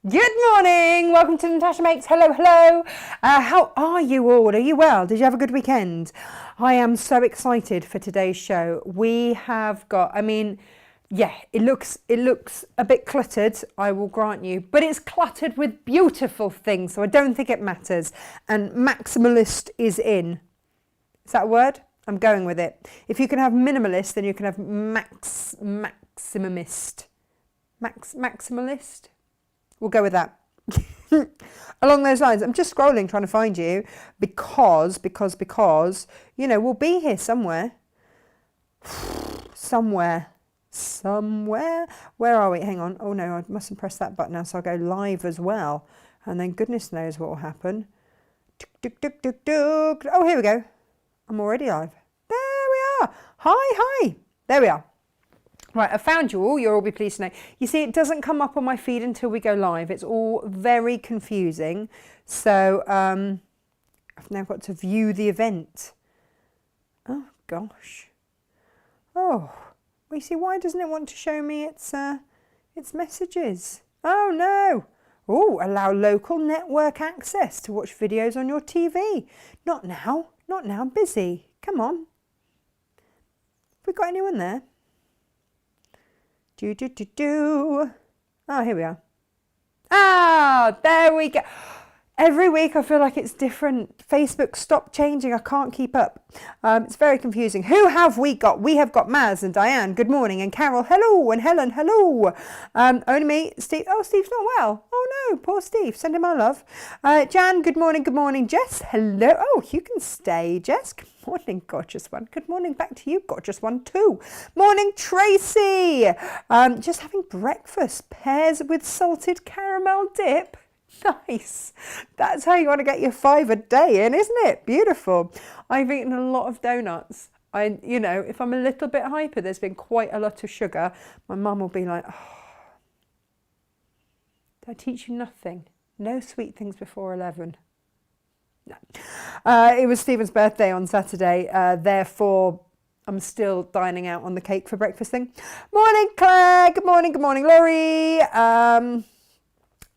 Good morning. Welcome to Natasha Makes. Hello, hello. How are you all? Are you well? Did you have a good weekend? I am so excited for today's show. We have got, it looks a bit cluttered, I will grant you, but it's cluttered with beautiful things, so I don't think it matters. And maximalist is in. Is that a word? I'm going with it. If you can have minimalist, then you can have maximumist. Maximalist? We'll go with that. Along those lines, I'm just scrolling trying to find you because, we'll be here somewhere. Somewhere. Where are we? Hang on. Oh no, I mustn't press that button now, so I'll go live as well. And then goodness knows what will happen. Oh, here we go. I'm already live. There we are. Hi. There we are. Right, I found you all. You'll all be pleased to know. You see, it doesn't come up on my feed until we go live. It's all very confusing. So I've now got to view the event. Oh, gosh. Oh, well, you see, why doesn't it want to show me its messages? Oh, no. Oh, allow local network access to watch videos on your TV. Not now. I'm busy. Come on. Have we got anyone there? Oh, here we are. Ah, there we go. Every week I feel like it's different. Facebook stopped changing. I can't keep up. It's very confusing. Who have we got? We have got Maz and Diane. Good morning. And Carol. Hello. And Helen. Hello. Only me. Steve. Oh, Steve's not well. Oh, no. Poor Steve. Send him my love. Jan. Good morning. Good morning. Jess. Hello. Oh, you can stay, Jess. Good morning, gorgeous one. Good morning back to you, gorgeous one too. Morning, Tracy. Just having breakfast. Pears with salted caramel dip. Nice. That's how you want to get your 5 a day in, isn't it? Beautiful. I've eaten a lot of donuts. If I'm a little bit hyper, there's been quite a lot of sugar. My mum will be like, oh, did I teach you nothing? No sweet things before 11. No. It was Stephen's birthday on Saturday. Therefore, I'm still dining out on the cake for breakfast thing. Morning, Claire. Good morning, Laurie.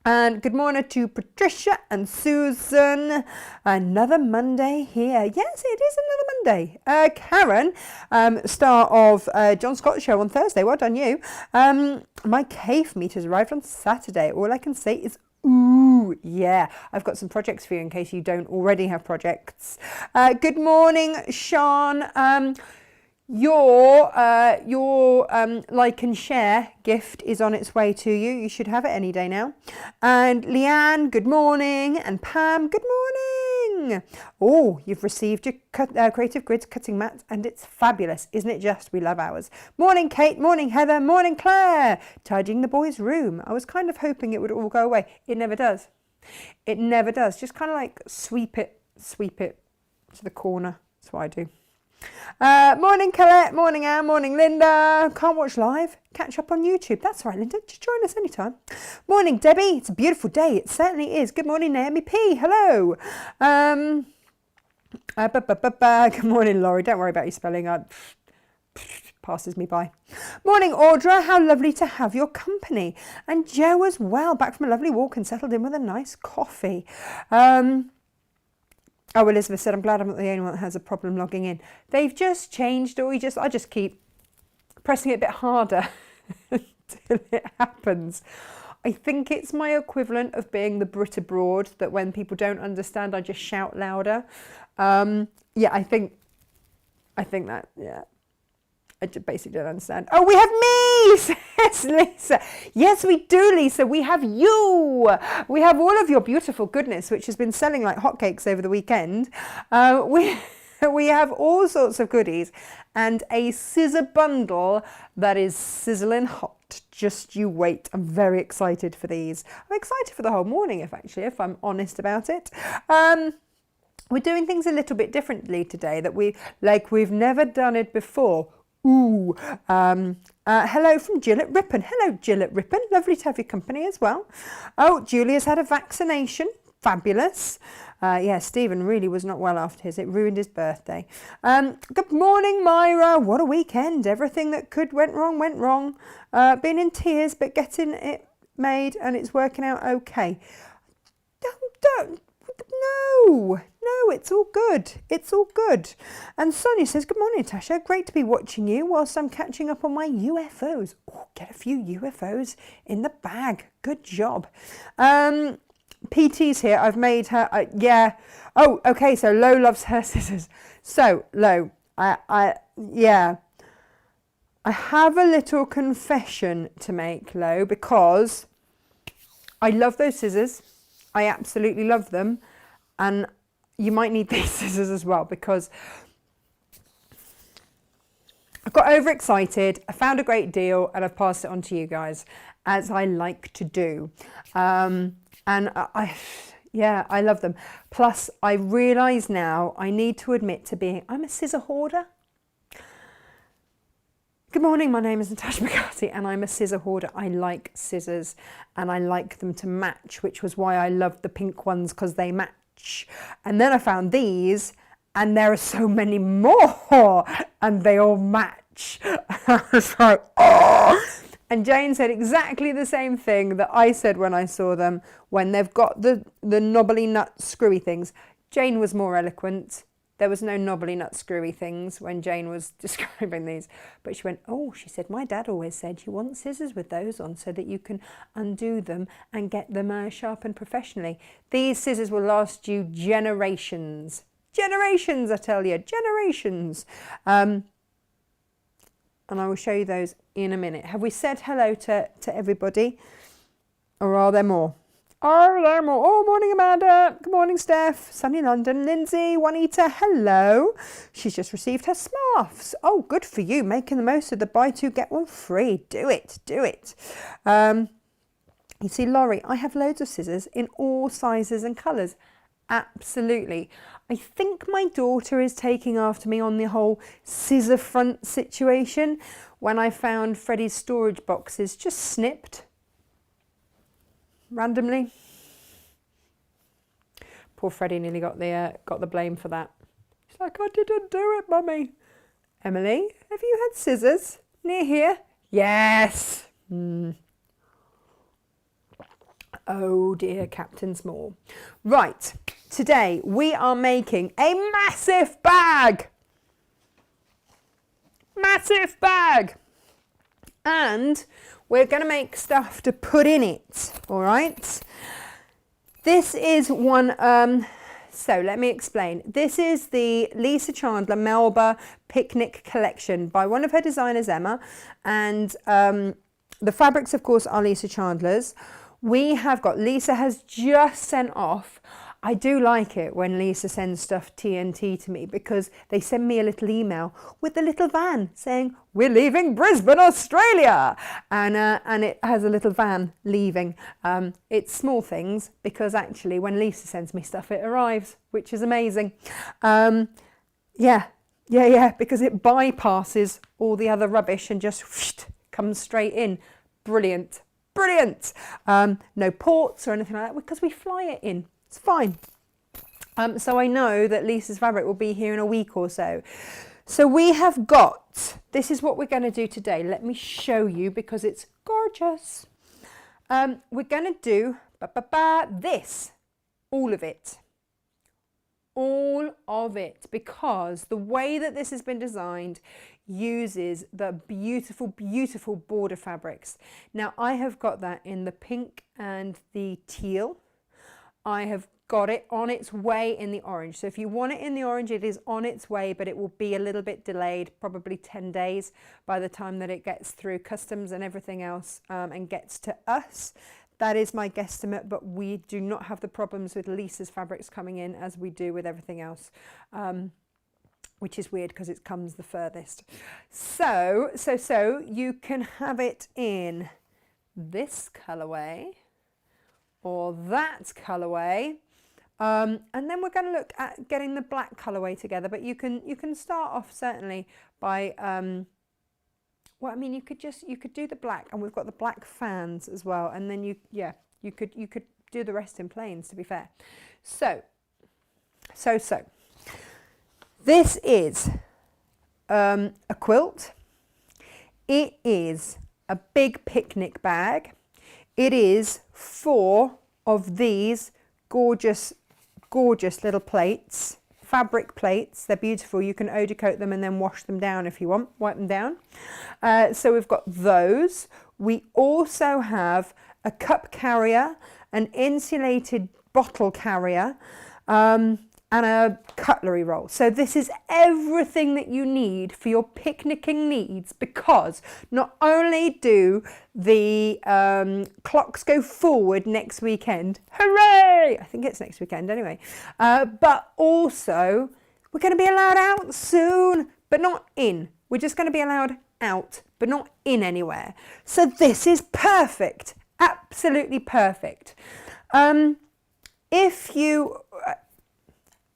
And good morning to Patricia and Susan. Another Monday here. Yes, it is another Monday. Karen, star of John Scott's show on Thursday. Well done, you. My cave meat has arrived on Saturday. All I can say is, ooh, yeah. I've got some projects for you in case you don't already have projects. Good morning, Sean. Your like and share gift is on its way to you. You should have it any day now. And Leanne, good morning. And Pam, good morning. Oh, you've received your Creative Grids cutting mat and it's fabulous. Isn't it just? We love ours. Morning, Kate. Morning, Heather. Morning, Claire. Tidying the boys' room. I was kind of hoping it would all go away. It never does. It never does. Just kind of like sweep it to the corner. That's what I do. Morning, Colette. Morning, Anne. Morning, Linda. Can't watch live. Catch up on YouTube. That's right, Linda. Just join us anytime. Morning, Debbie. It's a beautiful day. It certainly is. Good morning, Naomi P. Hello. Good morning, Laurie. Don't worry about your spelling. Passes me by. Morning, Audra. How lovely to have your company. And Joe as well. Back from a lovely walk and settled in with a nice coffee. Oh, Elizabeth said, I'm glad I'm not the only one that has a problem logging in. They've just changed, or I just keep pressing it a bit harder until it happens. I think it's my equivalent of being the Brit abroad, that when people don't understand, I just shout louder. I think that, yeah. I just basically don't understand. Oh, we have me, says Lisa. Yes, we do, Lisa. We have you. We have all of your beautiful goodness, which has been selling like hotcakes over the weekend. We have all sorts of goodies and a scissor bundle that is sizzling hot. Just you wait. I'm very excited for these. I'm excited for the whole morning, if I'm honest about it. We're doing things a little bit differently today that we've never done it before. Ooh, hello from Jill at Ripon. Hello, Jill at Ripon. Lovely to have your company as well. Oh, Julia's had a vaccination. Fabulous. Yeah, Stephen really was not well after his. It ruined his birthday. Good morning, Myra. What a weekend. Everything that could went wrong, went wrong. Been in tears, but getting it made and it's working out okay. No, it's all good. It's all good. And Sonia says, good morning, Natasha. Great to be watching you whilst I'm catching up on my UFOs. Oh, get a few UFOs in the bag. Good job. PT's here. I've made her, yeah. Oh, okay. So Lo loves her scissors. So Lo, yeah. I have a little confession to make, Lo, because I love those scissors. I absolutely love them. And you might need these scissors as well, because I got overexcited. I found a great deal and I've passed it on to you guys, as I like to do. And yeah, I love them. Plus, I realise now I need to admit to being, I'm a scissor hoarder. Good morning, my name is Natasha McCarthy and I'm a scissor hoarder. I like scissors and I like them to match, which was why I loved the pink ones, because they match. And then I found these and there are so many more and they all match. I was like, oh! And Jane said exactly the same thing that I said when I saw them, when they've got the knobbly nut screwy things. Jane was more eloquent. There was no knobbly nut screwy things when Jane was describing these. But she went, oh, she said, my dad always said you want scissors with those on so that you can undo them and get them sharpened professionally. These scissors will last you generations. Generations, I tell you, generations. And I will show you those in a minute. Have we said hello to everybody? Or are there more? Are there more? Oh, morning, Amanda. Good morning, Steph. Sunny London. Lindsay, Juanita, hello. She's just received her smarts. Oh, good for you. Making the most of the buy two, get one free. Do it. Do it. You see, Laurie, I have loads of scissors in all sizes and colours. Absolutely. I think my daughter is taking after me on the whole scissor front situation when I found Freddie's storage boxes just snipped randomly. Poor Freddie nearly got the blame for that. He's like, I didn't do it, Mummy. Emily, have you had scissors near here? Yes. Oh dear, Captain Small. Right, today we are making a massive bag. Massive bag. And we're going to make stuff to put in it, all right? This is one, so let me explain. This is the Lisa Chandler Melba Picnic Collection by one of her designers, Emma. And the fabrics, of course, are Lisa Chandler's. We have got, Lisa has just sent off, I do like it when Lisa sends stuff TNT to me, because they send me a little email with a little van saying, we're leaving Brisbane, Australia. And it has a little van leaving. It's small things, because actually when Lisa sends me stuff, it arrives, which is amazing. Yeah, because it bypasses all the other rubbish and just whoosh, comes straight in. Brilliant. Brilliant. No ports or anything like that, because we fly it in. It's fine. So I know that Lisa's fabric will be here in a week or so. So we have got, this is what we're going to do today. Let me show you, because it's gorgeous. We're going to do this, all of it. All of it, because the way that this has been designed uses the beautiful, beautiful border fabrics. Now I have got that in the pink and the teal. I have got it on its way in the orange. So if you want it in the orange, it is on its way, but it will be a little bit delayed, probably 10 days by the time that it gets through customs and everything else and gets to us. That is my guesstimate, but we do not have the problems with Lisa's fabrics coming in as we do with everything else, which is weird because it comes the furthest. So you can have it in this colourway or that colourway, and then we're going to look at getting the black colourway together. But you can start off certainly by well, I mean, you could do the black, and we've got the black fans as well, and then you could do the rest in plains, to be fair. So this is a quilt. It is a big picnic bag. it is 4 of these gorgeous, gorgeous little plates, fabric plates. They're beautiful. You can Odie Coat them and then wash them down if you want, wipe them down. So we've got those. We also have a cup carrier, an insulated bottle carrier, and a cutlery roll. So this is everything that you need for your picnicking needs, because not only do the clocks go forward next weekend, hooray! I think it's next weekend anyway, but also we're going to be allowed out soon, but not in. We're just going to be allowed out, but not in anywhere. So this is perfect, absolutely perfect. If you...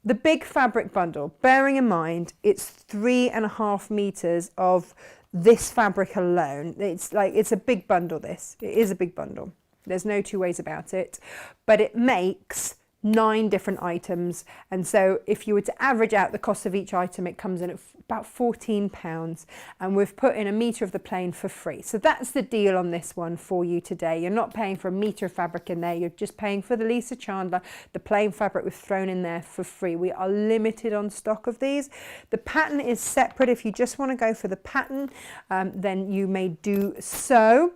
The big fabric bundle, bearing in mind it's 3.5 meters of this fabric alone. It's a big bundle, this. It is a big bundle. There's no two ways about it. But it makes 9 different items. And so if you were to average out the cost of each item, it comes in at about £14. And we've put in a metre of the plain for free. So that's the deal on this one for you today. You're not paying for a metre of fabric in there. You're just paying for the Lisa Chandler, the plain fabric we've thrown in there for free. We are limited on stock of these. The pattern is separate. If you just want to go for the pattern, then you may do so.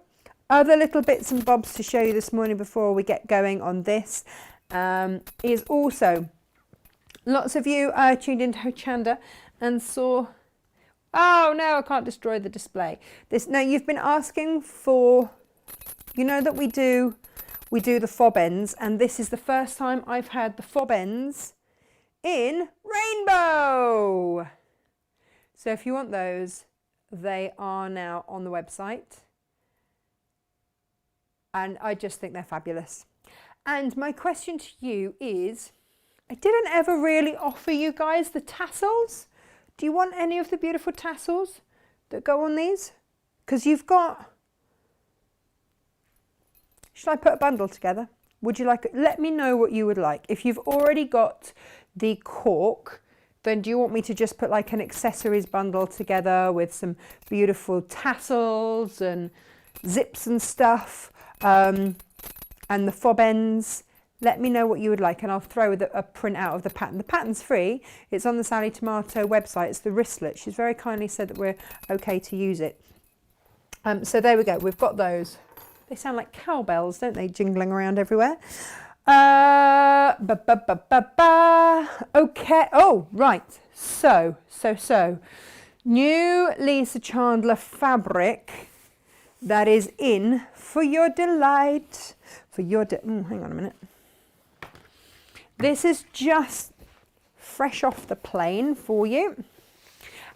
Other little bits and bobs to show you this morning before we get going on this. Is also lots of you tuned into Hochanda and saw, oh no, I can't destroy the display. Now you've been asking for, you know that we do the fob ends, and this is the first time I've had the fob ends in rainbow. So if you want those, they are now on the website, and I just think they're fabulous. And my question to you is, I didn't ever really offer you guys the tassels. Do you want any of the beautiful tassels that go on these? Because you've got... Should I put a bundle together? Would you like it? Let me know what you would like. If you've already got the cork, then do you want me to just put like an accessories bundle together with some beautiful tassels and zips and stuff? And the fob ends? Let me know what you would like, and I'll throw a print out of the pattern. The pattern's free. It's on the Sally Tomato website. It's the wristlet. She's very kindly said that we're okay to use it. So there we go. We've got those. They sound like cowbells, don't they? Jingling around everywhere. Okay. Oh, right. So. New Lisa Chandler fabric that is in for your delight. Hang on a minute. This is just fresh off the plane for you.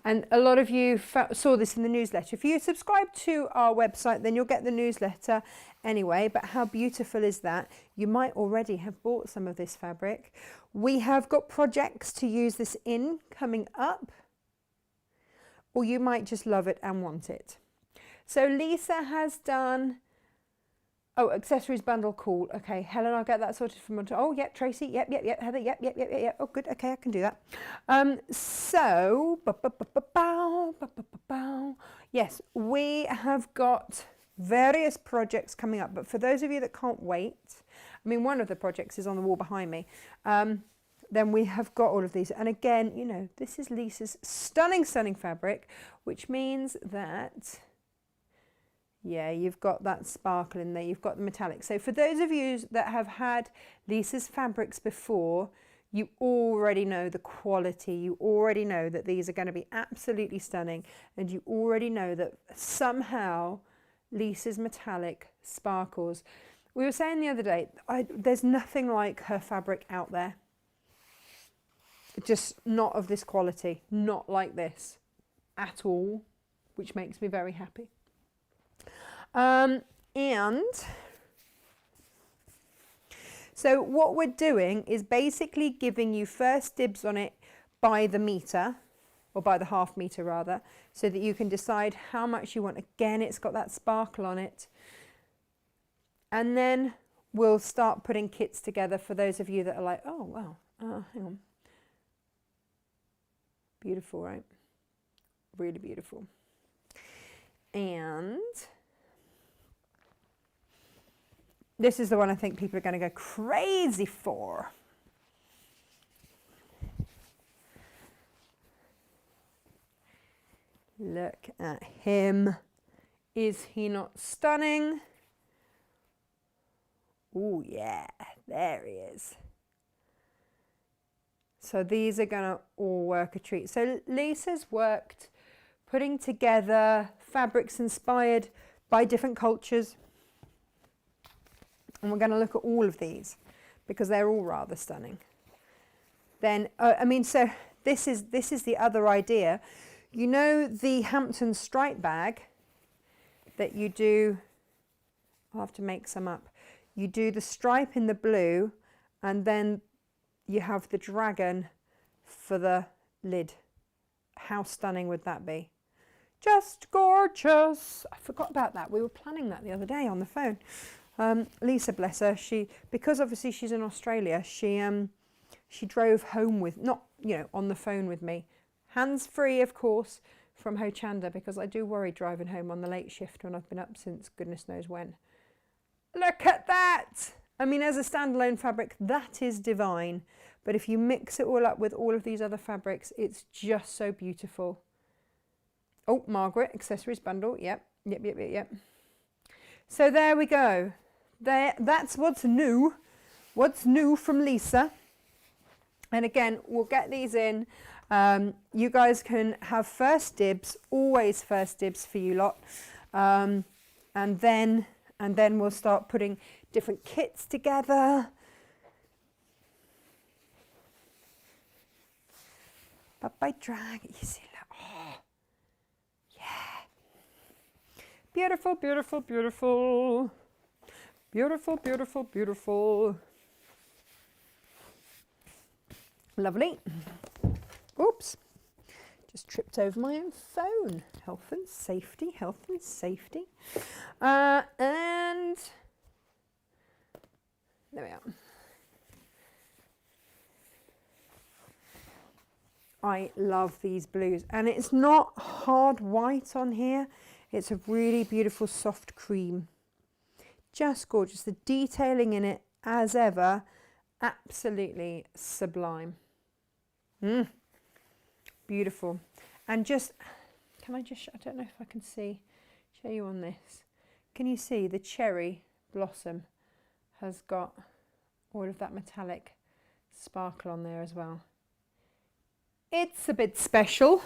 And a lot of you saw this in the newsletter. If you subscribe to our website, then you'll get the newsletter anyway. But how beautiful is that? You might already have bought some of this fabric. We have got projects to use this in coming up, or you might just love it and want it. So Lisa has done... Oh, accessories bundle, cool. Okay, Helen, I'll get that sorted from... Oh, yep, Tracy, yep, Heather, yep. Oh, good, okay, I can do that. Yes, we have got various projects coming up, but for those of you that can't wait, I mean, one of the projects is on the wall behind me. Then we have got all of these. And again, you know, this is Lisa's stunning fabric, which means that... Yeah, you've got that sparkle in there, you've got the metallic. So for those of you that have had Lisa's fabrics before, you already know the quality, you already know that these are going to be absolutely stunning, and you already know that somehow Lisa's metallic sparkles. We were saying the other day, there's nothing like her fabric out there. Just not of this quality, not like this at all, which makes me very happy. And so what we're doing is basically giving you first dibs on it by the metre, or by the half metre rather, so that you can decide how much you want. Again, it's got that sparkle on it. And then we'll start putting kits together for those of you that are like, oh, wow, hang on. Beautiful, right? Really beautiful. And... This is the one I think people are going to go crazy for. Look at him. Is he not stunning? Oh yeah, there he is. So these are going to all work a treat. So Lisa's worked putting together fabrics inspired by different cultures. And we're going to look at all of these because they're all rather stunning. Then, I mean, so this is the other idea. You know the Hampton stripe bag that you do, I'll have to make some up. You do the stripe in the blue and then you have the dragon for the lid. How stunning would that be? Just gorgeous. I forgot about that. We were planning that the other day on the phone. Lisa, bless her, because obviously she's in Australia, she drove home with, not, you know, on the phone with me. Hands free, of course, from Ho Chanda, because I do worry driving home on the late shift when I've been up since goodness knows when. Look at that! I mean, as a standalone fabric, that is divine. But if you mix it all up with all of these other fabrics, it's just so beautiful. Oh, Margaret, accessories bundle. Yep. So there we go. That's what's new. What's new from Lisa. And again, we'll get these in. You guys can have first dibs, always first dibs for you lot. And then we'll start putting different kits together. But by drag, you see, oh, yeah. Beautiful, beautiful, beautiful. Beautiful, beautiful, beautiful. Lovely. Oops. Just tripped over my own phone. Health and safety, health and safety. And there we are. I love these blues. And it's not hard white on here. It's a really beautiful soft cream. Just gorgeous. The detailing in it, as ever, absolutely sublime. Beautiful. And just, can I just, I don't know if I can show you on this. Can you see the cherry blossom has got all of that metallic sparkle on there as well. It's a bit special.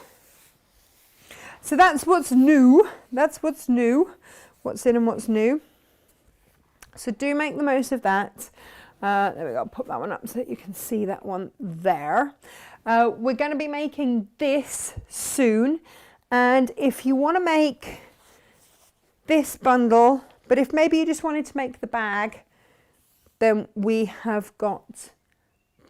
So that's what's new. That's what's new. What's in and what's new. So do make the most of that. There we go. I'll put that one up so that you can see that one there. We're going to be making this soon. And if you want to make this bundle, but if maybe you just wanted to make the bag, then we have got,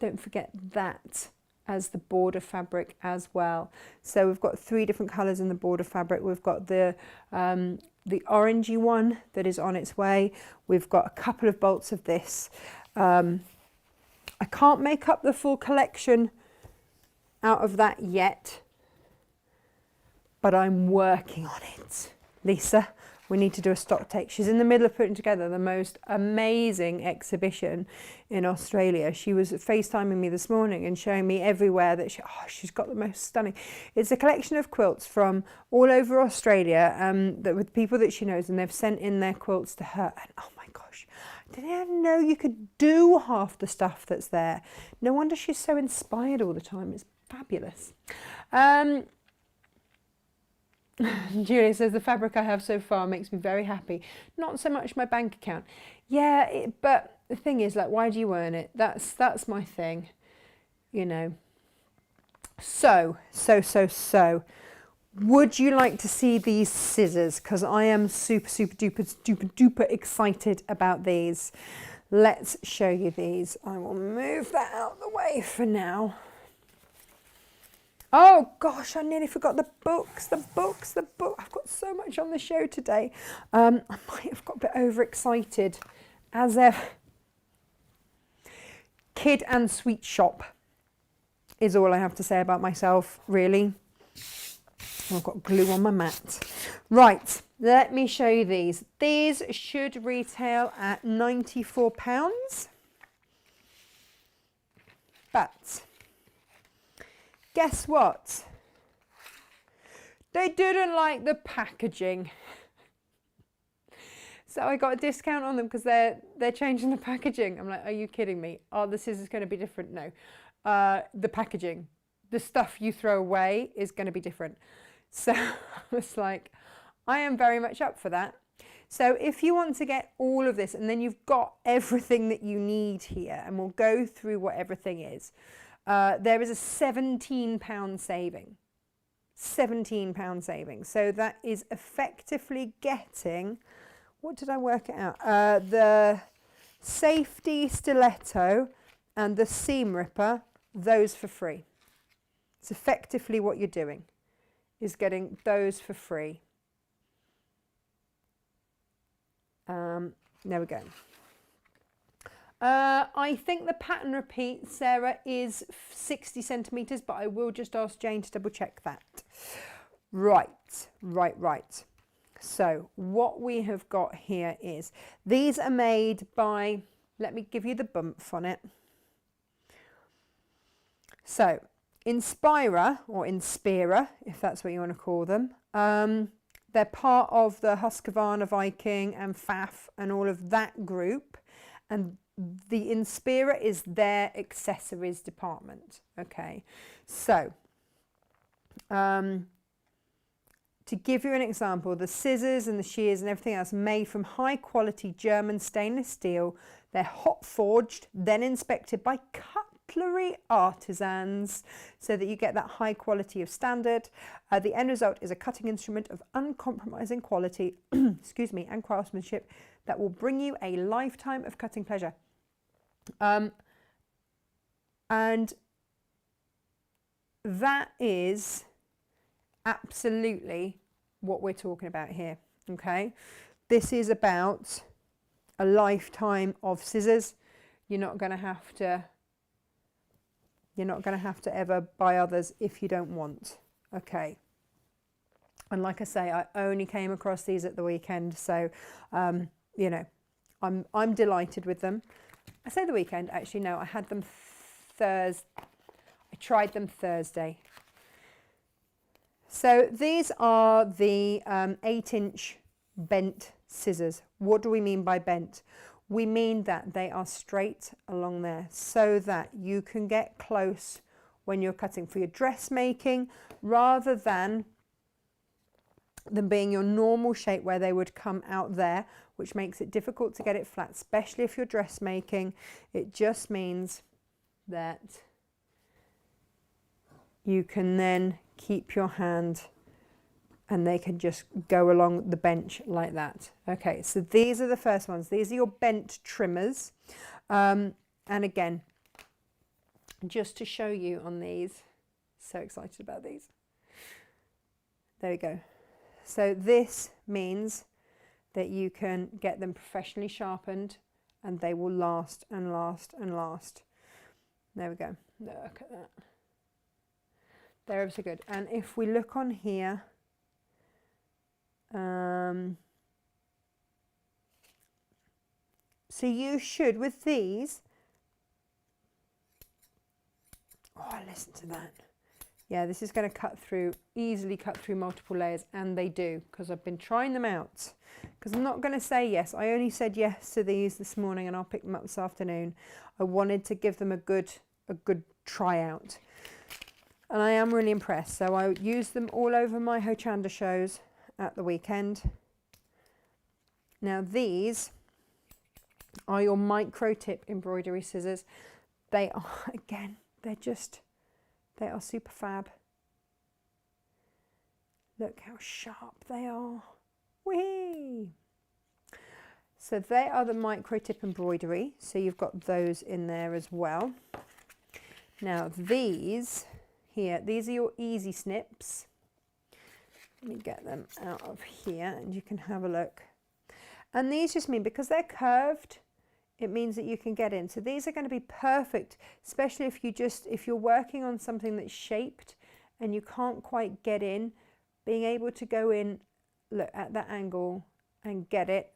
don't forget that as the border fabric as well. So we've got 3 different colours in the border fabric. We've got the orangey one that is on its way. We've got a couple of bolts of this. I can't make up the full collection out of that yet, but I'm working on it. Lisa, we need to do a stock take. She's in the middle of putting together the most amazing exhibition in Australia. She was FaceTiming me this morning and showing me everywhere that she's got the most stunning. It's a collection of quilts from all over Australia that with people that she knows, and they've sent in their quilts to her. And oh my gosh, I didn't even know you could do half the stuff that's there. No wonder she's so inspired all the time. It's fabulous. Julia says, the fabric I have so far makes me very happy. Not so much my bank account. Yeah, but the thing is, like, why do you earn it? That's my thing, you know. So. Would you like to see these scissors? Because I am super duper excited about these. Let's show you these. I will move that out of the way for now. Oh gosh, I nearly forgot the books. I've got so much on the show today. I might have got a bit overexcited, as ever. Kid and Sweet Shop is all I have to say about myself, really. I've got glue on my mat. Right, Let me show you these. These should retail at £94. But guess what? They didn't like the packaging. So I got a discount on them because they're changing the packaging. I'm like, are you kidding me? Oh, the scissors going to be different? No. The packaging, the stuff you throw away is going to be different. So I was like, I am very much up for that. So if you want to get all of this, and then you've got everything that you need here, and we'll go through what everything is, there is a £17 saving. £17 saving. So that is effectively getting, what did I work it out? The safety stiletto and the seam ripper, those for free. It's effectively what you're doing, is getting those for free. There we go. I think the pattern repeat, Sarah, is 60 centimetres, but I will just ask Jane to double check that. Right. So what we have got here is, these are made by, let me give you the bump on it. So Inspira, or Inspira, if that's what you want to call them, they're part of the Husqvarna, Viking and Pfaff and all of that group. And the Inspira is their accessories department. Okay, so to give you an example, the scissors and the shears and everything else made from high quality German stainless steel. They're hot forged, then inspected by cutlery artisans so that you get that high quality of standard. The end result is a cutting instrument of uncompromising quality excuse me, and craftsmanship that will bring you a lifetime of cutting pleasure. And that is absolutely what we're talking about here. Okay, this is about a lifetime of scissors. You're not going to have to ever buy others if you don't want. Okay, and like I say, I only came across these at the weekend, so you know, I'm delighted with them. I say the weekend, actually no, I had them Thursday. I tried them Thursday. So these are the 8-inch bent scissors. What do we mean by bent? We mean that they are straight along there so that you can get close when you're cutting for your dressmaking, rather than them being your normal shape where they would come out there, which makes it difficult to get it flat, especially if you're dressmaking. It just means that you can then keep your hand and they can just go along the bench like that. Okay, so these are the first ones. These are your bent trimmers. And again, just to show you on these, so excited about these. There we go. So this means that you can get them professionally sharpened and they will last and last and last. There we go. Look at that. They're ever so good. And if we look on here, so you should, with these, oh, listen to that. Yeah, this is going to cut through, easily cut through multiple layers, and they do, because I've been trying them out. Because I'm not going to say yes. I only said yes to these this morning, and I'll pick them up this afternoon. I wanted to give them a good try out. And I am really impressed. So I used them all over my Hochanda shows at the weekend. Now these are your micro tip embroidery scissors. They are, again, they are super fab. Look how sharp they are. Whee! So they are the micro tip embroidery. So you've got those in there as well. Now these here, these are your easy snips. Let me get them out of here and you can have a look. And these just mean, because they're curved, it means that you can get in. So these are going to be perfect, especially if you're working on something that's shaped and you can't quite get in, being able to go in look at that angle and get it,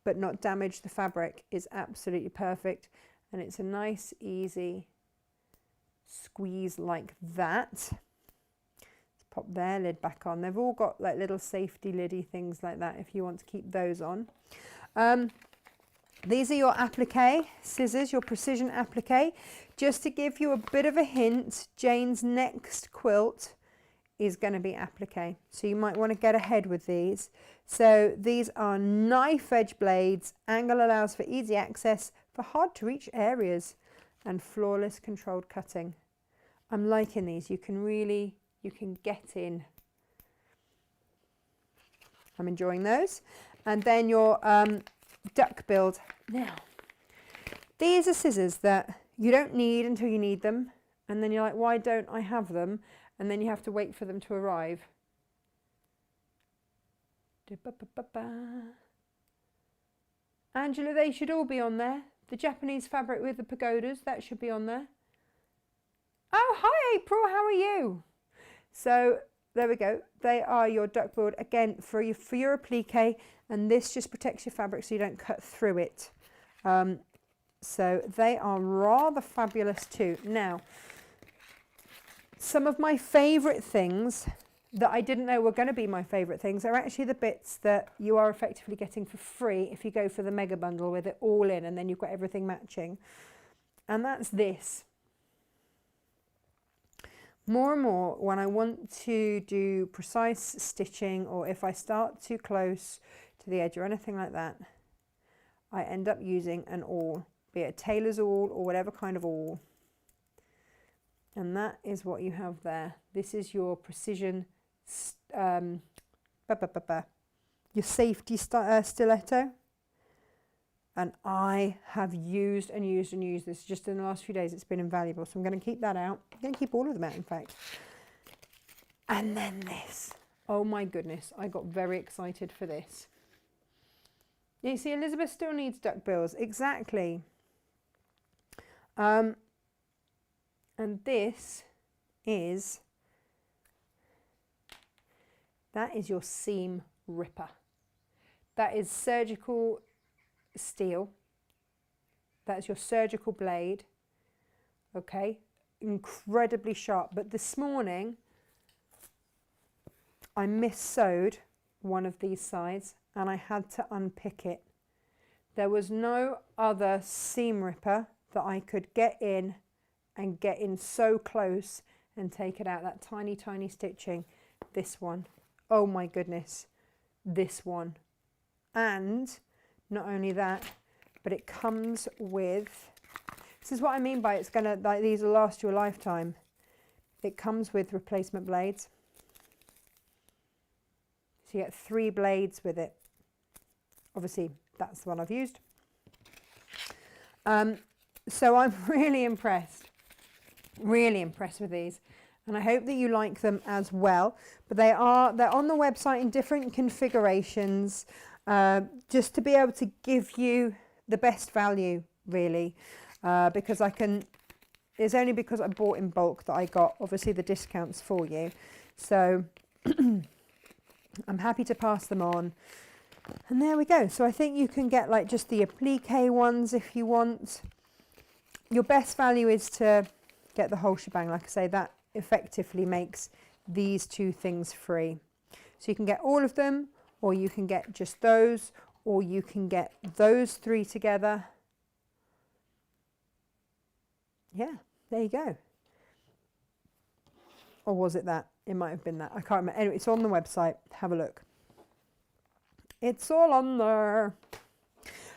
but not damage the fabric, is absolutely perfect. And it's a nice, easy squeeze like that. Let's pop their lid back on. They've all got like little safety liddy things like that if you want to keep those on. These are your applique scissors, your precision applique. Just to give you a bit of a hint, Jane's next quilt is going to be applique. So you might want to get ahead with these. So these are knife edge blades. Angle allows for easy access for hard to reach areas and flawless controlled cutting. I'm liking these. You can get in. I'm enjoying those. And then your duck build. Now, these are scissors that you don't need until you need them. And then you're like, why don't I have them? And then you have to wait for them to arrive. Angela, they should all be on there. The Japanese fabric with the pagodas, that should be on there. Oh, hi April, how are you? So there we go. They are your duck build again for your applique, and this just protects your fabric so you don't cut through it. So they are rather fabulous too. Now, some of my favourite things that I didn't know were going to be my favourite things are actually the bits that you are effectively getting for free if you go for the mega bundle with it all in, and then you've got everything matching. And that's this. More and more when I want to do precise stitching, or if I start too close to the edge or anything like that, I end up using an awl, be it a tailor's awl or whatever kind of awl. And that is what you have there. This is your precision, your safety stiletto. And I have used and used and used this just in the last few days. It's been invaluable. So I'm going to keep that out. I'm going to keep all of them out, in fact. And then this. Oh my goodness. I got very excited for this. You see, Elizabeth still needs duck bills. Exactly. And this is, that is your seam ripper. That is surgical steel. That's your surgical blade. Okay, incredibly sharp. But this morning I mis-sewed one of these sides and I had to unpick it. There was no other seam ripper that I could get in and get in so close and take it out. That tiny, tiny stitching. This one. Oh my goodness. This one. And not only that, but it comes with, this is what I mean by it's gonna, like, these will last you a lifetime. It comes with replacement blades. So you get 3 blades with it. Obviously, that's the one I've used. So I'm really impressed with these, and I hope that you like them as well. But they're on the website in different configurations, just to be able to give you the best value, really, because it's only because I bought in bulk that I got obviously the discounts for you. So I'm happy to pass them on. And there we go. So I think you can get like just the applique ones if you want. Your best value is to get the whole shebang. Like I say, that effectively makes these 2 things free. So you can get all of them, or you can get just those, or you can get those 3 together. Yeah, there you go. Or was it that? It might have been that. I can't remember. Anyway, it's on the website. Have a look. It's all on there.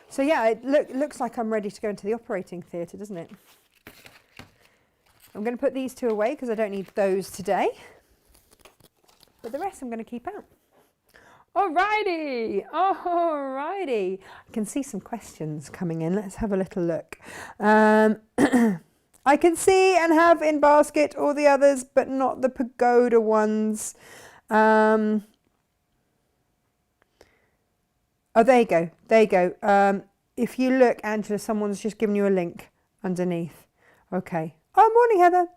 So yeah, it looks like I'm ready to go into the operating theatre, doesn't it? I'm going to put these 2 away because I don't need those today. But the rest I'm going to keep out. Alrighty, alrighty. I can see some questions coming in. Let's have a little look. I can see and have in basket all the others, but not the pagoda ones. Oh, there you go. There you go. If you look, Angela, someone's just given you a link underneath. Okay. Oh, morning, Heather.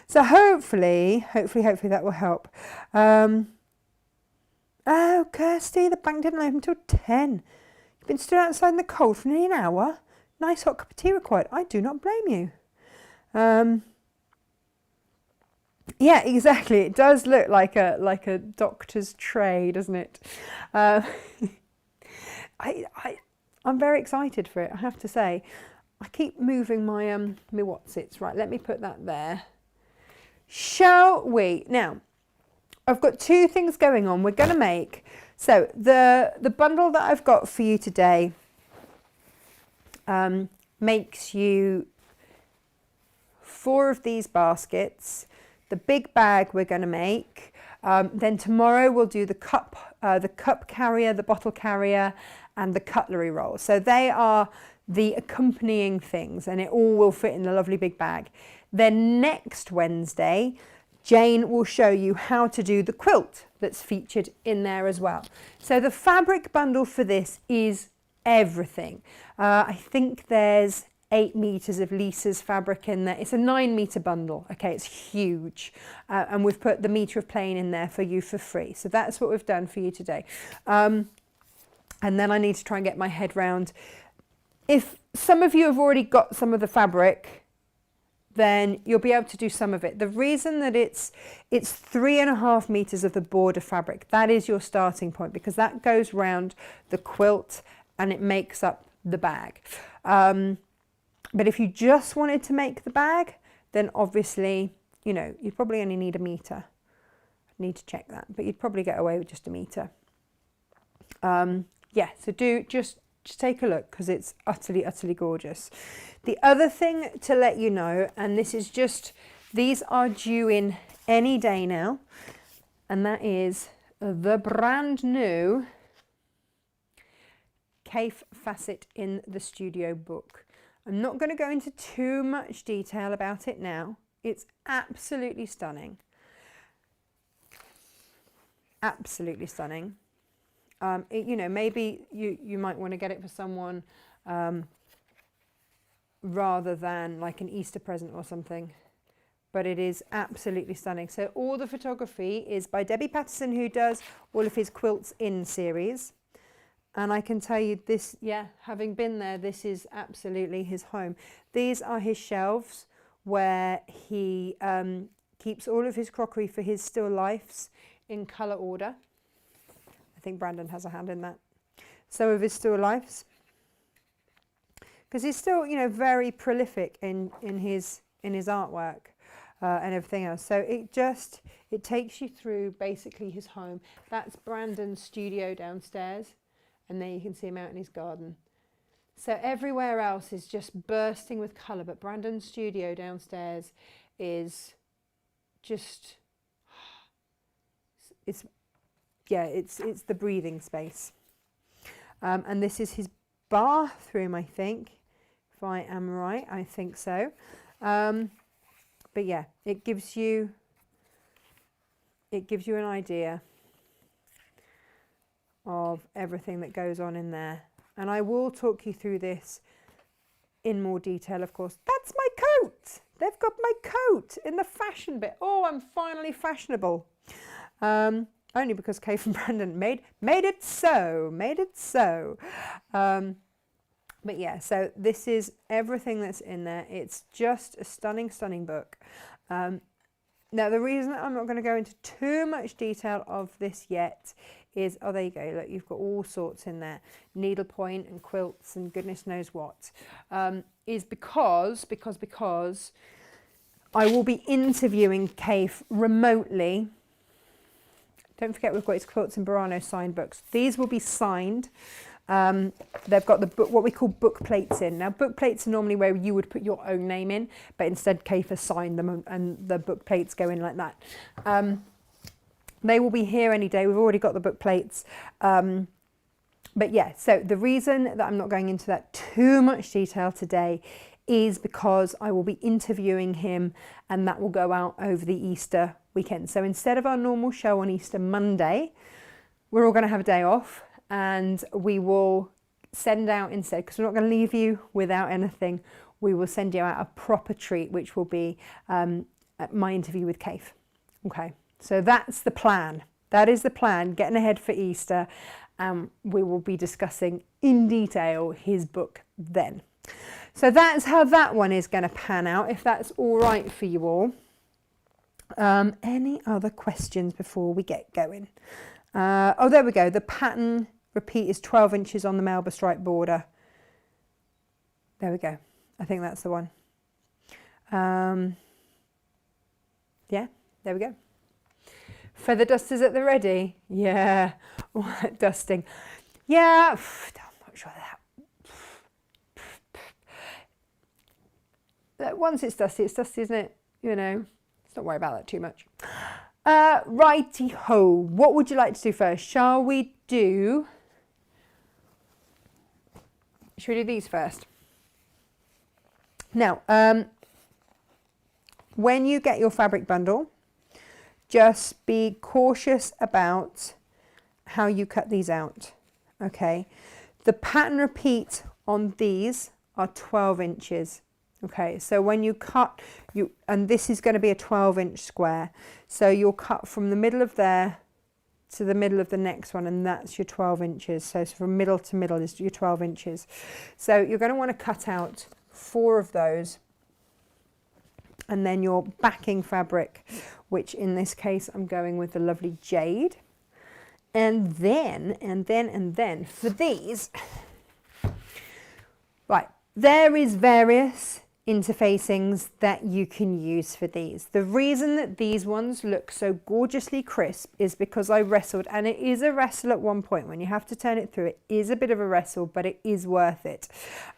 So hopefully that will help. Oh, Kirsty, the bank didn't open till 10. You've been stood outside in the cold for nearly an hour. Nice hot cup of tea required. I do not blame you. Yeah, exactly. It does look like a doctor's tray, doesn't it? I'm very excited for it, I have to say. I keep moving my my whatsits. Right, let me put that there. Shall we? Now, I've got two things going on. We're going to make, so the bundle that I've got for you today makes you 4 of these baskets. The big bag we're going to make. Then tomorrow we'll do the cup carrier, the bottle carrier, and the cutlery roll. So they are the accompanying things, and it all will fit in the lovely big bag. Then next Wednesday, Jane will show you how to do the quilt that's featured in there as well. So the fabric bundle for this is everything. I think there's 8 meters of Lisa's fabric in there. It's a 9 meter bundle. Okay, it's huge. And we've put the meter of plain in there for you for free. So that's what we've done for you today. And then I need to try and get my head round. If some of you have already got some of the fabric, then you'll be able to do some of it. The reason that it's 3.5 meters of the border fabric, that is your starting point, because that goes round the quilt and it makes up the bag. But if you just wanted to make the bag, then obviously, you know, you'd probably only need a meter. I'd need to check that, but you'd probably get away with just a meter. Yeah, so just take a look, because it's utterly, utterly gorgeous. The other thing to let you know, and this is just, these are due in any day now, and that is the brand new Kaffe Facet in the Studio book. I'm not going to go into too much detail about it now. It's absolutely stunning. Absolutely stunning. You know, maybe you might want to get it for someone rather than like an Easter present or something. But it is absolutely stunning. So all the photography is by Debbie Patterson, who does all of his Quilts In series. And I can tell you this, yeah, having been there, this is absolutely his home. These are his shelves where he keeps all of his crockery for his still lifes in colour order. I think Brandon has a hand in that. Some of his still lifes. Because he's still, you know, very prolific in his artwork and everything else. So it takes you through basically his home. That's Brandon's studio downstairs. And there you can see him out in his garden. So everywhere else is just bursting with colour, but Brandon's studio downstairs is just, it's the breathing space. And this is his bathroom, I think, if I am right. I think so. But yeah, it gives you an idea of everything that goes on in there. And I will talk you through this in more detail, of course. That's my coat. They've got my coat in the fashion bit. Oh, I'm finally fashionable. Only because Kaffe and Brandon made it so. But yeah, so this is everything that's in there. It's just a stunning, stunning book. Now, the reason I'm not going to go into too much detail of this yet is, oh, there you go, look, you've got all sorts in there, needlepoint and quilts and goodness knows what, is because I will be interviewing Kaffe remotely. Don't forget, we've got his Quilts and Burano signed books. These will be signed. They've got the book, what we call book plates in. Now, book plates are normally where you would put your own name in, but instead Kaffe has signed them and the book plates go in like that. They will be here any day. We've already got the book plates. But yeah, so the reason that I'm not going into that too much detail today is because I will be interviewing him, and that will go out over the Easter weekend. So instead of our normal show on Easter Monday, we're all going to have a day off, and we will send out instead, because we're not going to leave you without anything, we will send you out a proper treat, which will be my interview with Kaffe. Okay, so that's the plan. That is the plan, getting ahead for Easter. We will be discussing in detail his book then. So that's how that one is going to pan out, if that's all right for you all. Any other questions before we get going? Oh, there we go. The pattern repeat is 12 inches on the Melba stripe border. There we go. I think that's the one. Yeah, there we go. Feather dusters at the ready. Yeah, all that dusting. Yeah, I'm not sure that. Once it's dusty, isn't it? You know, let's not worry about that too much. Righty-ho. What would you like to do first? Shall we do these first? Now, when you get your fabric bundle, just be cautious about how you cut these out, okay? The pattern repeat on these are 12 inches, okay? So when you cut, and this is going to be a 12-inch square, so you'll cut from the middle of there to the middle of the next one, and that's your 12 inches. So from middle to middle is your 12 inches. So you're going to want to cut out 4 of those, and then your backing fabric, which in this case I'm going with the lovely jade. And then for these, right, there is various interfacings that you can use for these. The reason that these ones look so gorgeously crisp is because I wrestled, and it is a wrestle at one point when you have to turn it through. It is a bit of a wrestle, but it is worth it.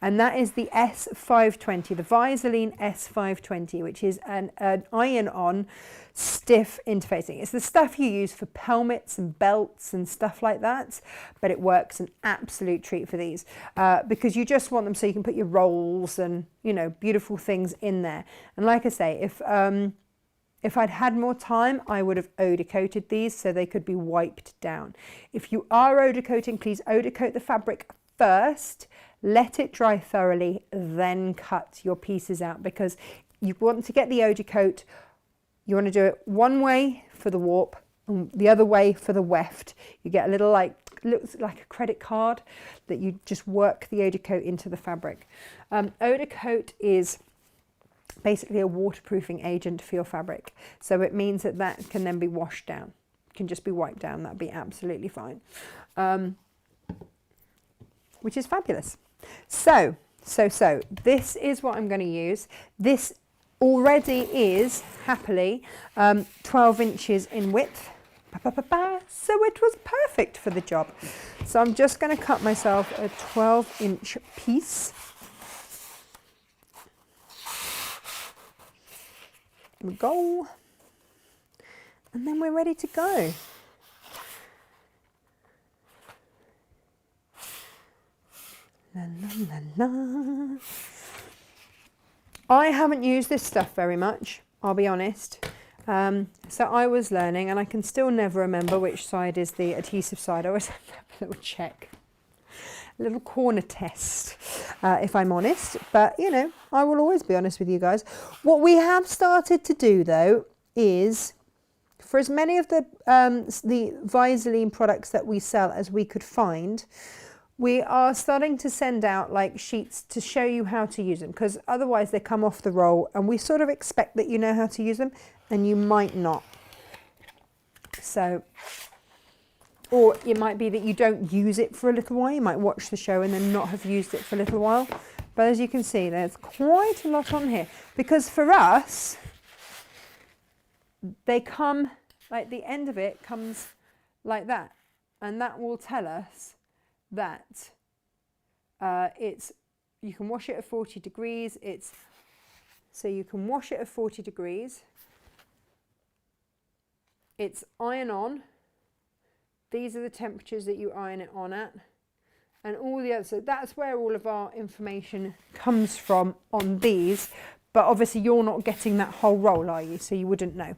And that is the S520, the Visaline S520, which is an iron-on stiff interfacing. It's the stuff you use for pelmets and belts and stuff like that, but it works an absolute treat for these because you just want them so you can put your rolls and, you know, beautiful things in there. And like I say, if I'd had more time, I would have Odie coated these so they could be wiped down. If you are Odie coating, please Odie coat the fabric first, let it dry thoroughly, then cut your pieces out, because you want to get the Odie coat. You want to do it one way for the warp and the other way for the weft. You get a little, looks like a credit card that you just work the Odie coat into the fabric. Odie coat is basically a waterproofing agent for your fabric. So it means that that can then be washed down. It can just be wiped down. That'd be absolutely fine. Which is fabulous. So this is what I'm going to use. This already is happily 12 inches in width, so it was perfect for the job. So I'm just going to cut myself a 12-inch piece. There we go, and then we're ready to go. La, la, la, la. I haven't used this stuff very much, I'll be honest. So I was learning, and I can still never remember which side is the adhesive side. I always have to have a little check, a little corner test, if I'm honest. But, you know, I will always be honest with you guys. What we have started to do, though, is for as many of the Visaline products that we sell as we could find, we are starting to send out like sheets to show you how to use them, because otherwise they come off the roll and we sort of expect that you know how to use them and you might not. So, or it might be that you don't use it for a little while. You might watch the show and then not have used it for a little while. But as you can see, there's quite a lot on here, because for us, they come, like the end of it comes like that, and that will tell us that you can wash it at 40 degrees. So you can wash it at 40 degrees. It's iron on. These are the temperatures that you iron it on at, and all the others. So that's where all of our information comes from on these. But obviously you're not getting that whole roll, are you? So you wouldn't know.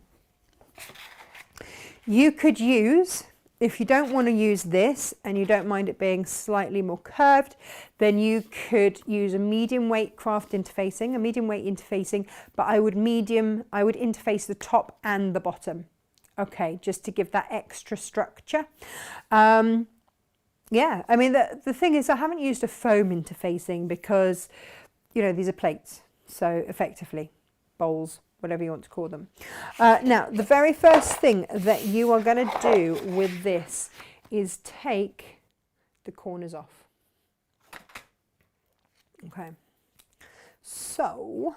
You could use, if you don't want to use this and you don't mind it being slightly more curved, then you could use a medium weight craft interfacing, but I would interface the top and the bottom. okay, just to give that extra structure. Yeah, I mean, the thing is, I haven't used a foam interfacing because, you know, these are plates, so effectively bowls, whatever you want to call them. Now, the very first thing that you are going to do with this is take the corners off. Okay, so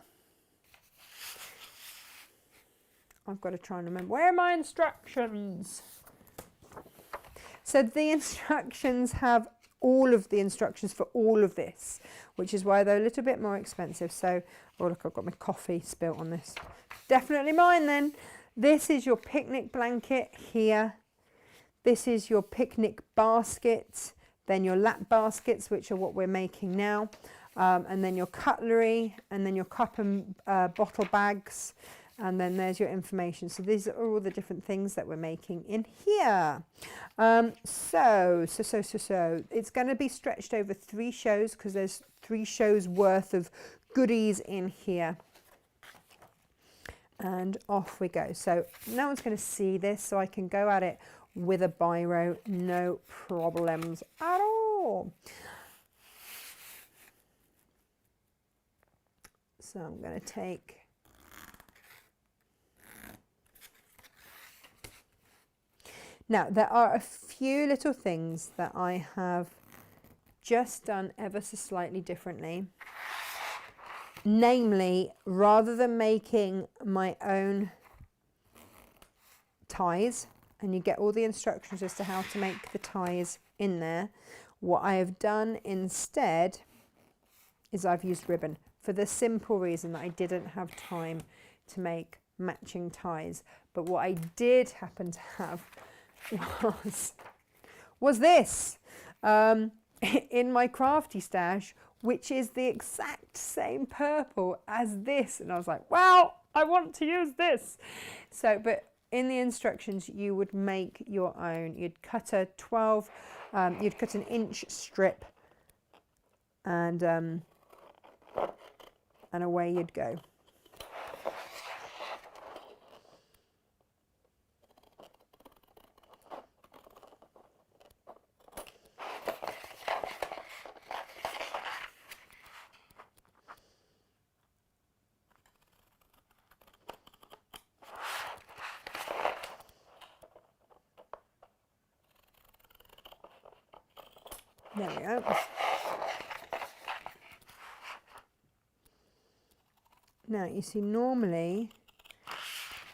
I've got to try and remember, where are my instructions? So the instructions have all of the instructions for all of this, which is why they're a little bit more expensive. So, oh look, I've got my coffee spilt on this. Definitely mine then. This is your picnic blanket here. This is your picnic basket. Then your lap baskets, which are what we're making now. And then your cutlery, and then your cup and bottle bags. And then there's your information. So these are all the different things that we're making in here. So it's going to be stretched over 3 shows because there's 3 shows worth of goodies in here. And off we go. So no one's going to see this, so I can go at it with a biro, no problems at all. So I'm going to take now, there are a few little things that I have just done ever so slightly differently. Namely, rather than making my own ties, and you get all the instructions as to how to make the ties in there, what I have done instead is I've used ribbon for the simple reason that I didn't have time to make matching ties. But what I did happen to have was this in my crafty stash, which is the exact same purple as this, and I was like, well, I want to use this. So but in the instructions you would make your own. You'd cut a 12 you'd cut an inch strip, and away you'd go. There we go. Now you see, normally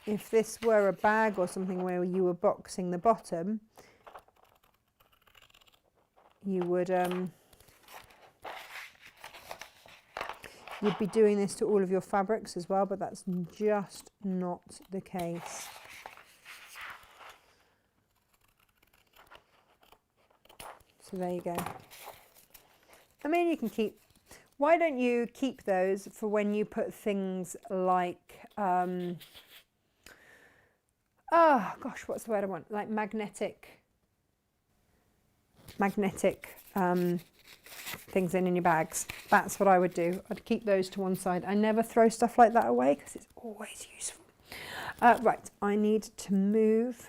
if this were a bag or something where you were boxing the bottom, you would you'd be doing this to all of your fabrics as well, but that's just not the case. So there you go. I mean, you can keep, why don't you keep those for when you put things like, oh gosh, what's the word I want? Like magnetic things in your bags. That's what I would do. I'd keep those to one side. I never throw stuff like that away because it's always useful. Right, I need to move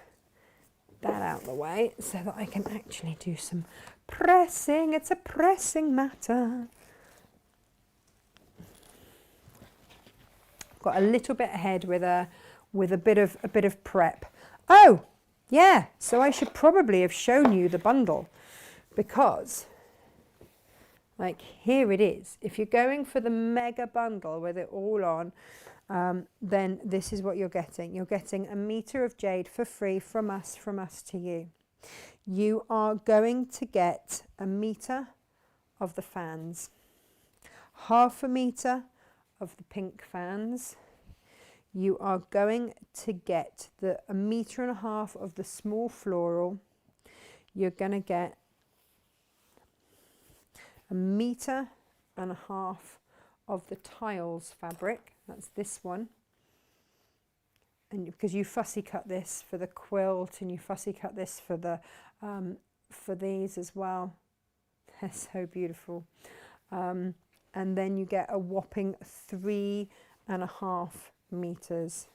that out of the way so that I can actually do some pressing. It's a pressing matter. Got a little bit ahead with a bit of prep. Oh yeah, so I should probably have shown you the bundle, because like here it is. If you're going for the mega bundle with it all on, then this is what you're getting. You're getting a meter of jade for free from us to you. You are going to get a meter of the fans, half a meter of the pink fans. You are going to get a meter and a half of the small floral. You're going to get a meter and a half of the tiles fabric. That's this one. And because you fussy cut this for the quilt, and you fussy cut this for the for these as well. They're so beautiful. And then you get a whopping 3.5 meters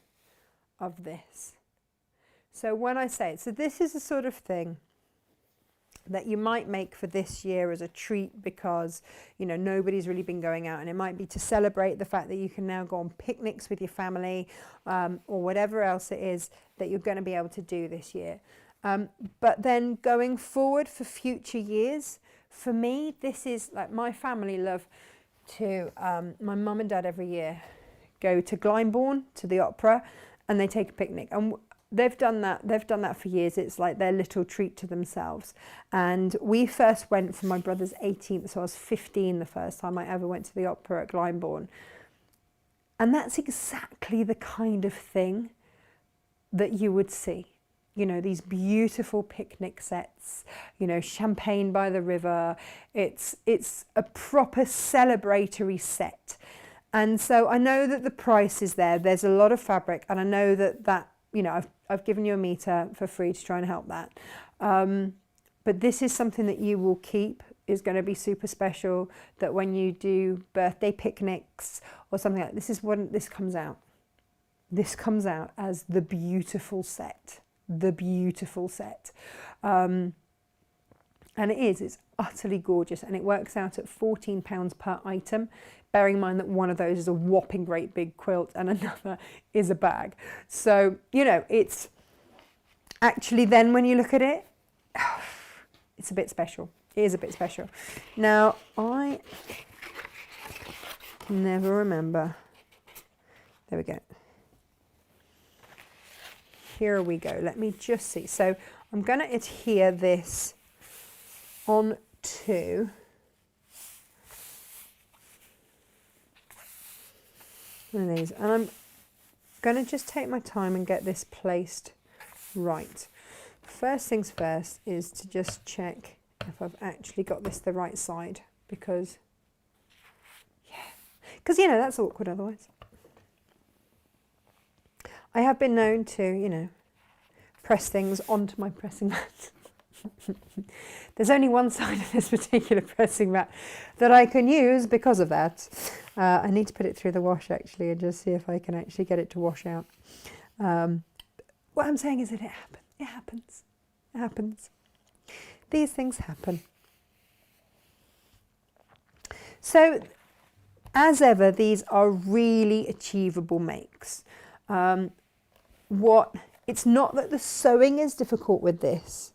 of this. So when I say it, so this is the sort of thing that you might make for this year as a treat because, you know, nobody's really been going out, and it might be to celebrate the fact that you can now go on picnics with your family, or whatever else it is that you're going to be able to do this year. But then going forward for future years, for me, this is like, my family love to, my mum and dad every year go to Glyndebourne, to the opera, and they take a picnic. And they've done that for years. It's like their little treat to themselves. And we first went for my brother's 18th, so I was 15 the first time I ever went to the opera at Glyndebourne. And that's exactly the kind of thing that you would see. You know, these beautiful picnic sets, you know, champagne by the river. It's a proper celebratory set. And so I know that the price is there. There's a lot of fabric, and I know that, you know, I've given you a meter for free to try and help that. But this is something that you will keep, is going to be super special, that when you do birthday picnics or something like this, is when this comes out. This comes out as the beautiful set. The beautiful set. And it's utterly gorgeous, and it works out at £14 per item, bearing in mind that one of those is a whopping great big quilt and another is a bag. So, you know, it's actually, then when you look at it, it's a bit special. It is a bit special. Now, I never remember. There we go. Here we go. Let me just see. So I'm going to adhere this onto one of these, and I'm going to just take my time and get this placed right. First things first is to just check if I've actually got this the right side, because you know, that's awkward otherwise. I have been known to, you know, press things onto my pressing mat. There's only one side of this particular pressing mat that I can use because of that. I need to put it through the wash actually, and just see if I can actually get it to wash out. What I'm saying is that it happens. It happens. It happens. These things happen. So, as ever, these are really achievable makes. It's not that the sewing is difficult with this.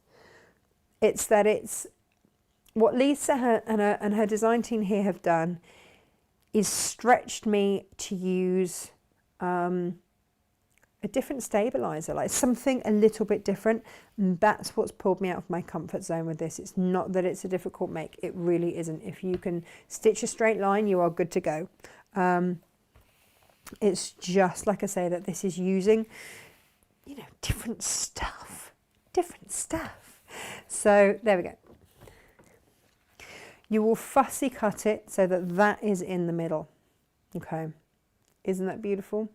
It's that it's what Lisa and her design team here have done is stretched me to use a different stabilizer, like something a little bit different. And that's what's pulled me out of my comfort zone with this. It's not that it's a difficult make. It really isn't. If you can stitch a straight line, you are good to go. It's just, like I say, that this is using, you know, different stuff. So there we go. You will fussy cut it so that that is in the middle. Okay. Isn't that beautiful?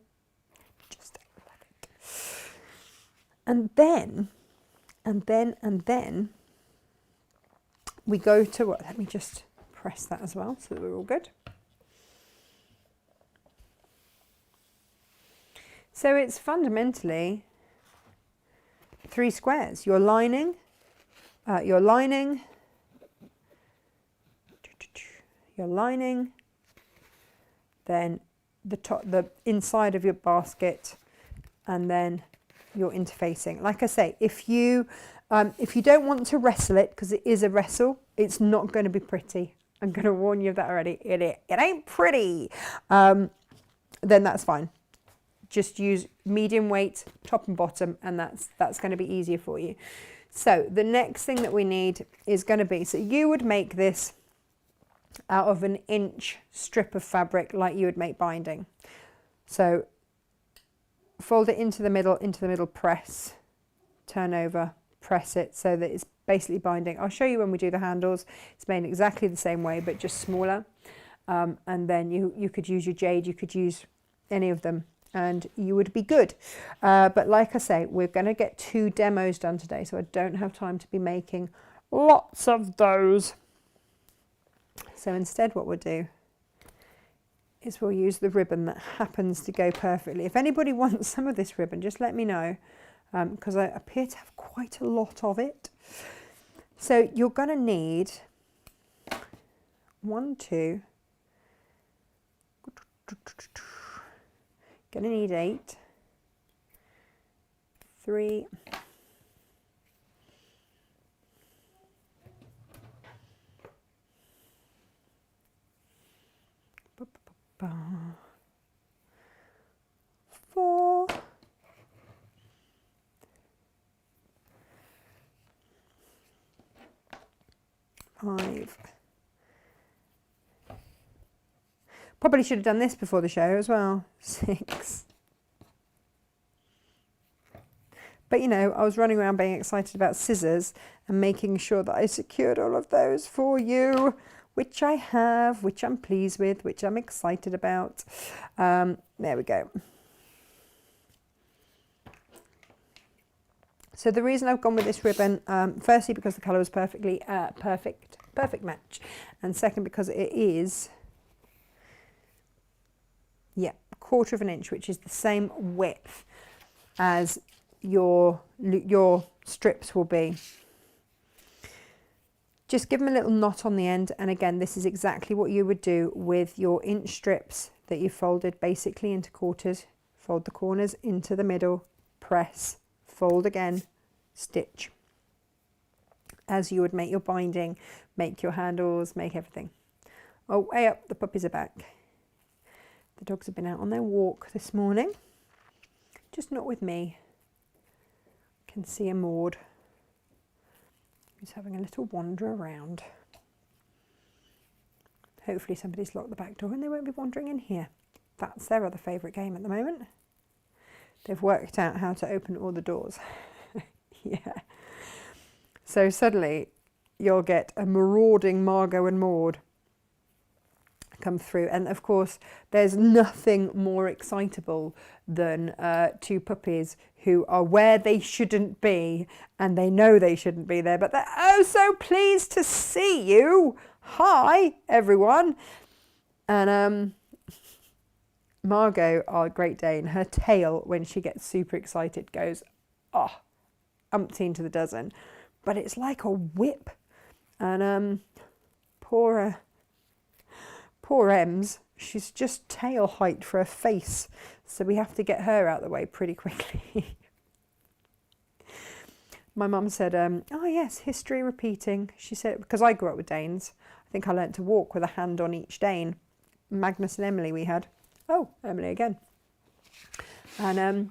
Just love it. And then we go to what? Let me just press that as well so that we're all good. So it's fundamentally 3 squares. Your lining, your lining, then the top, the inside of your basket, and then your interfacing. Like I say, if you don't want to wrestle it, because it is a wrestle, it's not going to be pretty. I'm going to warn you of that already. It ain't pretty. Then that's fine. Just use medium weight top and bottom, and that's going to be easier for you. So the next thing that we need is going to be, so you would make this out of an inch strip of fabric like you would make binding. So fold it into the middle, press, turn over, press it so that it's basically binding. I'll show you when we do the handles. It's made exactly the same way, but just smaller. And then you could use your jade, you could use any of them, and you would be good. But like I say, we're going to get 2 demos done today, so I don't have time to be making lots of those. So instead what we'll do is we'll use the ribbon that happens to go perfectly. If anybody wants some of this ribbon, just let me know. because I appear to have quite a lot of it. So you're going to need 1, 2, going to need 8, 3, 4, 5. Probably should have done this before the show as well. 6. But you know, I was running around being excited about scissors and making sure that I secured all of those for you, which I have, which I'm pleased with, which I'm excited about. There we go. So the reason I've gone with this ribbon, firstly because the colour was perfect match, and second because it is, yeah, 1/4 of an inch, which is the same width as your strips will be. Just give them a little knot on the end, and again, this is exactly what you would do with your inch strips that you folded basically into quarters. Fold the corners into the middle, press, fold again, stitch, as you would make your binding, make your handles, make everything. Oh, way up, the puppies are back. The dogs have been out on their walk this morning, just not with me. Can see a Maud who's having a little wander around. Hopefully somebody's locked the back door and they won't be wandering in here. That's their other favourite game at the moment. They've worked out how to open all the doors. Yeah. So suddenly you'll get a marauding Margot and Maud come through, and of course there's nothing more excitable than 2 puppies who are where they shouldn't be, and they know they shouldn't be there, but they're oh so pleased to see you. Hi everyone. And Margot, our Great Dane, her tail when she gets super excited goes umpteen to the dozen, but it's like a whip. And poor Ems, she's just tail height for her face, so we have to get her out of the way pretty quickly. My mum said, oh yes, history repeating. She said, because I grew up with Danes, I think I learnt to walk with a hand on each Dane. Magnus and Emily we had. Oh, Emily again. And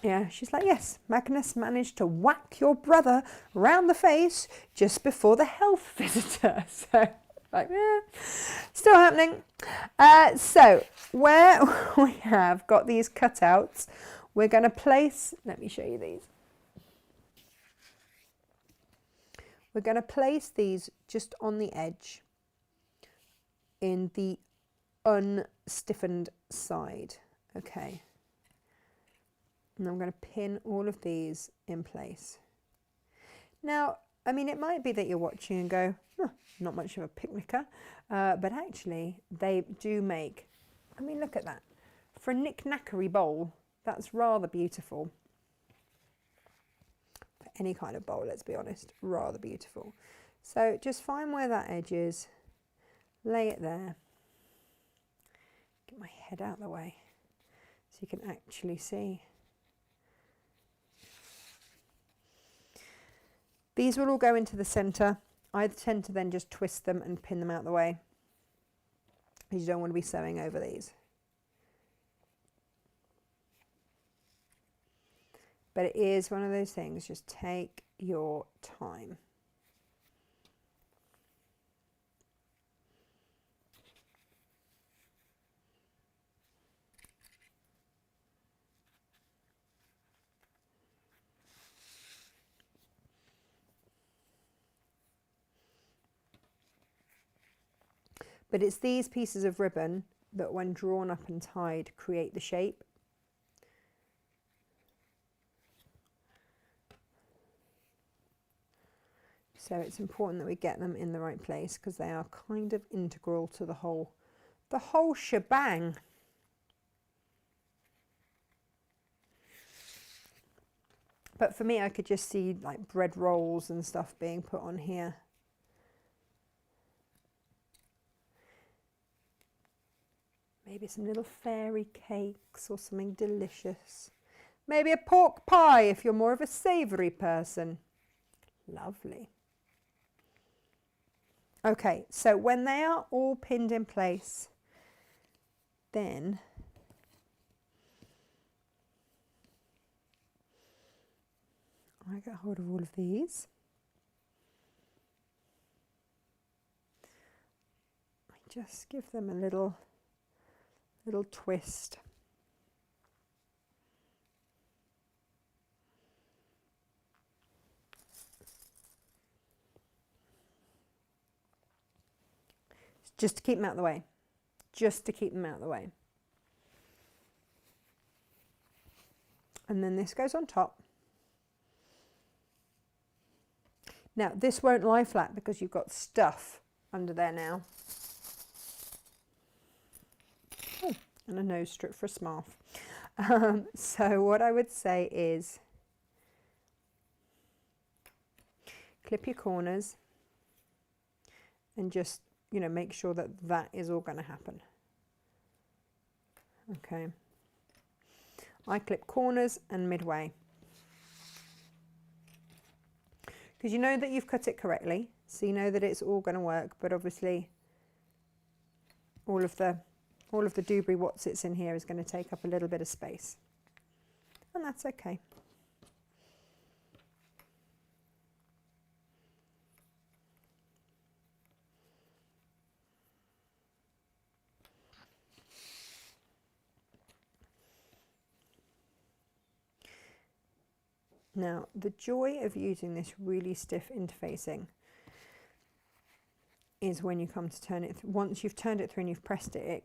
yeah, she's like, yes, Magnus managed to whack your brother round the face just before the health visitor. So, like, yeah, still happening. So, where we have got these cutouts, we're going to place, let me show you these. We're going to place these just on the edge in the unstiffened side. Okay. And I'm going to pin all of these in place. Now, I mean, it might be that you're watching and go, huh, not much of a picnicker, but actually they do make, I mean, look at that. For a knick-knackery bowl, that's rather beautiful. For any kind of bowl, let's be honest, rather beautiful. So just find where that edge is, lay it there. Get my head out of the way so you can actually see. These will all go into the centre. I tend to then just twist them and pin them out the way, because you don't want to be sewing over these. But it is one of those things, just take your time. But it's these pieces of ribbon that when drawn up and tied create the shape. So it's important that we get them in the right place because they are kind of integral to the whole shebang. But for me, I could just see like bread rolls and stuff being put on here. Maybe some little fairy cakes or something delicious. Maybe a pork pie if you're more of a savoury person. Lovely. Okay, so when they are all pinned in place, then I get hold of all of these. I just give them a little twist. Just to keep them out of the way. Just to keep them out of the way. And then this goes on top. Now this won't lie flat because you've got stuff under there now. Oh, and a nose strip for a scarf. So what I would say is clip your corners and just, you know, make sure that that is all going to happen. Okay. I clip corners and midway. Because you know that you've cut it correctly, so you know that it's all going to work, but obviously all of the doobry whatsits in here is going to take up a little bit of space. And that's okay. Now, the joy of using this really stiff interfacing is when you come to turn it, once you've turned it through and you've pressed it,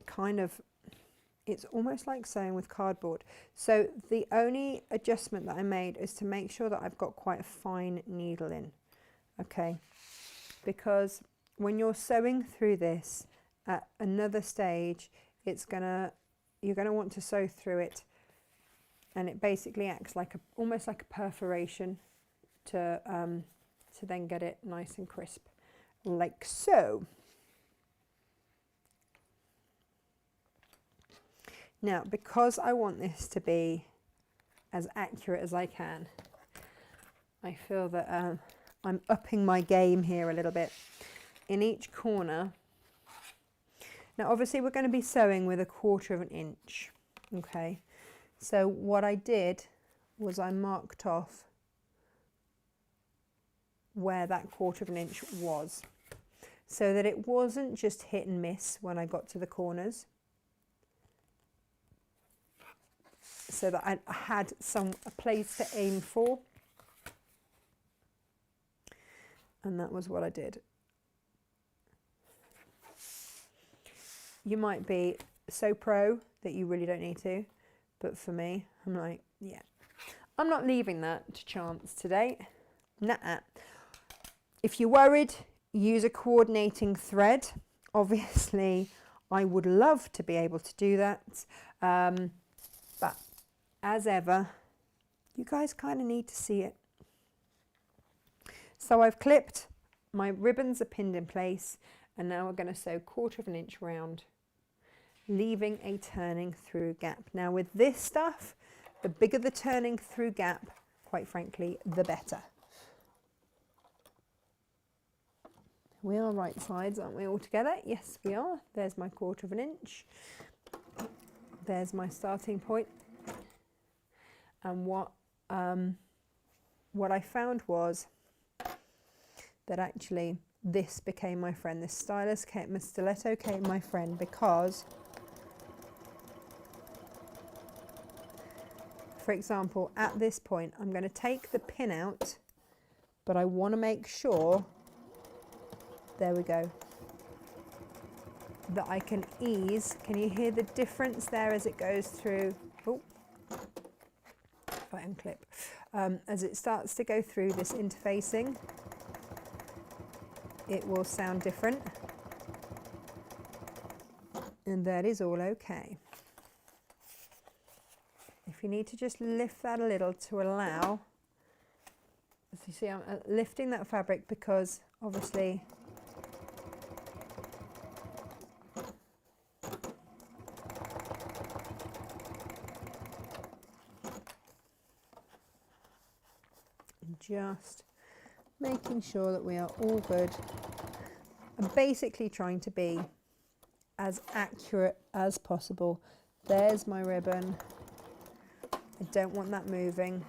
it's almost like sewing with cardboard. So the only adjustment that I made is to make sure that I've got quite a fine needle in, okay? Because when you're sewing through this at another stage, you're gonna want to sew through it, and it basically acts like almost like a perforation to then get it nice and crisp, like so. Now, because I want this to be as accurate as I can, I feel that I'm upping my game here a little bit. In each corner, now obviously we're going to be sewing with 1/4 of an inch, okay? So what I did was I marked off where that 1/4 of an inch was, so that it wasn't just hit and miss when I got to the corners, so that I had a place to aim for. And that was what I did. You might be so pro that you really don't need to, but for me, I'm like, yeah, I'm not leaving that to chance today. Nah. If you're worried, use a coordinating thread. Obviously, I would love to be able to do that, but as ever, you guys kind of need to see it. So I've clipped, my ribbons are pinned in place, and now we're going to sew 1/4 of an inch round, leaving a turning through gap. Now with this stuff, the bigger the turning through gap, quite frankly, the better. We are right sides, aren't we, all together? Yes, we are. There's my 1/4 of an inch. There's my starting point. And what I found was that actually this became my friend. This stiletto became my friend, because, for example, at this point, I'm going to take the pin out, but I want to make sure, there we go, that I can ease. Can you hear the difference there as it goes through? Oh, if I unclip. As it starts to go through this interfacing, it will sound different, and that is all okay. If you need to just lift that a little to allow So you see, I'm lifting that fabric because obviously just making sure that we are all good. I'm basically trying to be as accurate as possible. There's my ribbon. I don't want that moving.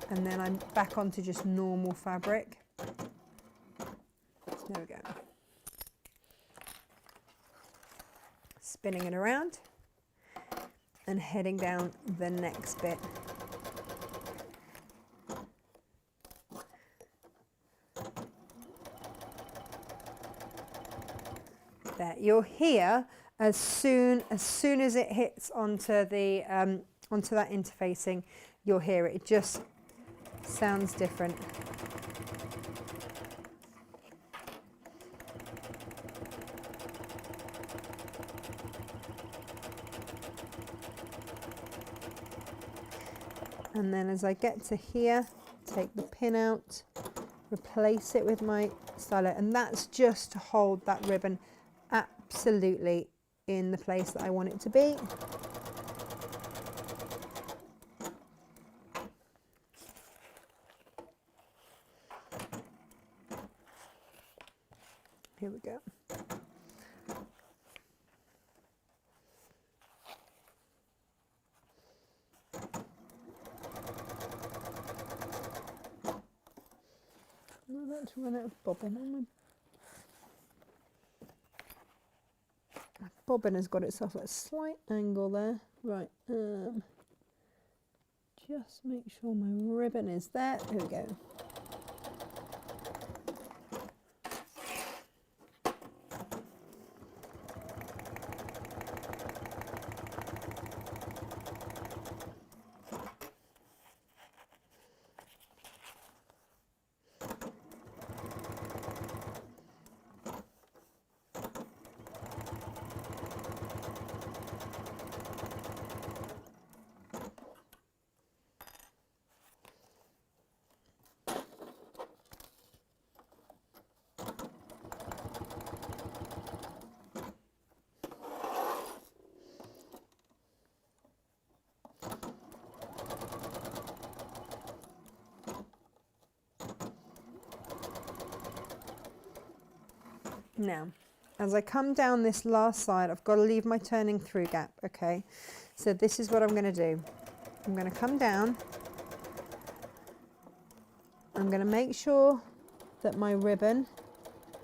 And then I'm back onto just normal fabric. There we go. Spinning it around and heading down the next bit. There, you'll hear as soon as it hits onto the onto that interfacing, you'll hear it. It just sounds different. And then as I get to here, take the pin out, replace it with my stylet, and that's just to hold that ribbon absolutely in the place that I want it to be. Here we go. I'm about to run out of bobbin. My bobbin has got itself at a slight angle there. Right, just make sure my ribbon is there. There we go. Now, as I come down this last side, I've got to leave my turning through gap, okay? So this is what I'm going to do. I'm going to come down. I'm going to make sure that my ribbon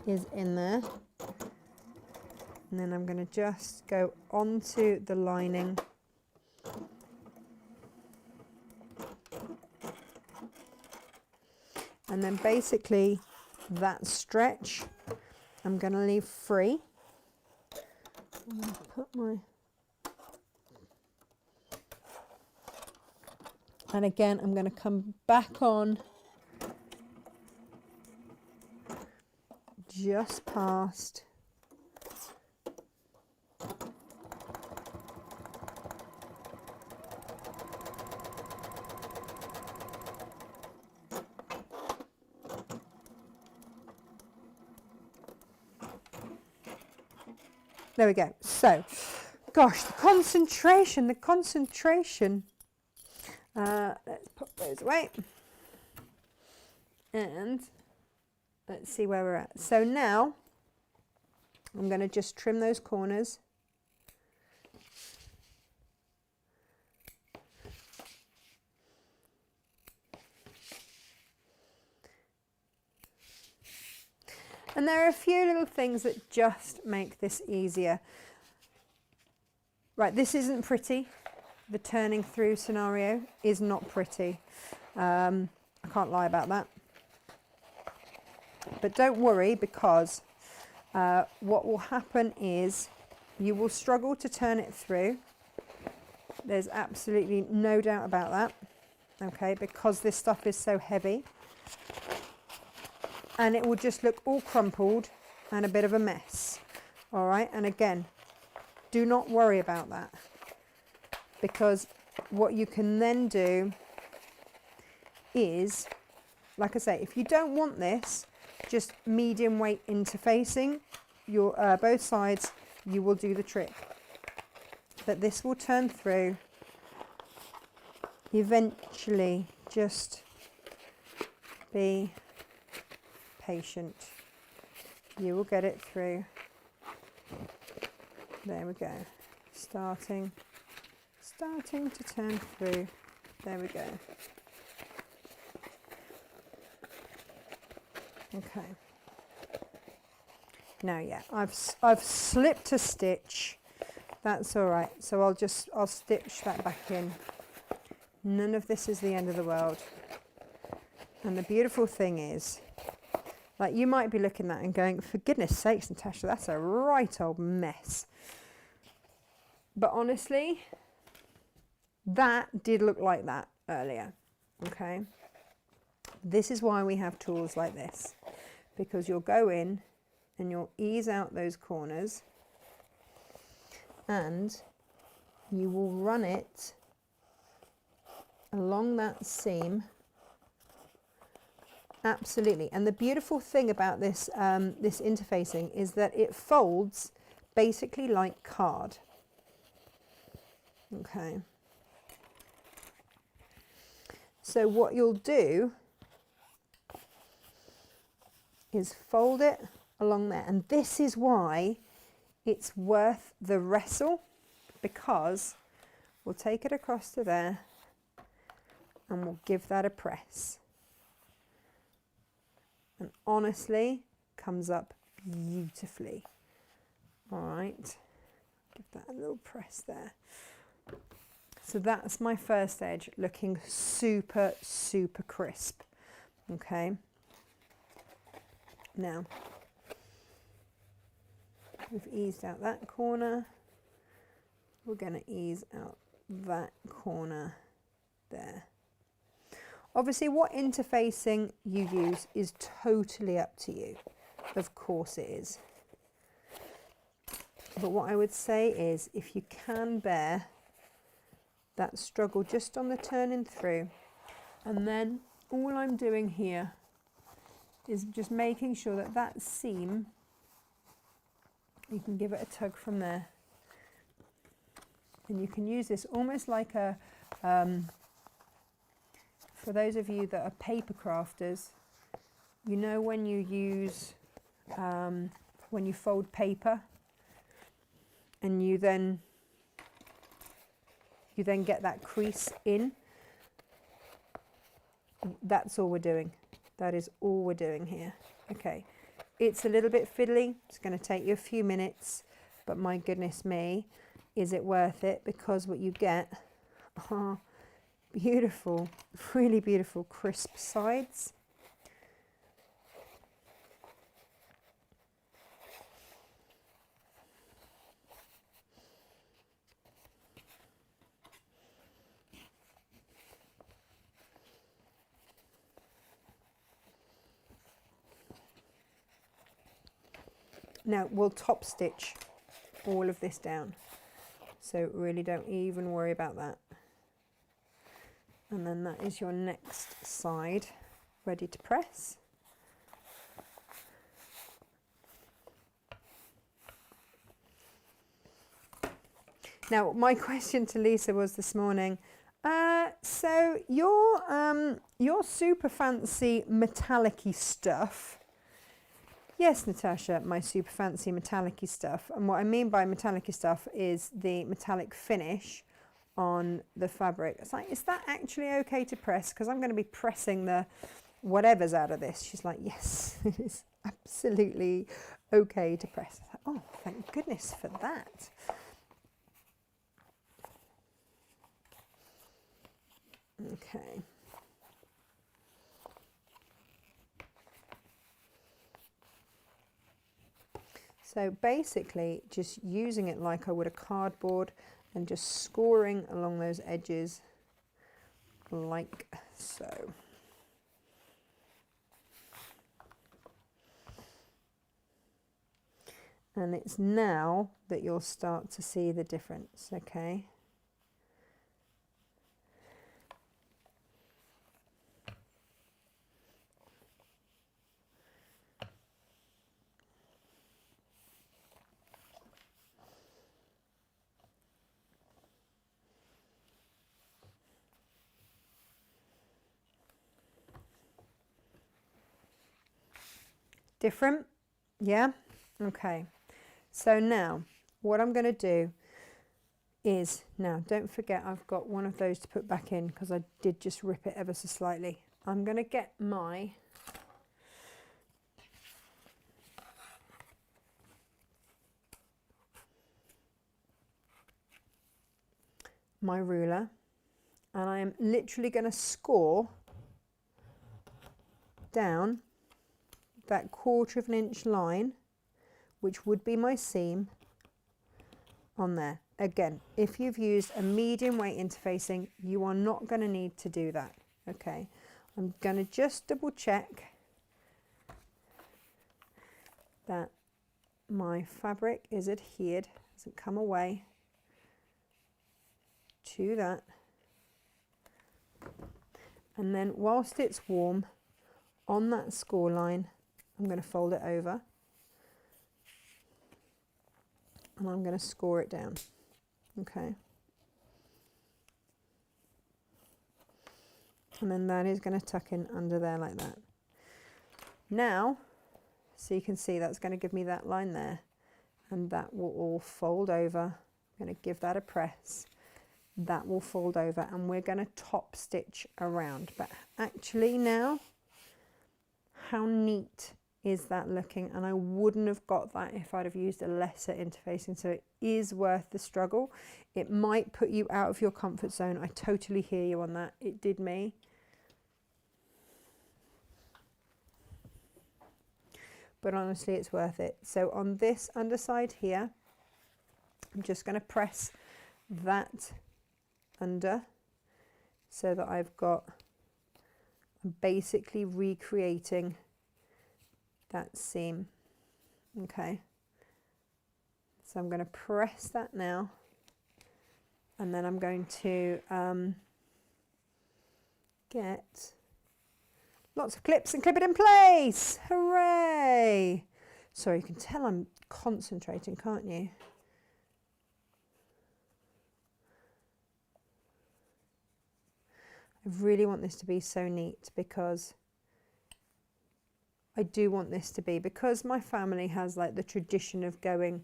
is in there. And then I'm going to just go onto the lining. And then basically that stretch I'm going to leave free. I'm going to put my... And again, I'm going to come back on just past. There we go. So, gosh, the concentration. Let's put those away. And let's see where we're at. So now, I'm going to just trim those corners. And there are a few little things that just make this easier. Right, this isn't pretty. The turning through scenario is not pretty. I can't lie about that. But don't worry, because what will happen is you will struggle to turn it through. There's absolutely no doubt about that. Okay, because this stuff is so heavy. And it will just look all crumpled and a bit of a mess. All right, and again, do not worry about that, because what you can then do is, like I say, if you don't want this, just medium weight interfacing your both sides, you will do the trick. But this will turn through eventually. Just be patient. You will get it through. There we go. Starting to turn through. There we go. Okay. Now, yeah, I've slipped a stitch. That's all right. So I'll stitch that back in. None of this is the end of the world. And the beautiful thing is, like, you might be looking at that and going, for goodness sakes, Natasha, that's a right old mess. But honestly, that did look like that earlier. Okay. This is why we have tools like this, because you'll go in and you'll ease out those corners and you will run it along that seam. Absolutely. And the beautiful thing about this this interfacing is that it folds basically like card. Okay. So what you'll do is fold it along there, and this is why it's worth the wrestle, because we'll take it across to there and we'll give that a press, and honestly comes up beautifully. All right, give that a little press there. So that's my first edge, looking super crisp. Okay, now we've eased out that corner, we're going to ease out that corner there. Obviously, what interfacing you use is totally up to you. Of course it is. But what I would say is, if you can bear that struggle just on the turning through, and then all I'm doing here is just making sure that that seam, you can give it a tug from there, and you can use this almost like a for those of you that are paper crafters, you know, when you use when you fold paper and you then get that crease in, that's all we're doing. That is all we're doing here. Okay, it's a little bit fiddly, it's going to take you a few minutes, but my goodness me, is it worth it, because what you get are beautiful, really beautiful crisp sides. Now we'll top stitch all of this down, so really don't even worry about that. And then that is your next side ready to press. Now my question to Lisa was this morning, so your super fancy metallic-y stuff. Yes, Natasha, my super fancy metallic-y stuff. And what I mean by metallic-y stuff is the metallic finish on the fabric. It's like, is that actually okay to press? Because I'm going to be pressing the whatever's out of this. She's like, yes, it is absolutely okay to press. Like, oh, thank goodness for that. Okay. So basically just using it like I would a cardboard and just scoring along those edges like so. And it's now that you'll start to see the difference, okay? Different? Yeah? Okay. So now what I'm going to do is, now don't forget I've got one of those to put back in because I did just rip it ever so slightly. I'm going to get my ruler, and I am literally going to score down that 1/4 inch line, which would be my seam, on there. Again, if you've used a medium weight interfacing, you are not going to need to do that. Okay, I'm going to just double check that my fabric is adhered, hasn't come away to that. And then whilst it's warm, on that score line, I'm going to fold it over and I'm going to score it down. Okay. And then that is going to tuck in under there like that. Now, so you can see that's going to give me that line there, and that will all fold over. I'm going to give that a press. That will fold over, and we're going to top stitch around. But actually now, how neat is that looking? And I wouldn't have got that if I'd have used a lesser interfacing, so it is worth the struggle. It might put you out of your comfort zone. I totally hear you on that. It did me. But honestly, it's worth it. So on this underside here, I'm just going to press that under so that I'm basically recreating that seam. Okay, so I'm going to press that now, and then I'm going to get lots of clips and clip it in place. Hooray! Sorry, you can tell I'm concentrating, can't you? I really want this to be so neat, because I do want this to be, because my family has like the tradition of going,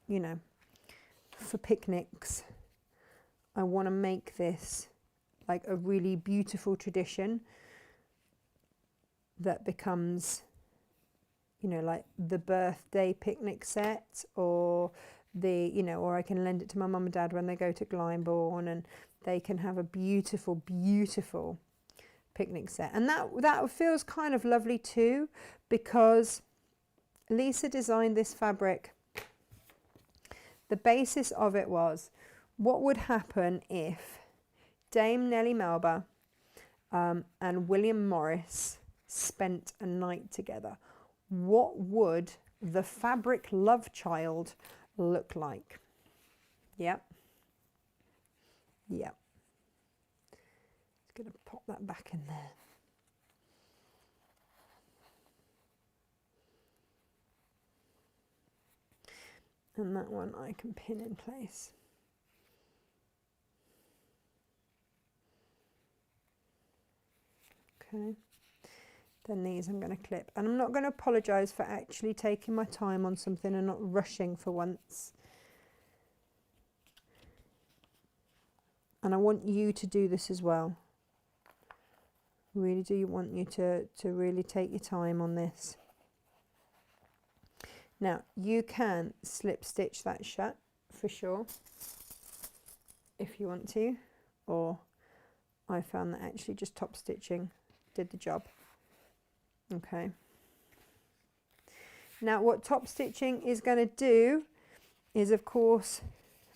you know, for picnics. I want to make this like a really beautiful tradition that becomes, you know, like the birthday picnic set, or the, you know, or I can lend it to my mum and dad when they go to Glyndebourne, and they can have a beautiful, beautiful picnic set. And that feels kind of lovely too, because Lisa designed this fabric. The basis of it was, what would happen if Dame Nellie Melba and William Morris spent a night together? What would the fabric love child look like? Yep. Yep. Just going to pop that back in there. And that one I can pin in place. Okay. Then these I'm going to clip, and I'm not going to apologise for actually taking my time on something and not rushing for once. And I want you to do this as well. Really do want you to really take your time on this. Now you can slip stitch that shut for sure if you want to, or I found that actually just top stitching did the job. Okay. Now what top stitching is going to do is, of course,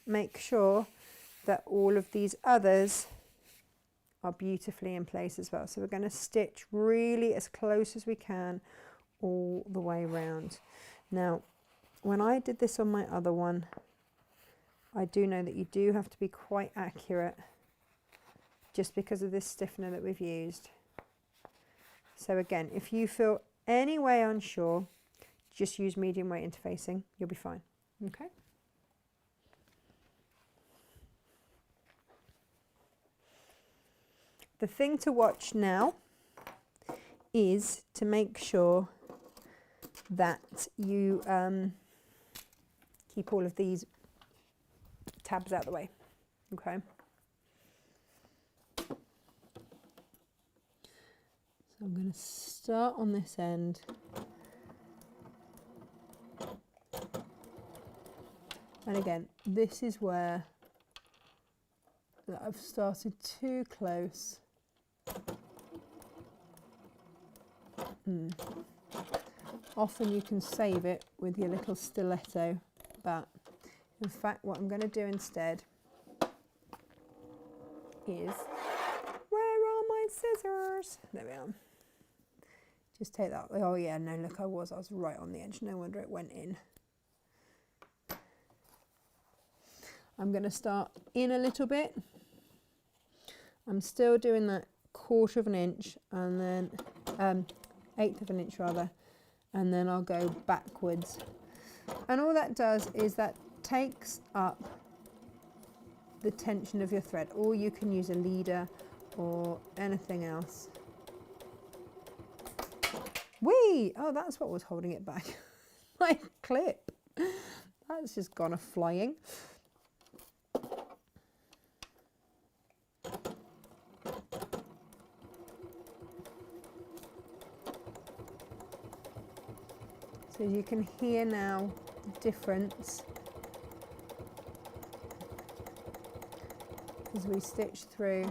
make sure that all of these others are beautifully in place as well. So we're going to stitch really as close as we can all the way around. Now, when I did this on my other one, I do know that you do have to be quite accurate, just because of this stiffener that we've used. So again, if you feel any way unsure, just use medium weight interfacing, you'll be fine. Okay. The thing to watch now is to make sure that you keep all of these tabs out of the way. Okay. So I'm going to start on this end. And again, this is where I've started too close. Often you can save it with your little stiletto, but in fact what I'm going to do instead is, where are my scissors? There we are. Just take that. Oh yeah, no, look, I was right on the edge. No wonder it went in. I'm going to start in a little bit. I'm still doing that 1/4 of an inch, and then 1/8 of an inch rather, and then I'll go backwards. And all that does is that takes up the tension of your thread, or you can use a leader or anything else. Whee! Oh, that's what was holding it back. My clip. That's just gone a-flying. So you can hear now the difference as we stitch through.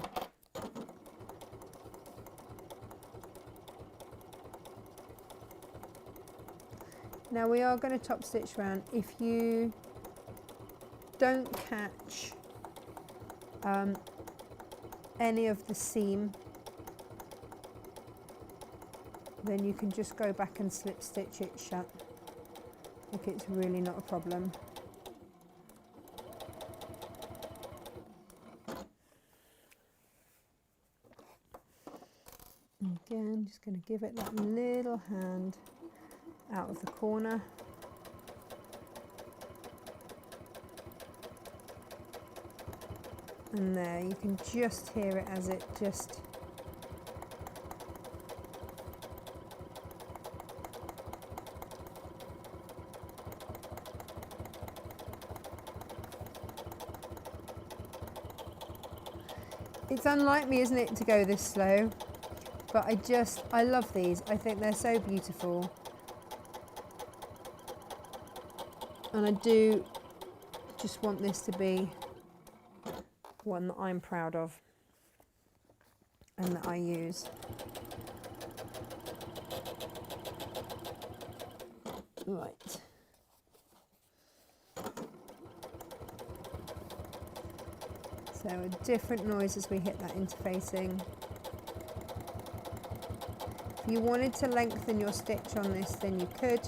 Now we are going to top stitch round. If you don't catch any of the seam, then you can just go back and slip stitch it shut. Like, it's really not a problem. Again, just going to give it that little hand out of the corner. And there, you can just hear it as it just It's unlike me, isn't it, to go this slow, but I love these. I think they're so beautiful. And I do just want this to be one that I'm proud of and that I use. Right. So a different noise as we hit that interfacing. If you wanted to lengthen your stitch on this, then you could.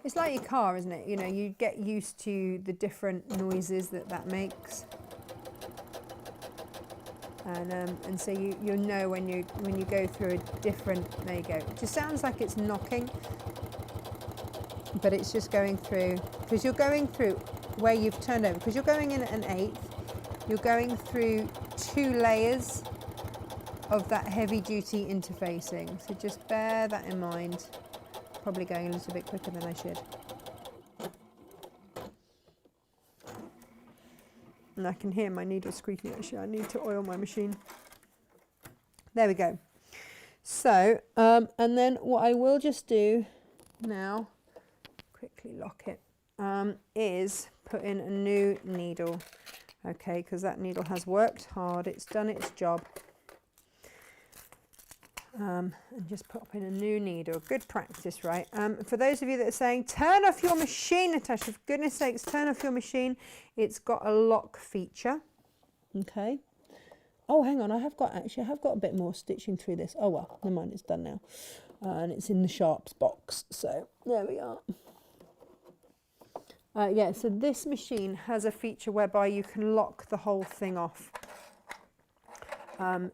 It's like your car, isn't it? You know, you get used to the different noises that makes. And so you know when you go through a different, there you go. It just sounds like it's knocking, but it's just going through, because you're going through where you've turned over, because you're going in at an 1/8, you're going through 2 layers of that heavy duty interfacing. So just bear that in mind. Probably going a little bit quicker than I should. And I can hear my needle squeaking actually. I need to oil my machine. There we go. So, and then what I will just do now, quickly lock it, is put in a new needle. Okay, because that needle has worked hard. It's done its job. And just pop in a new needle. Good practice, right? For those of you that are saying, turn off your machine, Natasha, for goodness sakes, turn off your machine. It's got a lock feature. Okay. Oh, hang on, I have got a bit more stitching through this. Oh well, never mind, it's done now. And it's in the sharps box. So there we are. Yeah, so this machine has a feature whereby you can lock the whole thing off. So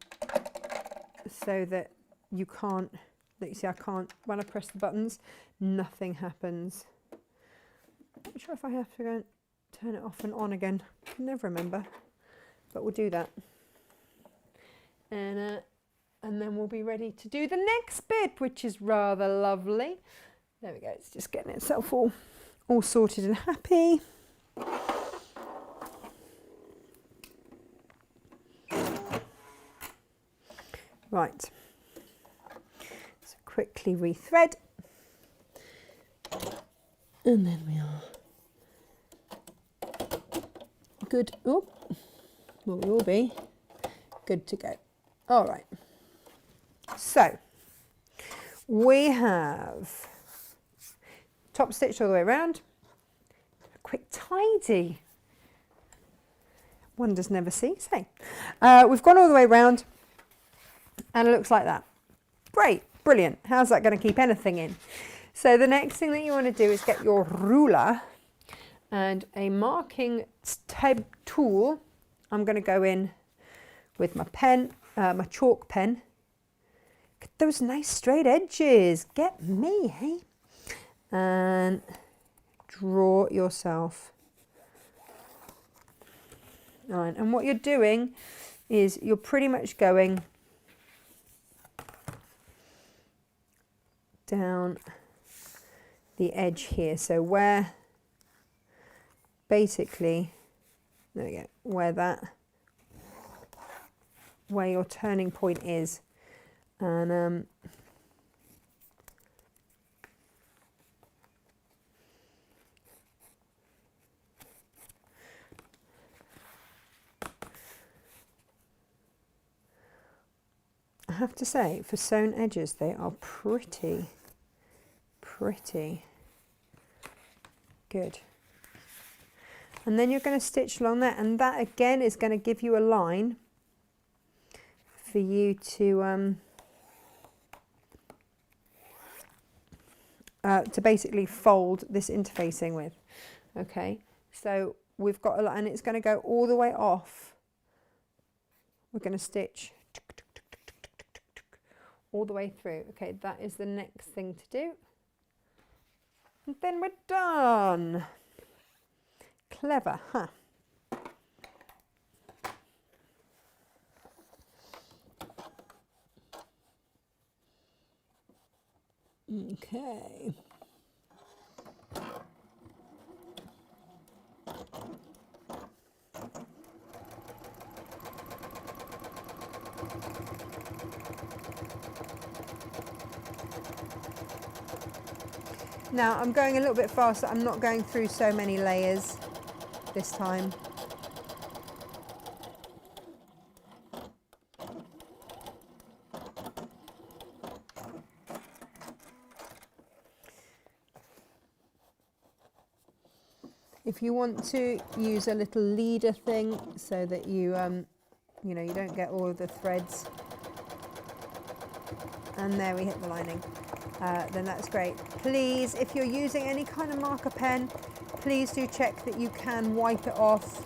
that you can't, you see I can't, when I press the buttons, nothing happens. I'm not sure if I have to go and turn it off and on again. I can never remember, but we'll do that. And then we'll be ready to do the next bit, which is rather lovely. There we go, it's just getting itself all sorted and happy. Right, so quickly rethread, and then we are good. Oh, well, we will be good to go. All right, so we have top stitch all the way around, a quick tidy, wonders never cease, hey? We've gone all the way around and it looks like that. Great, brilliant. How's that going to keep anything in? So the next thing that you want to do is get your ruler and a marking type tool. I'm going to go in with my pen, my chalk pen. Get those nice straight edges. Get me, hey? And draw yourself. All right, and what you're doing is you're pretty much going down the edge here. So where basically, there we go, where your turning point is. And I have to say, for sewn edges, they are pretty good. And then you're going to stitch along there, and that again is going to give you a line for you to basically fold this interfacing with. Okay, so we've got a line, and it's going to go all the way off. We're going to stitch all the way through. Okay, that is the next thing to do. And then we're done. Clever, huh? Okay. Now I'm going a little bit faster. I'm not going through so many layers this time. If you want to use a little leader thing so that you you know, you don't get all of the threads, and there we hit the lining, then that's great. Please, if you're using any kind of marker pen, please do check that you can wipe it off,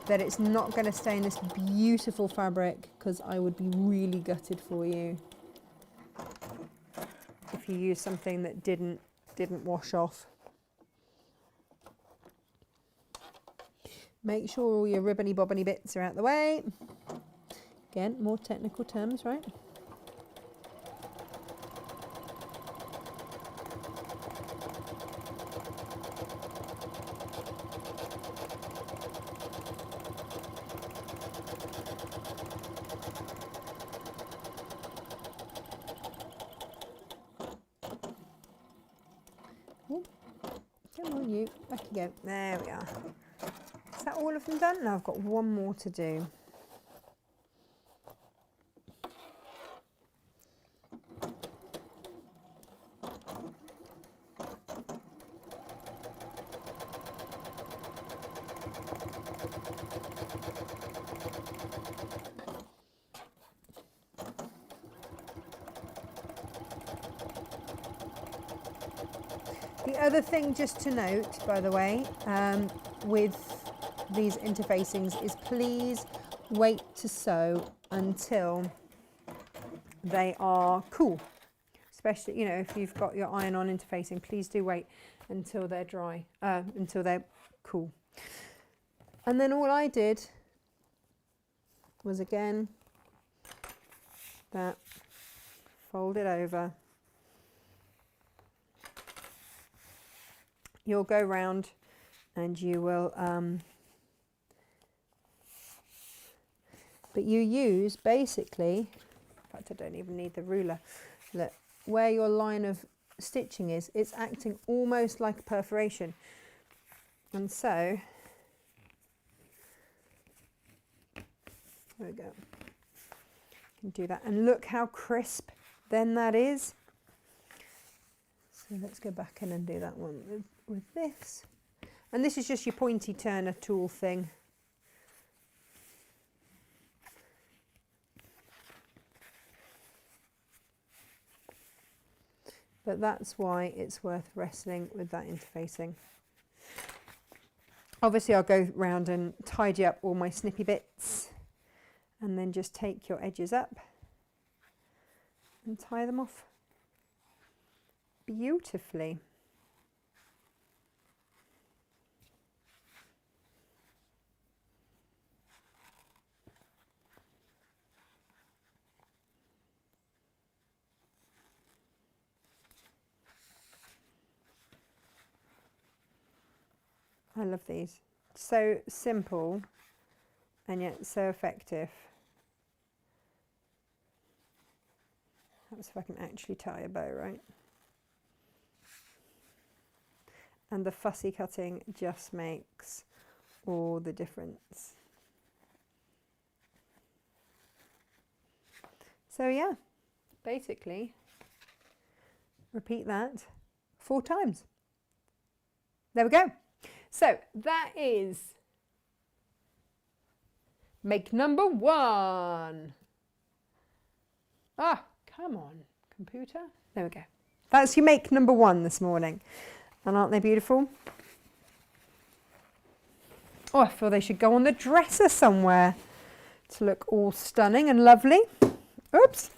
that it's not going to stain this beautiful fabric, because I would be really gutted for you if you use something that didn't wash off. Make sure all your ribbony bobbiny bits are out the way. Again, more technical terms, right? Ooh, come on you, back you go. There we are. Is that all of them done? No, I've got one more to do. The other thing just to note, by the way, with these interfacings is please wait to sew until they are cool. Especially, you know, if you've got your iron-on interfacing, please do wait until they're dry, until they're cool. And then all I did was, again, that, fold it over. You'll go round and you will, but you use basically, in fact I don't even need the ruler, look, where your line of stitching is, it's acting almost like a perforation. And so, there we go. You can do that. And look how crisp then that is. So let's go back in and do that one with this. And this is just your pointy turner tool thing. But that's why it's worth wrestling with that interfacing. Obviously I'll go round and tidy up all my snippy bits and then just take your edges up and tie them off beautifully. I love these. So simple and yet so effective. Let's see if I can actually tie a bow right. And the fussy cutting just makes all the difference. So yeah, basically repeat that 4 times. There we go. So that is make number 1. Ah, come on, computer. There we go. That's your make number 1 this morning. And aren't they beautiful? Oh, I feel they should go on the dresser somewhere to look all stunning and lovely. Oops.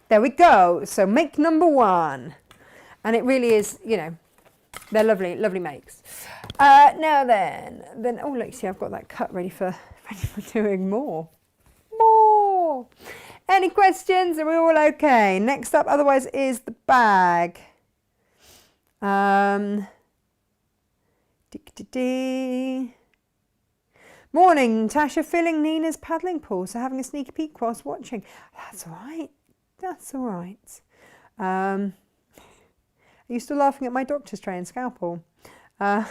There we go. So make number 1. And it really is, you know, they're lovely, lovely makes. Now then, oh look, see, I've got that cut ready for doing more. Any questions? Are we all okay? Next up, otherwise, is the bag. Morning, Natasha. Filling Nina's paddling pool, so having a sneaky peek whilst watching. That's all right. That's all right. Are you still laughing at my doctor's tray and scalpel? Oh,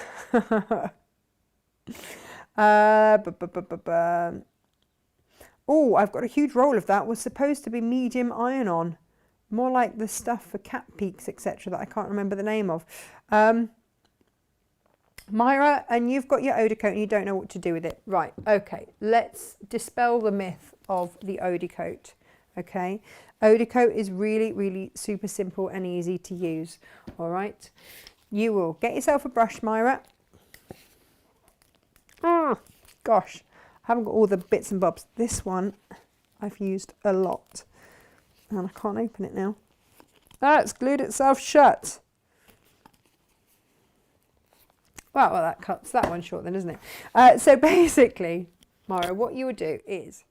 I've got a huge roll of that. Was supposed to be medium iron-on. More like the stuff for cat peaks, etc. that I can't remember the name of. Myra, and you've got your Odie Coat and you don't know what to do with it. Right, okay. Let's dispel the myth of the Odie Coat. Okay, Odie Coat is really, really super simple and easy to use. All right, you will get yourself a brush, Myra. Oh, gosh, I haven't got all the bits and bobs. This one I've used a lot and I can't open it now. Ah, it's glued itself shut. Well, that cuts that one short then, isn't it? So basically, Myra, what you would do is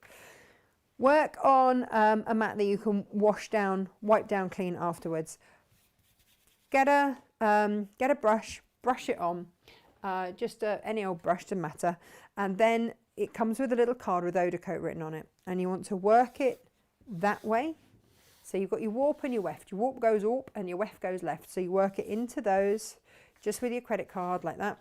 work on a mat that you can wash down, wipe down clean afterwards. Get a brush, brush it on, just any old brush doesn't matter, and then it comes with a little card with Odie Coat written on it, and you want to work it that way. So you've got your warp and your weft. Your warp goes warp and your weft goes left. So you work it into those just with your credit card like that.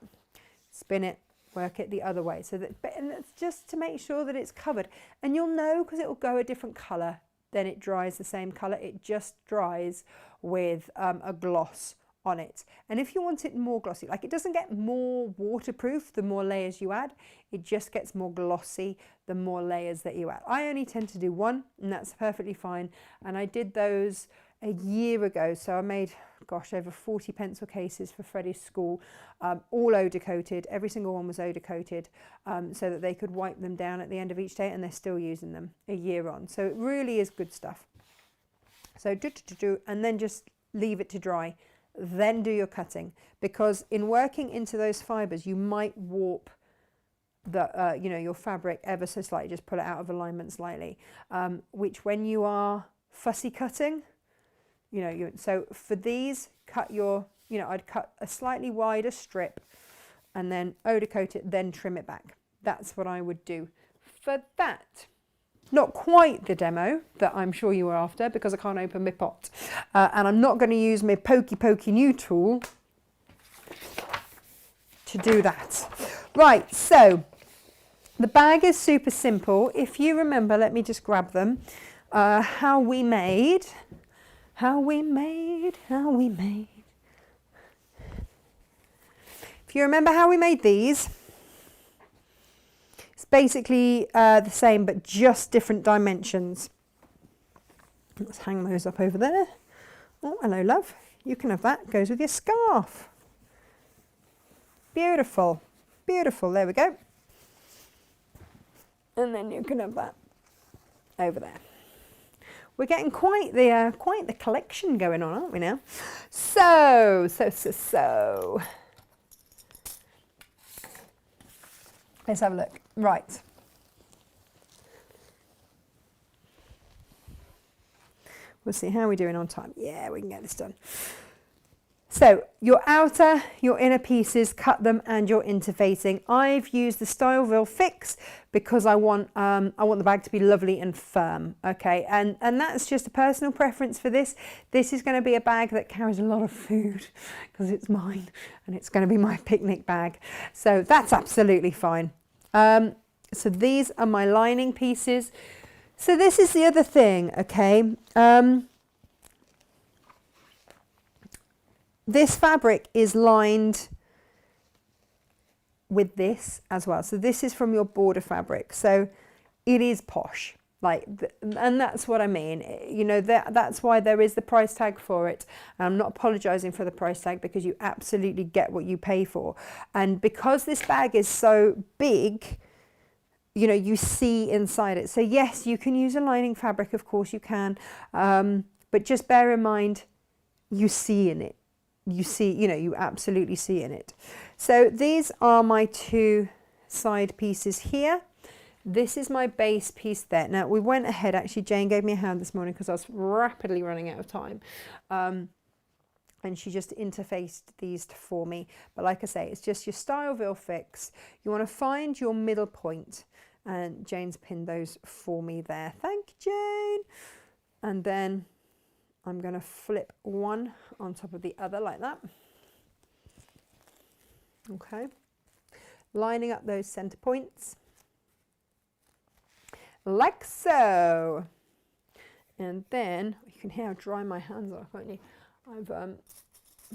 Spin it. Work it the other way, so that, and that's just to make sure that it's covered, and you'll know because it will go a different color, then it dries the same color. It just dries with a gloss on it. And if you want it more glossy, like it doesn't get more waterproof the more layers you add, it just gets more glossy the more layers that you add. I only tend to do 1, and that's perfectly fine, and I did those a year ago, so I made gosh, over 40 pencil cases for Freddie's school, all Odie coated. Every single one was Odie coated, so that they could wipe them down at the end of each day, and they're still using them a year on. So it really is good stuff. So and then just leave it to dry. Then do your cutting, because in working into those fibres, you might warp the you know, your fabric ever so slightly. Just pull it out of alignment slightly, which when you are fussy cutting, you know, so for these, cut your, you know, I'd cut a slightly wider strip and then Odie coat it, then trim it back. That's what I would do for that. Not quite the demo that I'm sure you were after, because I can't open my pot. And I'm not going to use my pokey new tool to do that. Right, so the bag is super simple. If you remember, let me just grab them. How we made. If you remember how we made these, it's basically the same, but just different dimensions. Let's hang those up over there. Oh, hello, love. You can have that. Goes with your scarf. Beautiful. Beautiful. There we go. And then you can have that over there. We're getting quite the collection going on, aren't we now? So. Let's have a look. Right. We'll see how we're doing on time. Yeah, we can get this done. So your outer, your inner pieces, cut them, and your interfacing. I've used the Styleville Fix because I want the bag to be lovely and firm. Okay, and that's just a personal preference for this. This is going to be a bag that carries a lot of food because it's mine, and it's going to be my picnic bag. So that's absolutely fine. So these are my lining pieces. So this is the other thing. Okay. This fabric is lined with this as well. So this is from your border fabric. So it is posh, like, and that's what I mean. You know, that's why there is the price tag for it. And I'm not apologizing for the price tag, because you absolutely get what you pay for. And because this bag is so big, you know, you see inside it. So yes, you can use a lining fabric, of course you can. But just bear in mind, you see in it. You see, you know, you absolutely see in it. So these are my two side pieces here. This is my base piece there. Now we went ahead, actually Jane gave me a hand this morning because I was rapidly running out of time. And she just interfaced these for me. But like I say, it's just your Styleville Fix. You want to find your middle point, and Jane's pinned those for me there. Thank you, Jane. And then I'm going to flip one on top of the other like that. Okay. Lining up those center points. Like so. And then, you can hear how dry my hands are, can't you? I've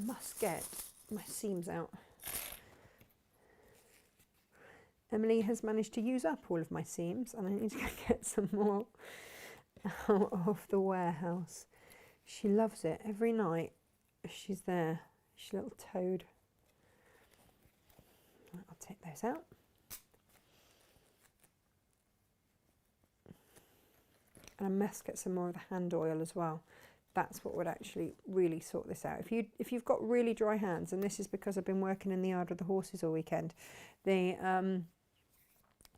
must get my seams out. Emily has managed to use up all of my seams, and I need to go get some more out of the warehouse. She loves it. Every night she's there. She's a little toad. I'll take those out. And I must get some more of the hand oil as well. That's what would actually really sort this out. If you've got really dry hands, and this is because I've been working in the yard with the horses all weekend, the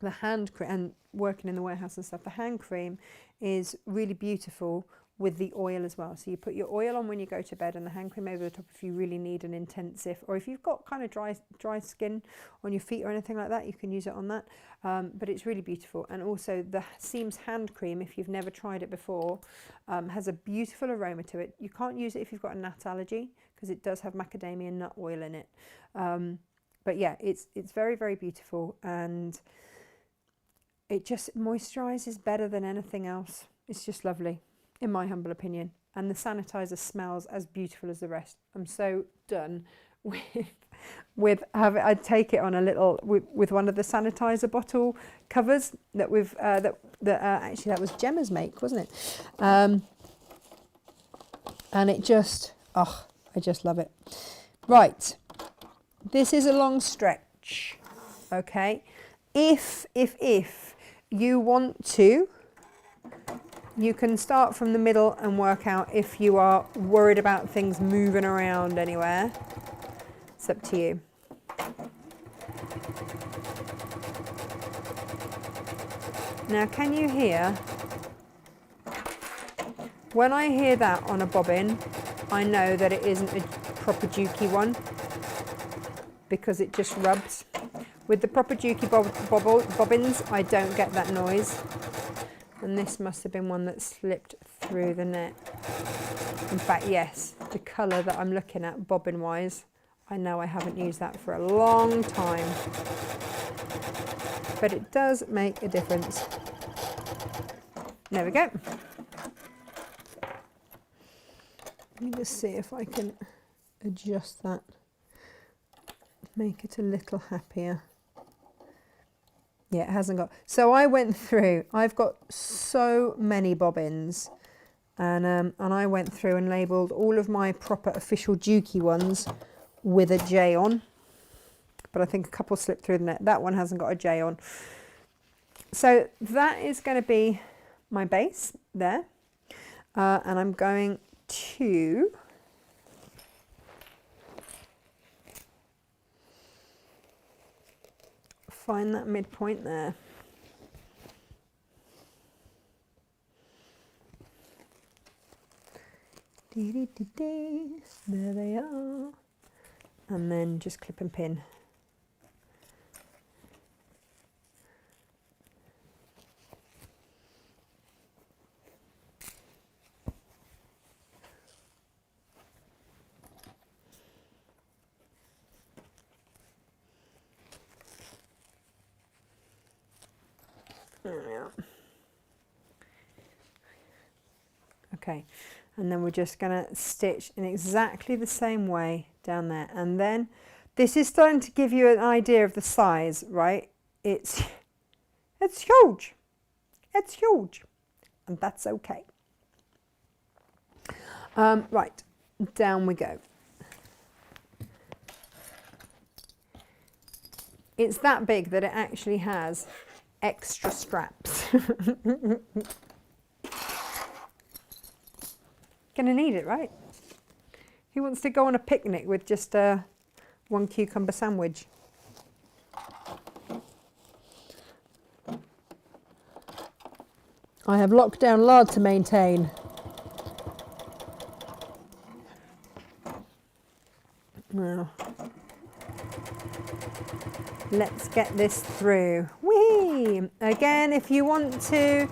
hand cream, and working in the warehouse and stuff, the hand cream is really beautiful with the oil as well. So you put your oil on when you go to bed, and the hand cream over the top if you really need an intensive, or if you've got kind of dry skin on your feet or anything like that, you can use it on that. But it's really beautiful. And also the Seams hand cream, if you've never tried it before, has a beautiful aroma to it. You can't use it if you've got a nut allergy, because it does have macadamia nut oil in it. But yeah, it's very, very beautiful, and it just moisturizes better than anything else. It's just lovely, in my humble opinion. And the sanitizer smells as beautiful as the rest. I'm so done with having, I'd take it on a little, with one of the sanitizer bottle covers that we've, actually that was Gemma's make, wasn't it? And it just, oh, I just love it. Right, this is a long stretch, okay? If you want to, you can start from the middle and work out if you are worried about things moving around anywhere. It's up to you. Now, can you hear? When I hear that on a bobbin, I know that it isn't a proper dukey one because it just rubs. With the proper dukey bobbins, I don't get that noise. And this must have been one that slipped through the net. In fact, yes, the colour that I'm looking at bobbin-wise, I know I haven't used that for a long time. But it does make a difference. There we go. Let me just see if I can adjust that, make it a little happier. Yeah, it hasn't got. So I went through, I've got so many bobbins, and I went through and labelled all of my proper official dukey ones with a J on. But I think a couple slipped through the net. That one hasn't got a J on. So that is going to be my base there. And I'm going to find that midpoint there. There they are. And then just clip and pin. Okay, and then we're just going to stitch in exactly the same way down there, and then this is starting to give you an idea of the size, right? It's huge, it's huge, and that's okay. Right, down we go. It's that big that it actually has extra straps. Gonna need it, right? Who wants to go on a picnic with just one cucumber sandwich? I have lockdown lard to maintain. Now, let's get this through. Whee! Again, if you want to,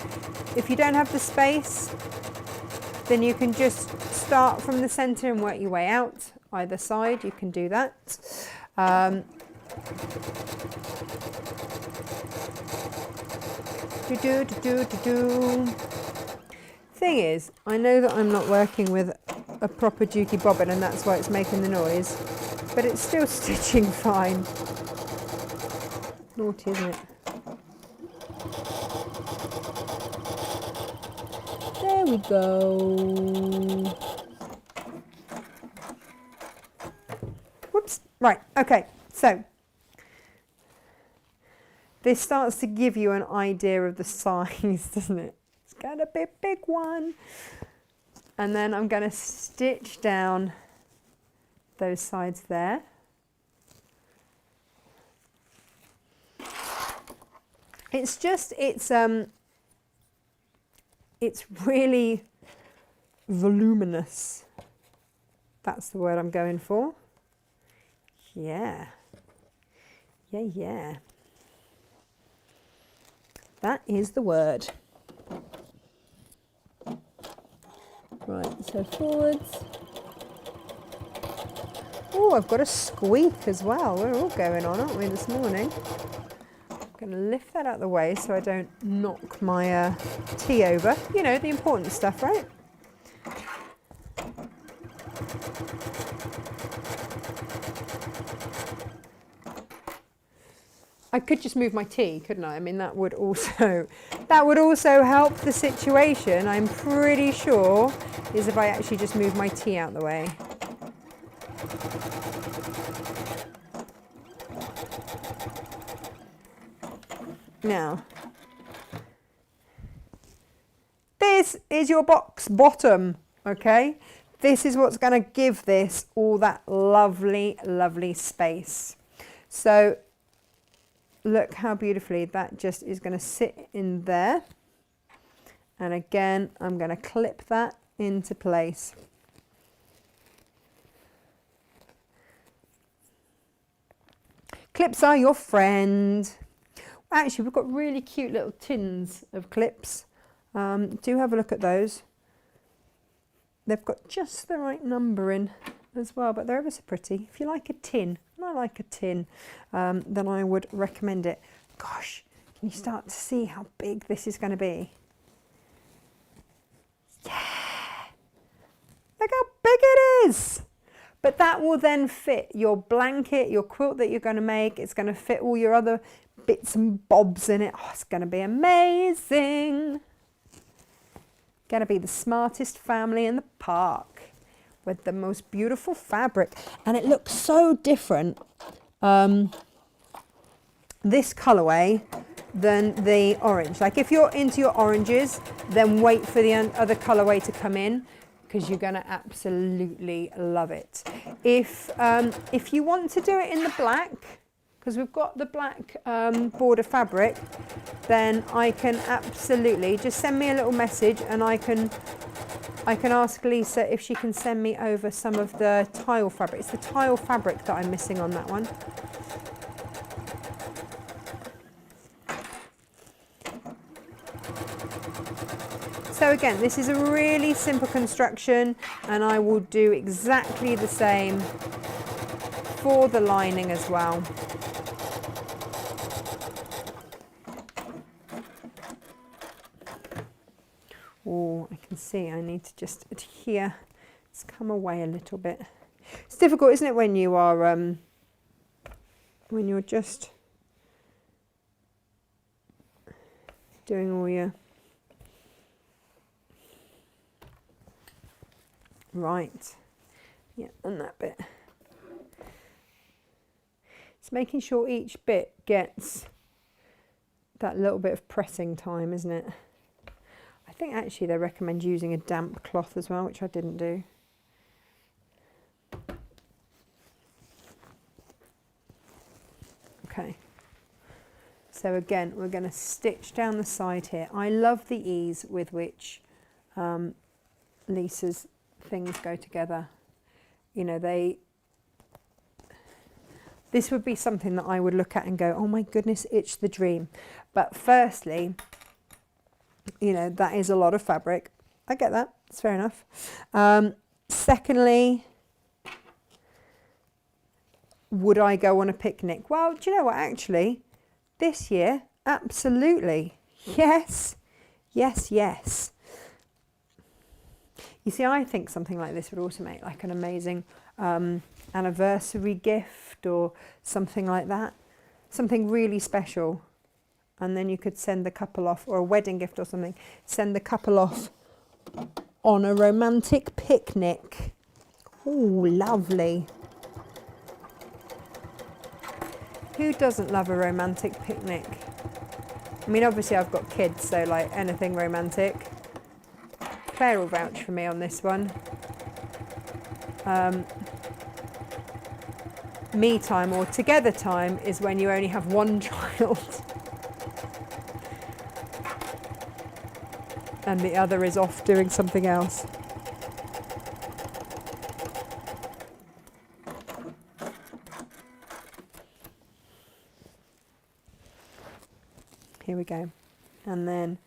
if you don't have the space, then you can just start from the centre and work your way out. Either side, you can do that. Thing is, I know that I'm not working with a proper dukey bobbin and that's why it's making the noise, but it's still stitching fine. Naughty, isn't it? There we go. Whoops. Right, okay, so this starts to give you an idea of the size, doesn't it? It's got a big one. And then I'm going to stitch down those sides there. It's just, it's really voluminous. That's the word I'm going for. Yeah. Yeah. That is the word. Right, so forwards. Oh, I've got a squeak as well. We're all going on, aren't we, this morning? I'm going to lift that out of the way so I don't knock my tea over. You know, the important stuff, right? I could just move my tea, couldn't I? I mean, that would also help the situation. I'm pretty sure is if I actually just move my tea out of the way. Now, this is your box bottom, okay? This is what's going to give this all that lovely, lovely space. So look how beautifully that just is going to sit in there. And again, I'm going to clip that into place. Clips are your friend. Actually, we've got really cute little tins of clips. Do have a look at those. They've got just the right number in as well, but they're ever so pretty. If you like a tin, and I like a tin, then I would recommend it. Gosh, can you start to see how big this is going to be? Yeah! Look how big it is! But that will then fit your blanket, your quilt that you're going to make. It's going to fit all your other bits and bobs in it. Oh, it's going to be amazing. Going to be the smartest family in the park with the most beautiful fabric. And it looks so different, this colourway, than the orange. Like if you're into your oranges, then wait for the other colourway to come in, because you're going to absolutely love it. If you want to do it in the black, because we've got the black border fabric, then I can absolutely just send me a little message, and I can ask Lisa if she can send me over some of the tile fabric. It's the tile fabric that I'm missing on that one. So again, this is a really simple construction, and I will do exactly the same for the lining as well. Oh, I can see I need to just adhere. It's come away a little bit. It's difficult, isn't it, when you are when you're just doing all your right. Yeah, and that bit. It's making sure each bit gets that little bit of pressing time, isn't it? I think actually they recommend using a damp cloth as well, which I didn't do. Okay. So again, we're going to stitch down the side here. I love the ease with which Lisa's things go together. You know, this would be something that I would look at and go, oh my goodness, it's the dream. But firstly, you know, that is a lot of fabric. I get that, it's fair enough. Secondly, would I go on a picnic? Well, do you know what, actually, this year, absolutely. Yes, yes, yes. You see, I think something like this would also make like an amazing anniversary gift or something like that. Something really special. And then you could send the couple off, or a wedding gift or something. Send the couple off on a romantic picnic. Oh, lovely. Who doesn't love a romantic picnic? I mean, obviously I've got kids, so like anything romantic. Claire will vouch for me on this one. Me time or together time is when you only have one child and the other is off doing something else. Here we go. And then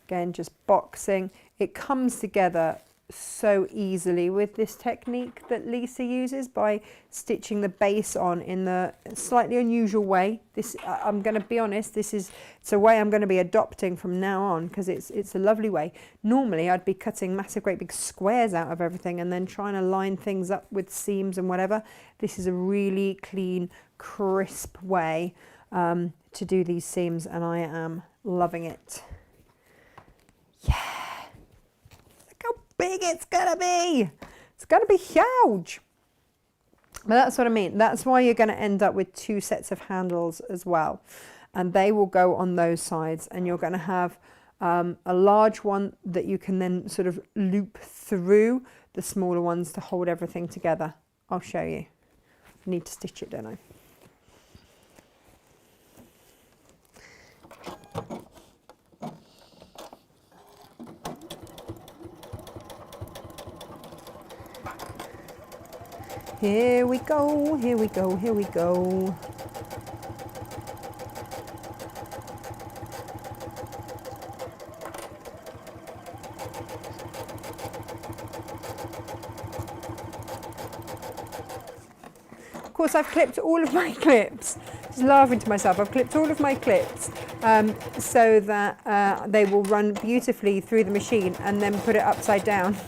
again, just boxing. It comes together so easily with this technique that Lisa uses by stitching the base on in the slightly unusual way. This, I'm going to be honest, it's a way I'm going to be adopting from now on, because it's a lovely way. Normally I'd be cutting massive great big squares out of everything and then trying to line things up with seams and whatever. This is a really clean, crisp way to do these seams, and I am loving it. Yeah. Look how big it's gonna be. It's gonna be huge. But that's what I mean. That's why you're going to end up with 2 sets of handles as well. And they will go on those sides. And you're going to have a large one that you can then sort of loop through the smaller ones to hold everything together. I'll show you. I need to stitch it, don't I? Here we go, here we go, here we go. Of course, I've clipped all of my clips. Just laughing to myself. I've clipped all of my clips so that they will run beautifully through the machine, and then put it upside down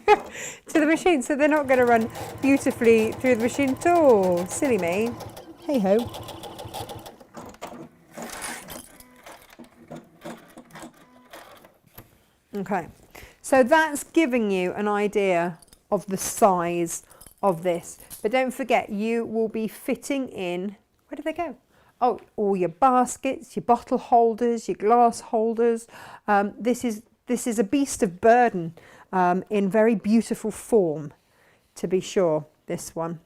to the machine, so they're not going to run beautifully through the machine at all. Silly me. Hey ho. Okay, so that's giving you an idea of the size of this. But don't forget, you will be fitting in, where do they go? Oh, all your baskets, your bottle holders, your glass holders. This is a beast of burden in very beautiful form, to be sure, this one.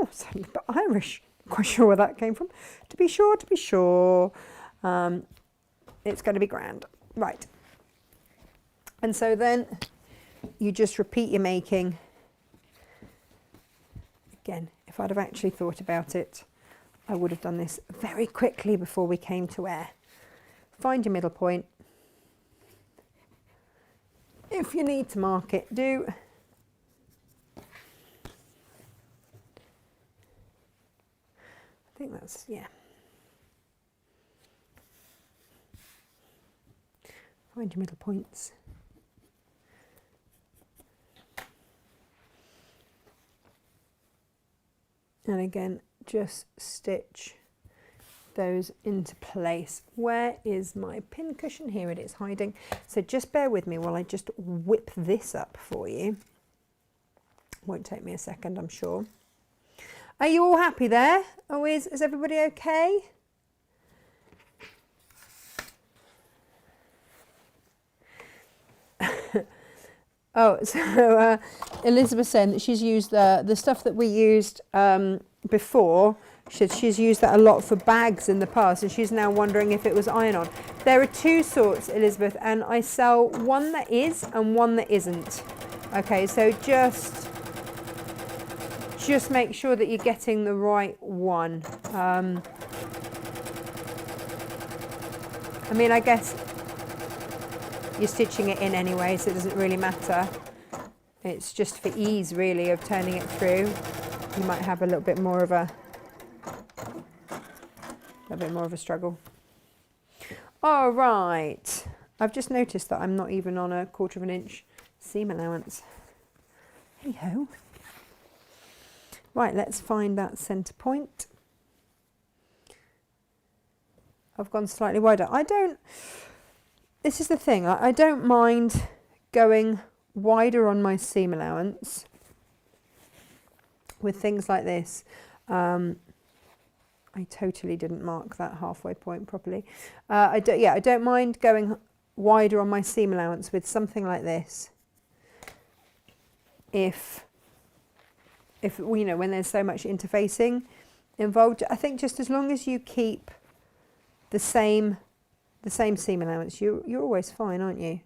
Oh, it's a bit Irish. Not quite sure where that came from. To be sure, to be sure. It's going to be grand. Right. And so then you just repeat your making. Again, if I'd have actually thought about it, I would have done this very quickly before we came to air. Find your middle point. If you need to mark it, do. I think that's, yeah. Find your middle points. And again, just stitch those into place. Where is my pin cushion? Here it is, hiding. So just bear with me while I just whip this up for you. Won't take me a second, I'm sure. Are you all happy there? Oh, is everybody okay? Oh, so Elizabeth saying that she's used the stuff that we used before. She's used that a lot for bags in the past, and she's now wondering if it was iron-on. There are 2 sorts, Elizabeth, and I sell one that is and one that isn't. Okay, so just make sure that you're getting the right one. I mean, I guess you're stitching it in anyway, so it doesn't really matter. It's just for ease, really, of turning it through. You might have a little bit more of a struggle. All right, I've just noticed that I'm not even on a 1/4 of an inch seam allowance. Hey ho. Right, let's find that centre point. I've gone slightly wider. This is the thing, I don't mind going wider on my seam allowance with things like this. I totally didn't mark that halfway point properly. I don't mind going wider on my seam allowance with something like this. If you know, when there's so much interfacing involved, I think just as long as you keep the same seam allowance, you're always fine, aren't you?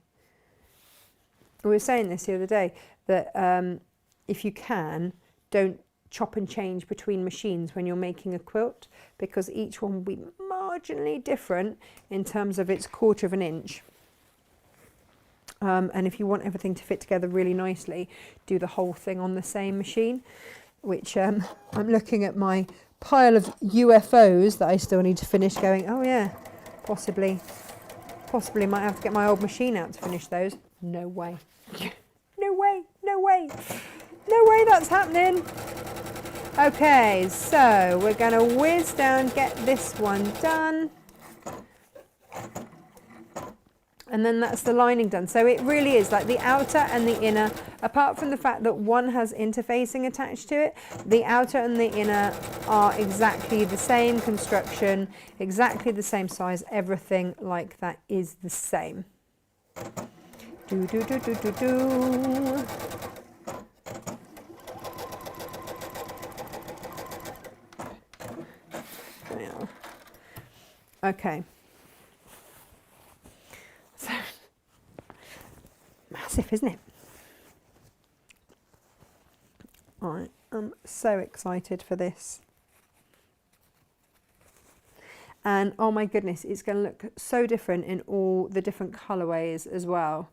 We were saying this the other day, that if you can, don't chop and change between machines when you're making a quilt, because each one will be marginally different in terms of its 1/4 of an inch. And if you want everything to fit together really nicely, do the whole thing on the same machine, which I'm looking at my pile of UFOs that I still need to finish, going, oh yeah, possibly might have to get my old machine out to finish those. No way. No way, no way. No way that's happening. Okay, so we're going to whiz down, get this one done. And then that's the lining done. So it really is like the outer and the inner, apart from the fact that one has interfacing attached to it, the outer and the inner are exactly the same construction, exactly the same size, everything like that is the same. Do, do, do, do, do, do. Yeah. Okay. So, massive, isn't it? I am so excited for this. And oh my goodness, it's going to look so different in all the different colorways as well.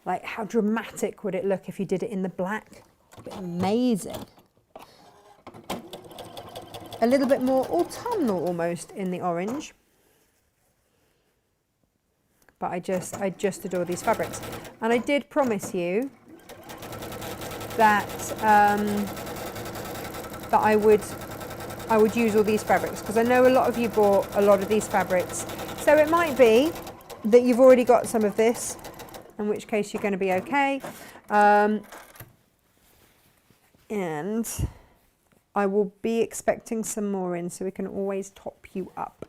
Like, how dramatic would it look if you did it in the black? Amazing. A little bit more autumnal almost in the orange. But I just adore these fabrics. And I did promise you that that I would use all these fabrics, because I know a lot of you bought a lot of these fabrics. So it might be that you've already got some of this, in which case you're going to be okay. And I will be expecting some more in, so we can always top you up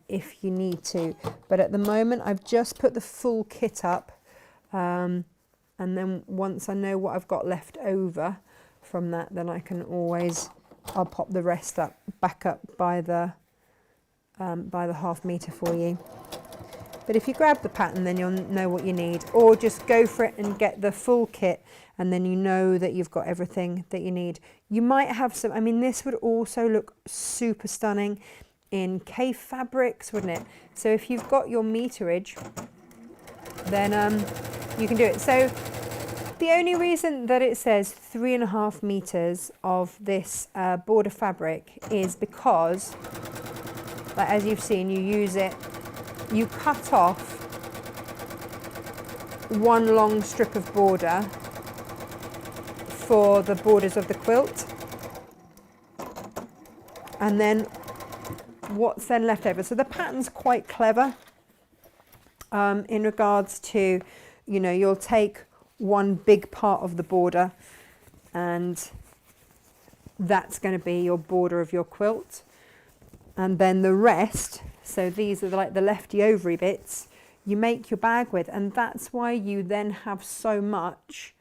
if you need to. But at the moment, I've just put the full kit up. And then once I know what I've got left over from that, then I can always, I'll pop the rest up, back up by the ½ meter for you. But if you grab the pattern, then you'll know what you need, or just go for it and get the full kit, and then you know that you've got everything that you need. You might have some, I mean, this would also look super stunning in K fabrics, wouldn't it? So if you've got your meterage, then you can do it. So the only reason that it says 3.5 meters of this border fabric is because, like, as you've seen, you use it, you cut off one long strip of border for the borders of the quilt, and then what's then left over. So the pattern's quite clever in regards to, you know, you'll take one big part of the border and that's going to be your border of your quilt, and then the rest, so these are like the lefty ovary bits, you make your bag with. And that's why you then have so much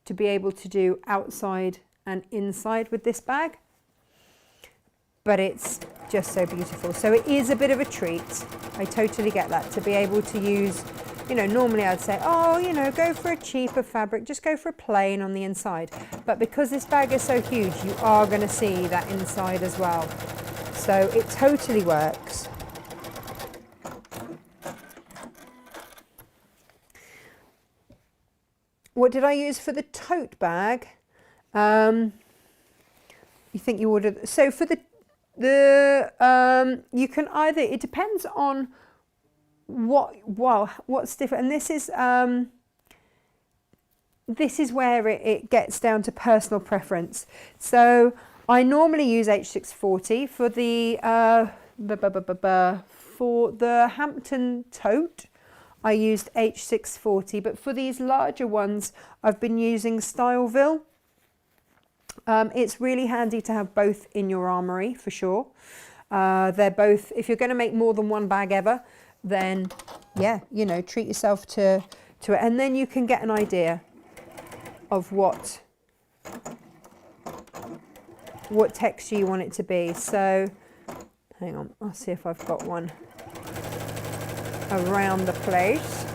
to be able to do outside and inside with this bag. But it's just so beautiful. So it is a bit of a treat. I totally get that, to be able to use, you know, normally I'd say, oh, you know, go for a cheaper fabric, just go for a plain on the inside. But because this bag is so huge, you are going to see that inside as well. So it totally works. What did I use for the tote bag? You think you ordered, so for the you can either, it depends on what's different, and this is where it gets down to personal preference. So I normally use H640 for the Hampton tote. I used H640, but for these larger ones, I've been using Styleville. It's really handy to have both in your armoury, for sure. They're both, if you're going to make more than one bag ever, then yeah, you know, treat yourself to it. And then you can get an idea of what texture you want it to be. So hang on, I'll see if I've got one around the place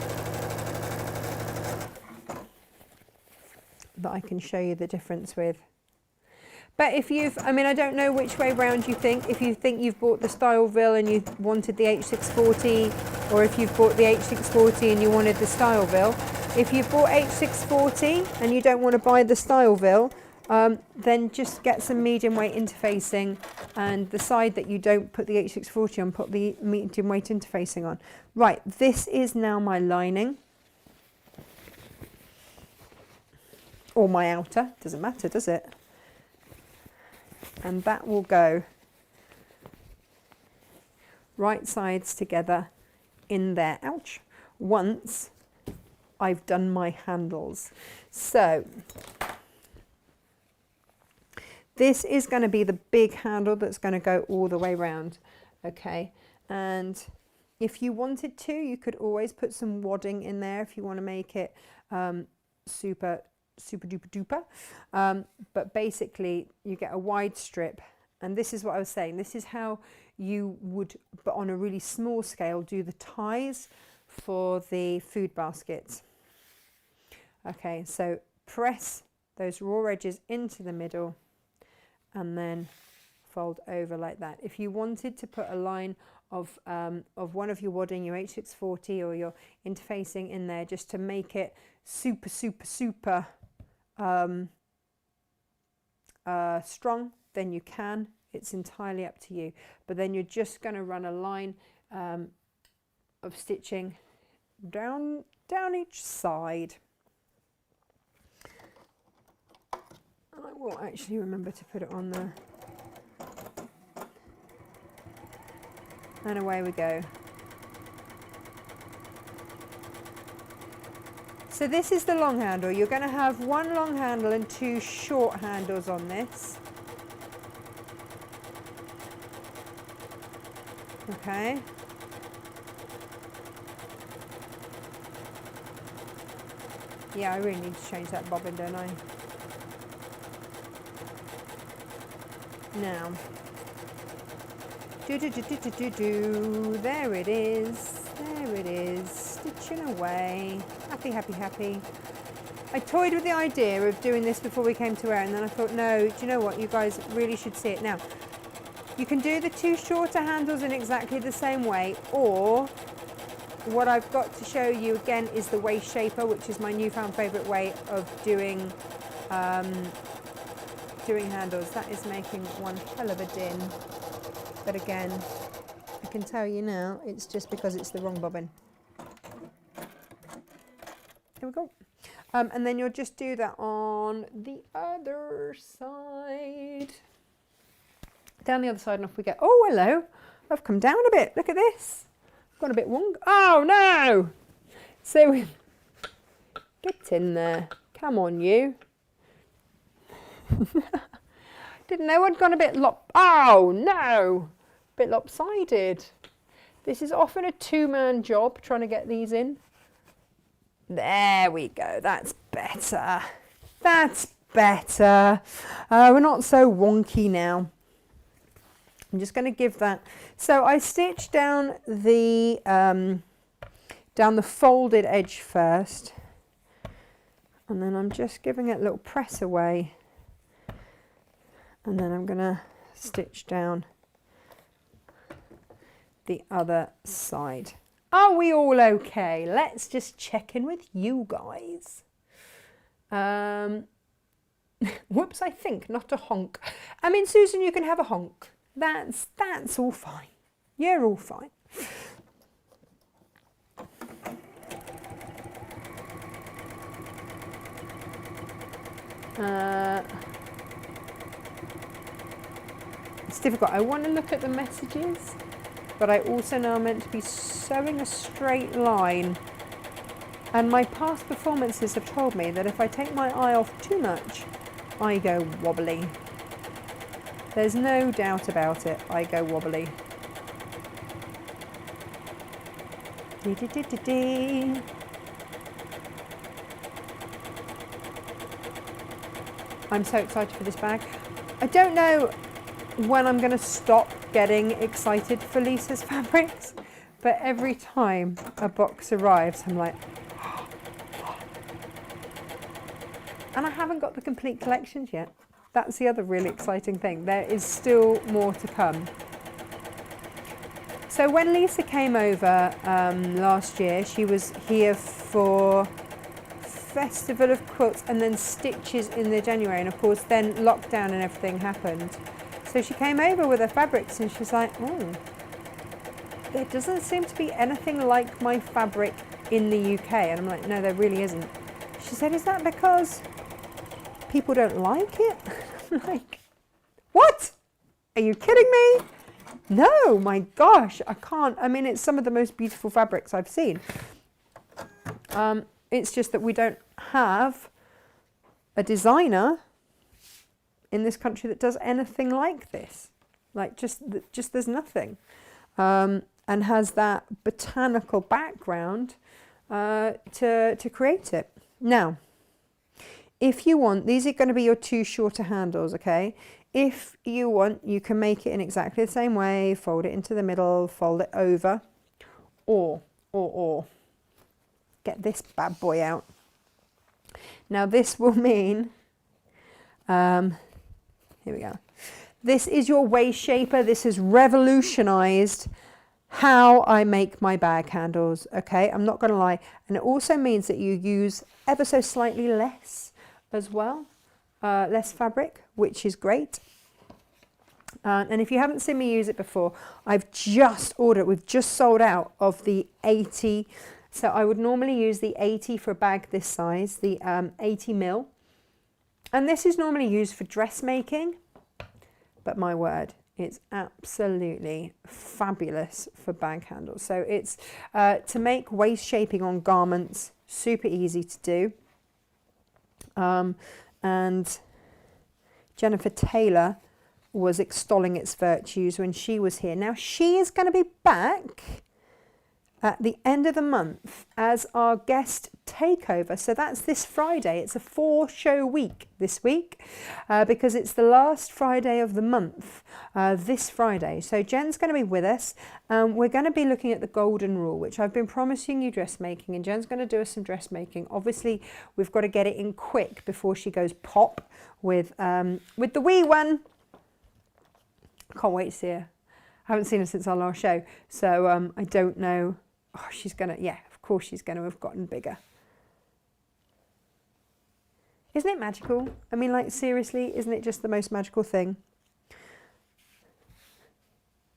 that I can show you the difference with. But if you've, I mean, I don't know which way round you think. If you think you've bought the Styleville and you wanted the H640, or if you've bought the H640 and you wanted the Styleville. If you've bought H640 and you don't want to buy the Styleville, then just get some medium weight interfacing, and the side that you don't put the H640 on, put the medium weight interfacing on. Right, this is now my lining. Or my outer, doesn't matter, does it? And that will go right sides together in there, ouch, once I've done my handles. So this is going to be the big handle that's going to go all the way around, okay? And if you wanted to, you could always put some wadding in there if you want to make it super duper duper. But basically you get a wide strip, and this is what I was saying. This is how you would, but on a really small scale, do the ties for the food baskets. Okay, so press those raw edges into the middle and then fold over like that. If you wanted to put a line of one of your wadding, your H640 or your interfacing in there, just to make it super strong, then you can. It's entirely up to you. But then you're just going to run a line of stitching down each side. I will actually remember to put it on there. And away we go. So this is the long handle. You're going to have one long handle and two short handles on this. Okay. Yeah, I really need to change that bobbin, don't I? Now. There it is. There it is. Stitching away. Happy, happy, happy. I toyed with the idea of doing this before we came to air, and then I thought, no, do you know what? You guys really should see it. Now, you can do the two shorter handles in exactly the same way, or what I've got to show you again is the waist shaper, which is my newfound favourite way of doing handles. That is making one hell of a din. But again, I can tell you now, it's just because it's the wrong bobbin. Here we go. And then you'll just do that on the other side. Down the other side and off we go. Oh, hello. I've come down a bit. Look at this. I've gone a bit wrong. Oh, no. So we get in there. Come on, you. Didn't know I'd gone a bit oh no, a bit lopsided. This is often a two-man job trying to get these in. There we go, that's better. That's better. We're not so wonky now. I'm just going to give that. So I stitched down the folded edge first, and then I'm just giving it a little press away. And then I'm going to stitch down the other side. Are we all okay? Let's just check in with you guys. Whoops, I think, not a honk. I mean, Susan, you can have a honk. That's all fine. You're all fine. It's difficult. I want to look at the messages, but I also know I'm meant to be sewing a straight line. And my past performances have told me that if I take my eye off too much, I go wobbly. There's no doubt about it. I go wobbly. I'm so excited for this bag. I don't know when I'm going to stop getting excited for Lisa's fabrics, but every time a box arrives I'm like, and I haven't got the complete collections yet. That's the other really exciting thing. There is still more to come. So when Lisa came over last year, she was here for Festival of Quilts and then Stitches in the January, and of course then lockdown and everything happened. So she came over with her fabrics and she's like, oh, there doesn't seem to be anything like my fabric in the UK. And I'm like, no, there really isn't. She said, is that because people don't like it? I'm like, what? Are you kidding me? No, my gosh, I can't. I mean, it's some of the most beautiful fabrics I've seen. It's just that we don't have a designer in this country that does anything like this. Like just there's nothing. And has that botanical background to create it. Now, if you want, these are going to be your 2 shorter handles, okay? If you want, you can make it in exactly the same way, fold it into the middle, fold it over, or get this bad boy out. Now this will mean, here we go. This is your waist shaper. This has revolutionized how I make my bag handles, okay? I'm not going to lie. And it also means that you use ever so slightly less as well, less fabric, which is great. And if you haven't seen me use it before, I've just ordered, we've just sold out of the 80. So I would normally use the 80 for a bag this size, the 80 mil. And this is normally used for dressmaking, but my word, it's absolutely fabulous for bag handles. So it's to make waist shaping on garments, super easy to do. And Jennifer Taylor was extolling its virtues when she was here. Now she is going to be back at the end of the month as our guest takeover. So that's this Friday. It's a 4-show week this week because it's the last Friday of the month, this Friday. So Jen's going to be with us. We're going to be looking at the golden rule, which I've been promising you dressmaking, and Jen's going to do us some dressmaking. Obviously, we've got to get it in quick before she goes pop with the wee one. Can't wait to see her. I haven't seen her since our last show, so I don't know. Oh, she's gonna, yeah, of course she's gonna have gotten bigger. Isn't it magical? I mean, like, seriously, isn't it just the most magical thing?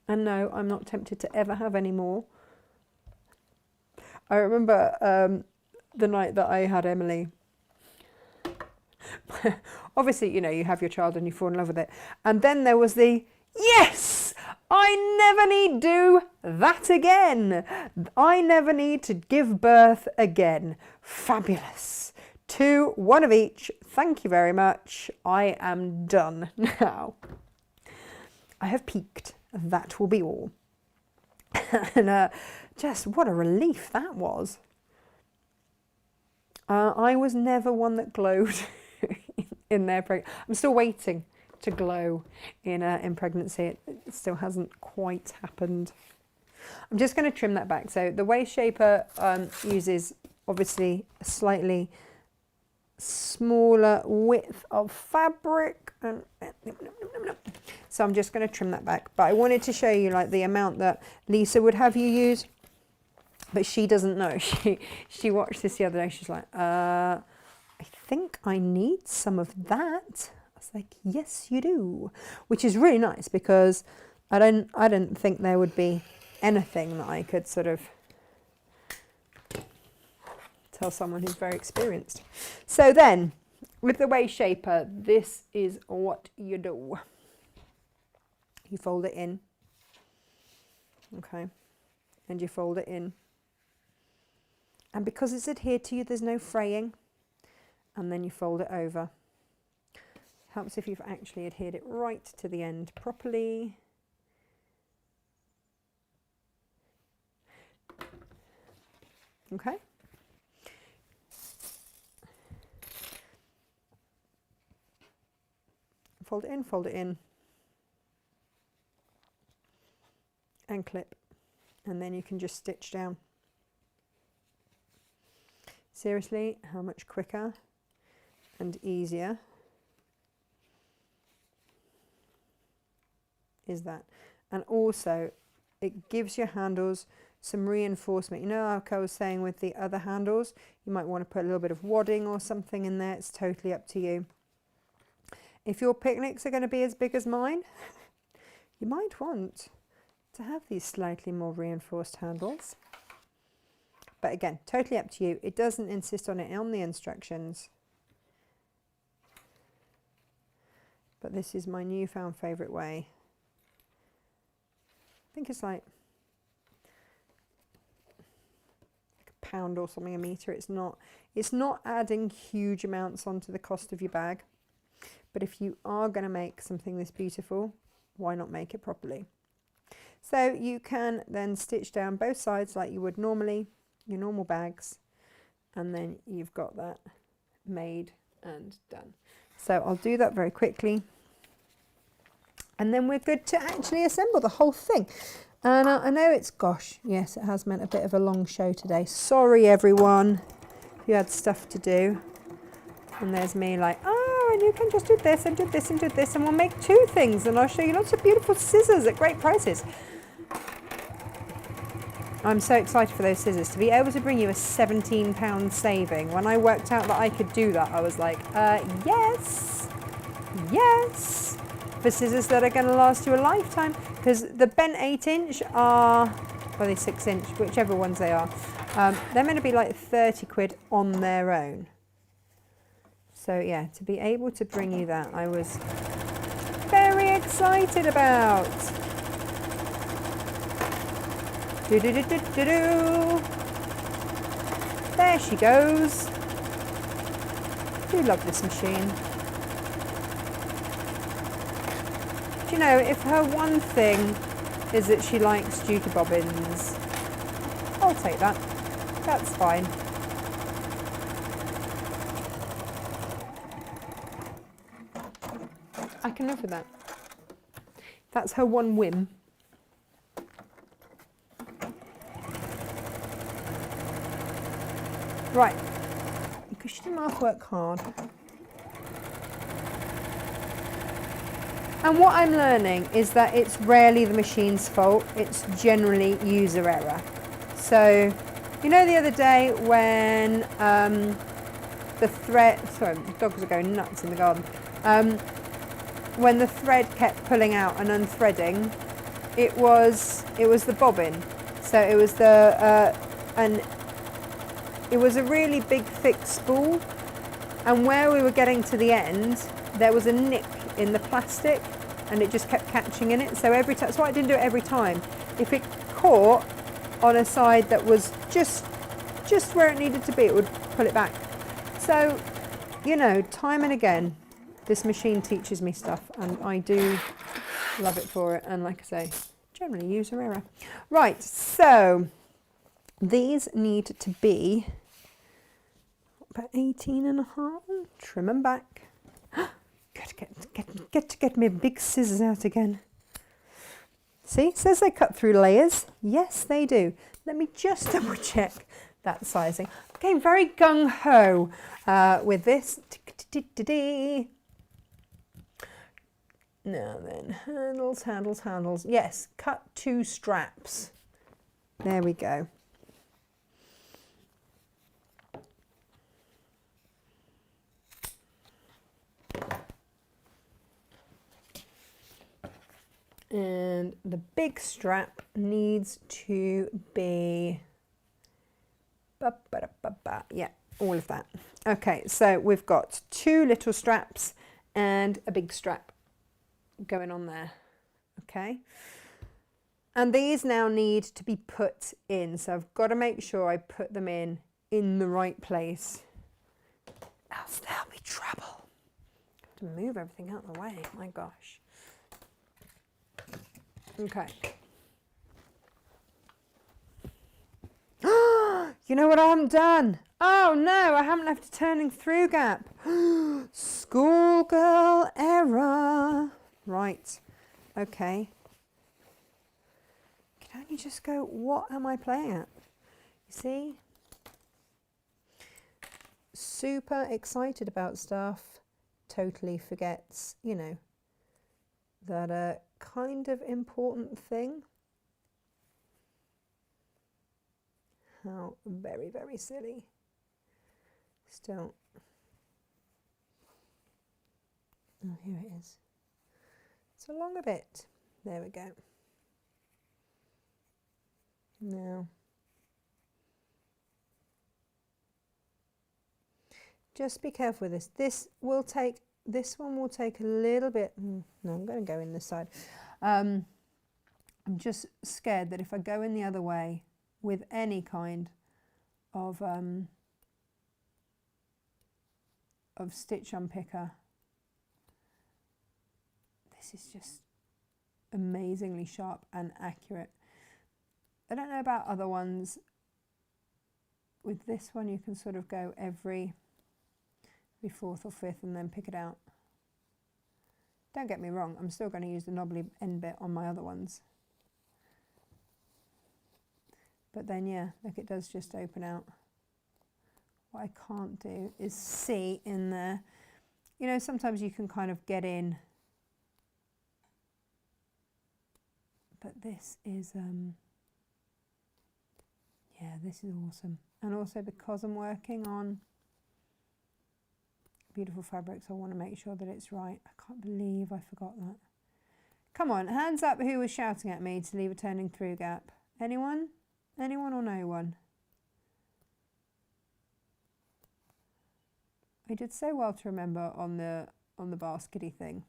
And no, I'm not tempted to ever have any more. I remember the night that I had Emily. Obviously, you know, you have your child and you fall in love with it. And then there was the, yes, I never need do that again. I never need to give birth again. Fabulous. 2, 1 of each. Thank you very much. I am done now. I have peaked. That will be all. And just what a relief that was. I was never one that glowed in their pregnancy. I'm still waiting to glow in pregnancy. It still hasn't quite happened. I'm just going to trim that back. So the waist shaper uses obviously a slightly smaller width of fabric. So I'm just going to trim that back. But I wanted to show you like the amount that Lisa would have you use. But she doesn't know. She watched this the other day. She's like, I think I need some of that. I was like, yes, you do. Which is really nice because I don't think there would be anything that I could sort of tell someone who's very experienced. So then, with the waist shaper, this is what you do. You fold it in. Okay. And you fold it in. And because it's adhered to you, there's no fraying. And then you fold it over. Helps if you've actually adhered it right to the end properly. Okay. Fold it in, and clip. And then you can just stitch down. Seriously, how much quicker and easier is that? And also, it gives your handles some reinforcement. You know, like I was saying with the other handles, you might want to put a little bit of wadding or something in there. It's totally up to you. If your picnics are going to be as big as mine, you might want to have these slightly more reinforced handles. But again, totally up to you. It doesn't insist on it on the instructions. But this is my newfound favourite way think it's like £1 or something a metre. It's not adding huge amounts onto the cost of your bag. But if you are going to make something this beautiful, why not make it properly? So you can then stitch down both sides like you would normally, your normal bags, and then you've got that made and done. So I'll do that very quickly, and then we're good to actually assemble the whole thing. And I know it's, gosh, yes, it has meant a bit of a long show today. Sorry everyone, if you had stuff to do. And there's me like, oh, and you can just do this and do this and do this, and we'll make 2 things, and I'll show you lots of beautiful scissors at great prices. I'm so excited for those scissors. To be able to bring you a £17 saving. When I worked out that I could do that, I was like, yes, yes. For scissors that are going to last you a lifetime. Because the bent 8-inch are, well, they 6-inch, whichever ones they are. They're meant to be like 30 quid on their own. So yeah, to be able to bring you that, I was very excited about. Do do do do do do. There she goes. Do love this machine. Do you know, if her one thing is that she likes Dukey bobbins, I'll take that. That's fine. I can live with that. That's her one whim. Right, because she didn't have to work hard. And what I'm learning is that it's rarely the machine's fault, it's generally user error. So, you know the other day when the thread, sorry, the dogs are going nuts in the garden. When the thread kept pulling out and unthreading, it was the bobbin. So it was it was a really big thick spool, and where we were getting to the end, there was a nick in the plastic, and it just kept catching in it. So every time, that's why I didn't do it every time. If it caught on a side that was just where it needed to be, it would pull it back. So, you know, time and again, this machine teaches me stuff, and I do love it for it. And like I say, generally user error. Right, so these need to be about 18.5. Trim them back. Get me big scissors out again. See, it says they cut through layers. Yes, they do. Let me just double check that sizing. Okay, very gung-ho with this. Now then, handles. Yes, cut 2 straps. There we go. And the big strap needs to be, yeah, all of that. Okay, so we've got 2 little straps and a big strap going on there. Okay, and these now need to be put in, so I've got to make sure I put them in the right place, else there'll be trouble. I have to move everything out of the way, my gosh. Okay. You know what I haven't done? Oh no, I haven't left a turning through gap. Schoolgirl error. Right. Okay. Can you just go, what am I playing at? You see? Super excited about stuff. Totally forgets, you know, that a kind of important thing. How very, very silly. Still. Oh, here it is. It's along a bit. There we go. Now, just be careful with this. This one will take a little bit. No, I'm going to go in this side. I'm just scared that if I go in the other way with any kind of stitch unpicker, this is just amazingly sharp and accurate. I don't know about other ones. With this one you can sort of go every fourth or fifth and then pick it out. Don't get me wrong, I'm still going to use the knobbly end bit on my other ones. But then yeah, look, it does just open out. What I can't do is see in there. You know, sometimes you can kind of get in. But this is, yeah, this is awesome. And also because I'm working on beautiful fabrics, I want to make sure that it's right. I can't believe I forgot that. Come on, hands up who was shouting at me to leave a turning through gap. Anyone? Anyone or no one? I did so well to remember on the baskety thing.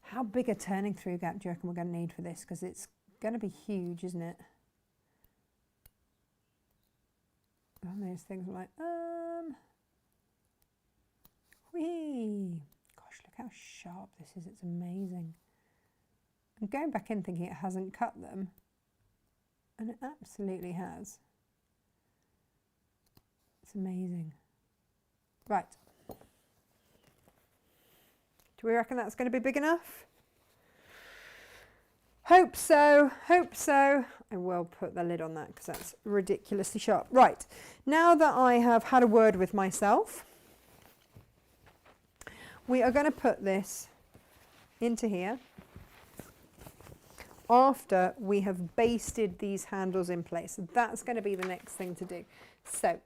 How big a turning through gap do you reckon we're going to need for this? Because it's going to be huge, isn't it? And those things are like, whee! Gosh, look how sharp this is. It's amazing. I'm going back in thinking it hasn't cut them. And it absolutely has. It's amazing. Right. Do we reckon that's going to be big enough? Hope so, hope so. I will put the lid on that because that's ridiculously sharp. Right, now that I have had a word with myself, we are going to put this into here after we have basted these handles in place. That's going to be the next thing to do. So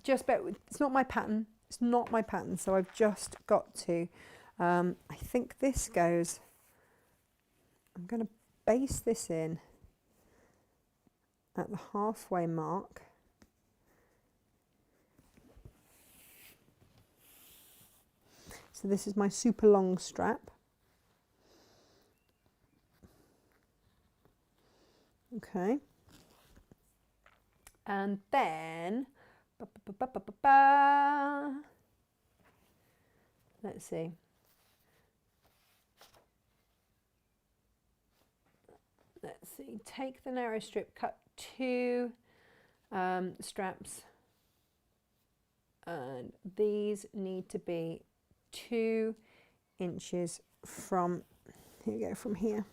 just bear with, it's not my pattern, it's not my pattern, so I've just got to, I think this goes, I'm going to baste this in at the halfway mark. So this is my super long strap. Okay. And then, let's see. Let's see, take the narrow strip, cut 2 straps, and these need to be 2 inches from, here we go, from here.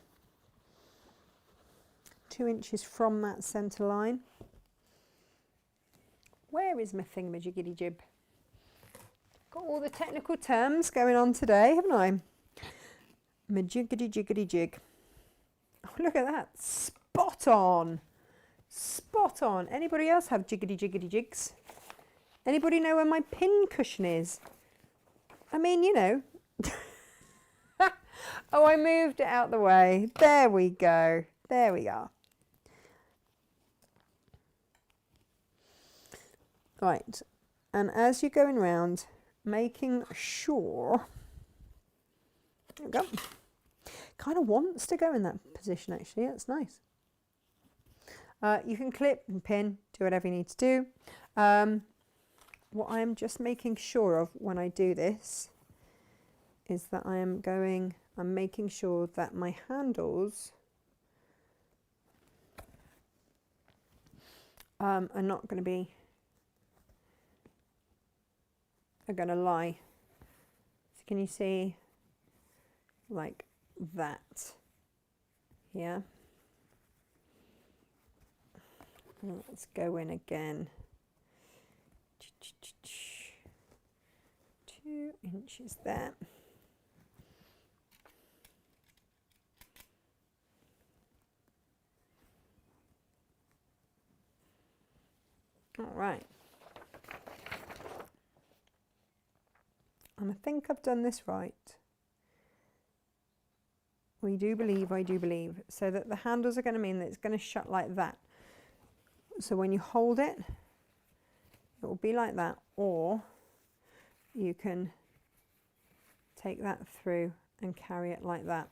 2 inches from that centre line. Where is my thingamajiggy jib? Got all the technical terms going on today, haven't I? Majiggity jiggity jig. Oh, look at that, spot on, spot on. Anybody else have jiggity jiggity jigs? Anybody know where my pin cushion is? I mean, you know. Oh, I moved it out the way. There we go, there we are. Right, and as you're going round, making sure, there we go. Kind of wants to go in that position actually, that's nice. You can clip and pin, do whatever you need to do. What I'm just making sure of when I do this is that I'm making sure that my handles are not going to be, are going to lie. So can you see like that? Yeah. Let's go in again. 2 inches there. All right. And I think I've done this right. We do believe, I do believe. So that the handles are going to mean that it's going to shut like that. So when you hold it, it will be like that. Or you can take that through and carry it like that.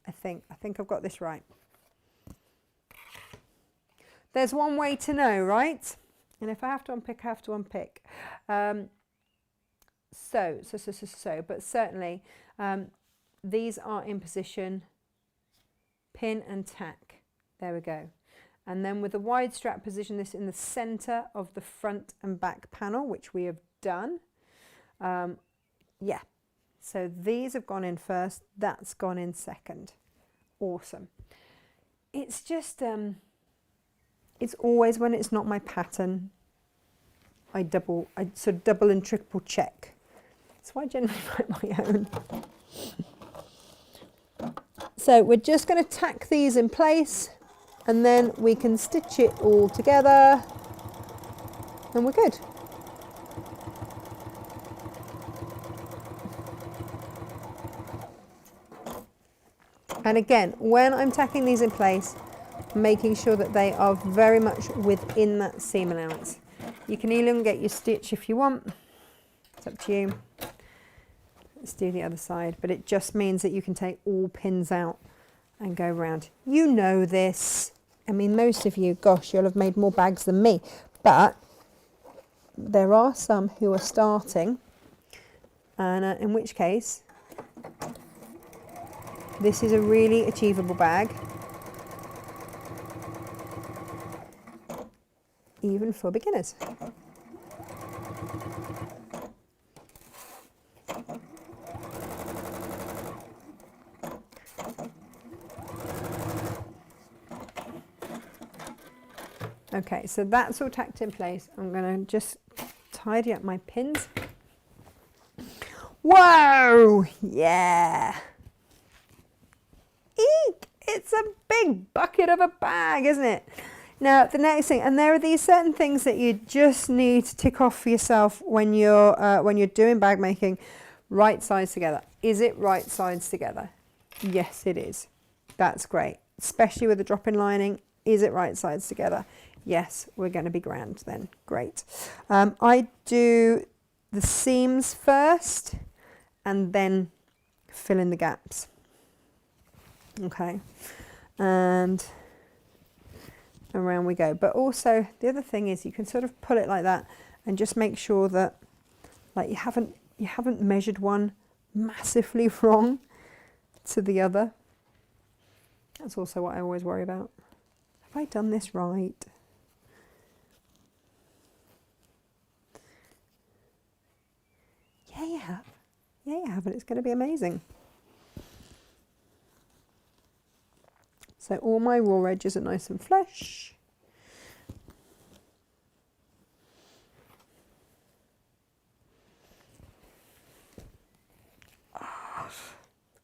I think I've got this right. There's one way to know, right? And if I have to unpick, I have to unpick. But certainly these are in position, pin and tack. There we go. And then with the wide strap, position this in the center of the front and back panel, which we have done. Yeah, so these have gone in first, that's gone in second. Awesome. It's just, it's always when it's not my pattern, I sort of double and triple check. That's why I generally write my own. So we're just going to tack these in place and then we can stitch it all together and we're good. And again, when I'm tacking these in place, making sure that they are very much within that seam allowance. You can elongate your stitch if you want, it's up to you. Let's do the other side, but it just means that you can take all pins out and go around. You know this. I mean, most of you, gosh, you'll have made more bags than me, but there are some who are starting, and in which case, this is a really achievable bag, even for beginners. Okay, so that's all tacked in place. I'm going to just tidy up my pins. Whoa! Yeah! Eek! It's a big bucket of a bag, isn't it? Now, the next thing, and there are these certain things that you just need to tick off for yourself when you're doing bag making. Right sides together. Is it right sides together? Yes, it is. That's great. Especially with the drop-in lining. Is it right sides together? Yes, we're going to be grand then. Great. I do the seams first and then fill in the gaps. Okay, and around we go. But also the other thing is you can sort of pull it like that and just make sure that like you haven't measured one massively wrong to the other. That's also what I always worry about. Have I done this right? Yeah, you have. Yeah, you have, and it's going to be amazing. So all my raw edges are nice and flush.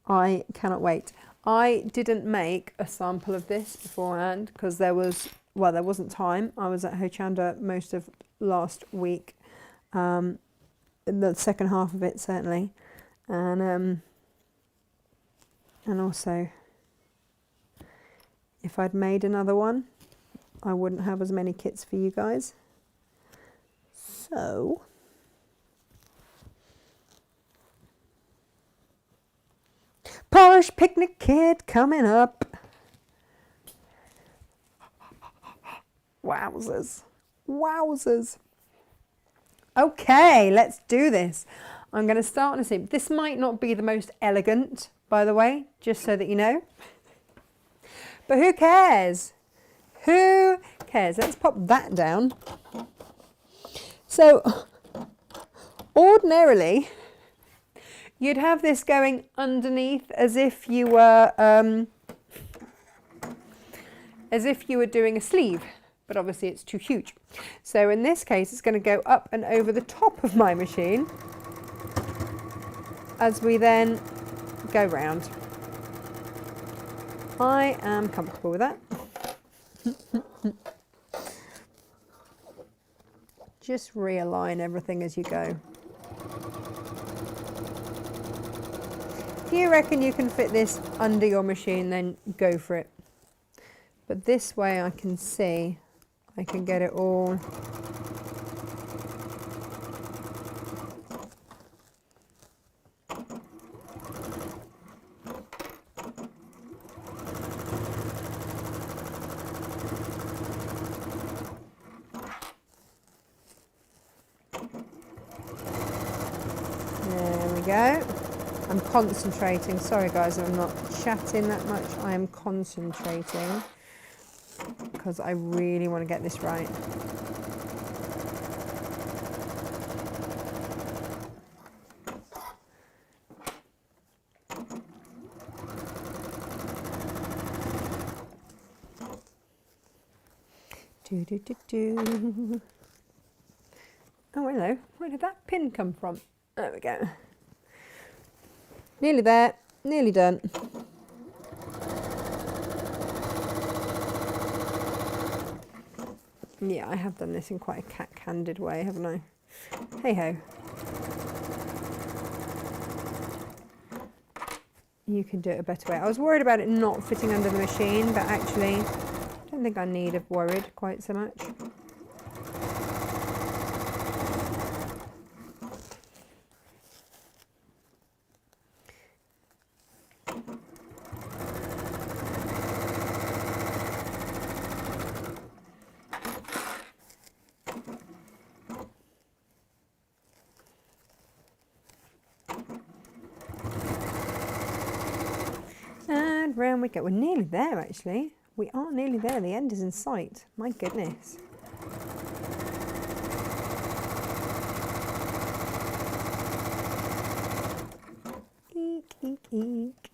I cannot wait. I didn't make a sample of this beforehand because there wasn't time. I was at Hochanda most of last week, the second half of it certainly, and also if I'd made another one, I wouldn't have as many kits for you guys. So Polish picnic kit coming up. Wowzers. Wowzers. Okay, let's do this. I'm going to start on a seam. This might not be the most elegant, by the way, just so that you know. But who cares? Who cares? Let's pop that down. So, ordinarily, you'd have this going underneath as if you were doing a sleeve, but obviously it's too huge. So in this case, it's going to go up and over the top of my machine as we then go round. I am comfortable with that. Just realign everything as you go. If you reckon you can fit this under your machine, then go for it. But this way I can see, I can get it all. we go. I'm concentrating. Sorry guys, I'm not chatting that much. I am concentrating because I really want to get this right. Do, do, do, do. Oh, hello. Where did that pin come from? There we go. Nearly there. Nearly done. Yeah, I have done this in quite a cat-candid way, haven't I? Hey-ho. You can do it a better way. I was worried about it not fitting under the machine, but actually, I don't think I need have worried quite so much. And round we go. We're nearly there actually. We are nearly there. The end is in sight. My goodness. Eek, eek, eek.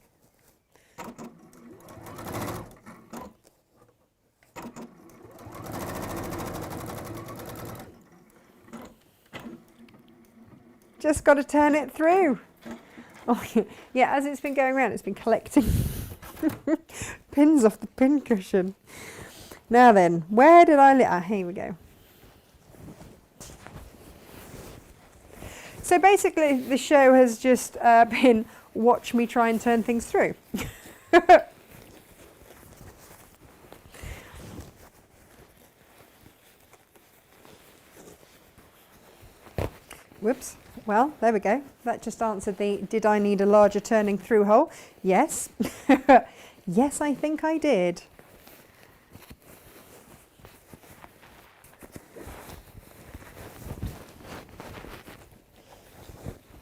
Just got to turn it through. Oh yeah, as it's been going around, it's been collecting pins off the pin cushion. Now then, where did I here we go. So basically the show has just been watch me try and turn things through. Whoops. Well, there we go. That just answered the, did I need a larger turning through hole? Yes. Yes, I think I did.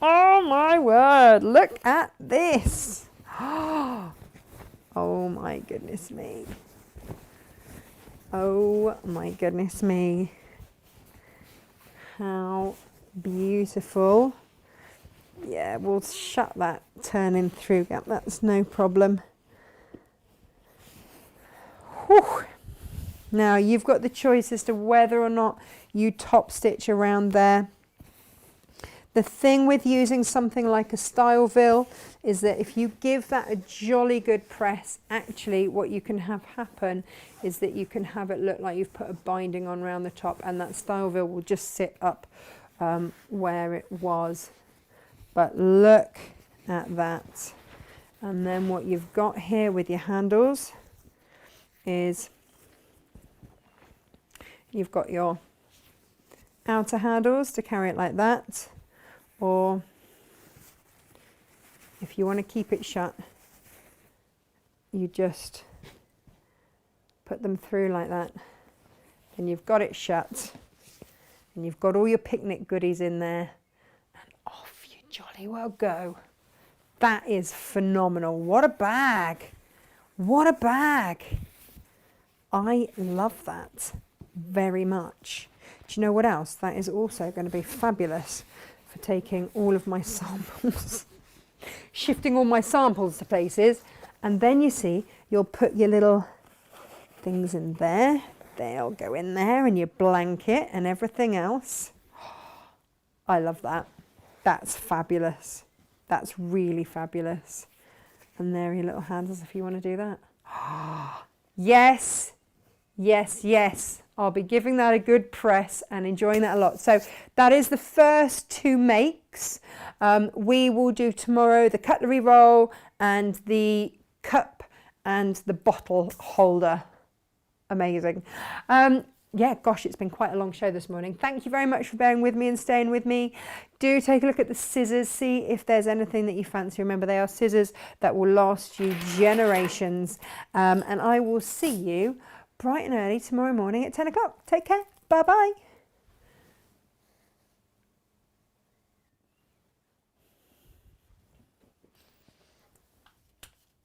Oh my word, look at this. Oh my goodness me. Oh my goodness me. How beautiful. Yeah, we'll shut that turning through gap, that's no problem. Whew. Now you've got the choice as to whether or not you top stitch around there. The thing with using something like a Styleville is that if you give that a jolly good press, actually what you can have happen is that you can have it look like you've put a binding on around the top, and that Styleville will just sit up where it was. But look at that. And then what you've got here with your handles is you've got your outer handles to carry it like that, or if you want to keep it shut, you just put them through like that, and you've got it shut, and you've got all your picnic goodies in there, and off you jolly well go. That is phenomenal. What a bag. What a bag. I love that very much. Do you know what else? That is also going to be fabulous for taking all of my samples, shifting all my samples to places, and then you see, you'll put your little things in there. They'll go in there, and your blanket and everything else. I love that. That's fabulous. That's really fabulous. And there are your little handles if you want to do that. Yes, yes, yes. I'll be giving that a good press and enjoying that a lot. So that is the first two makes. We will do tomorrow the cutlery roll and the cup and the bottle holder. Amazing. Yeah, gosh, it's been quite a long show this morning. Thank you very much for bearing with me and staying with me. Do take a look at the scissors, see if there's anything that you fancy. Remember, they are scissors that will last you generations. And I will see you bright and early tomorrow morning at 10 o'clock. Take care. Bye-bye.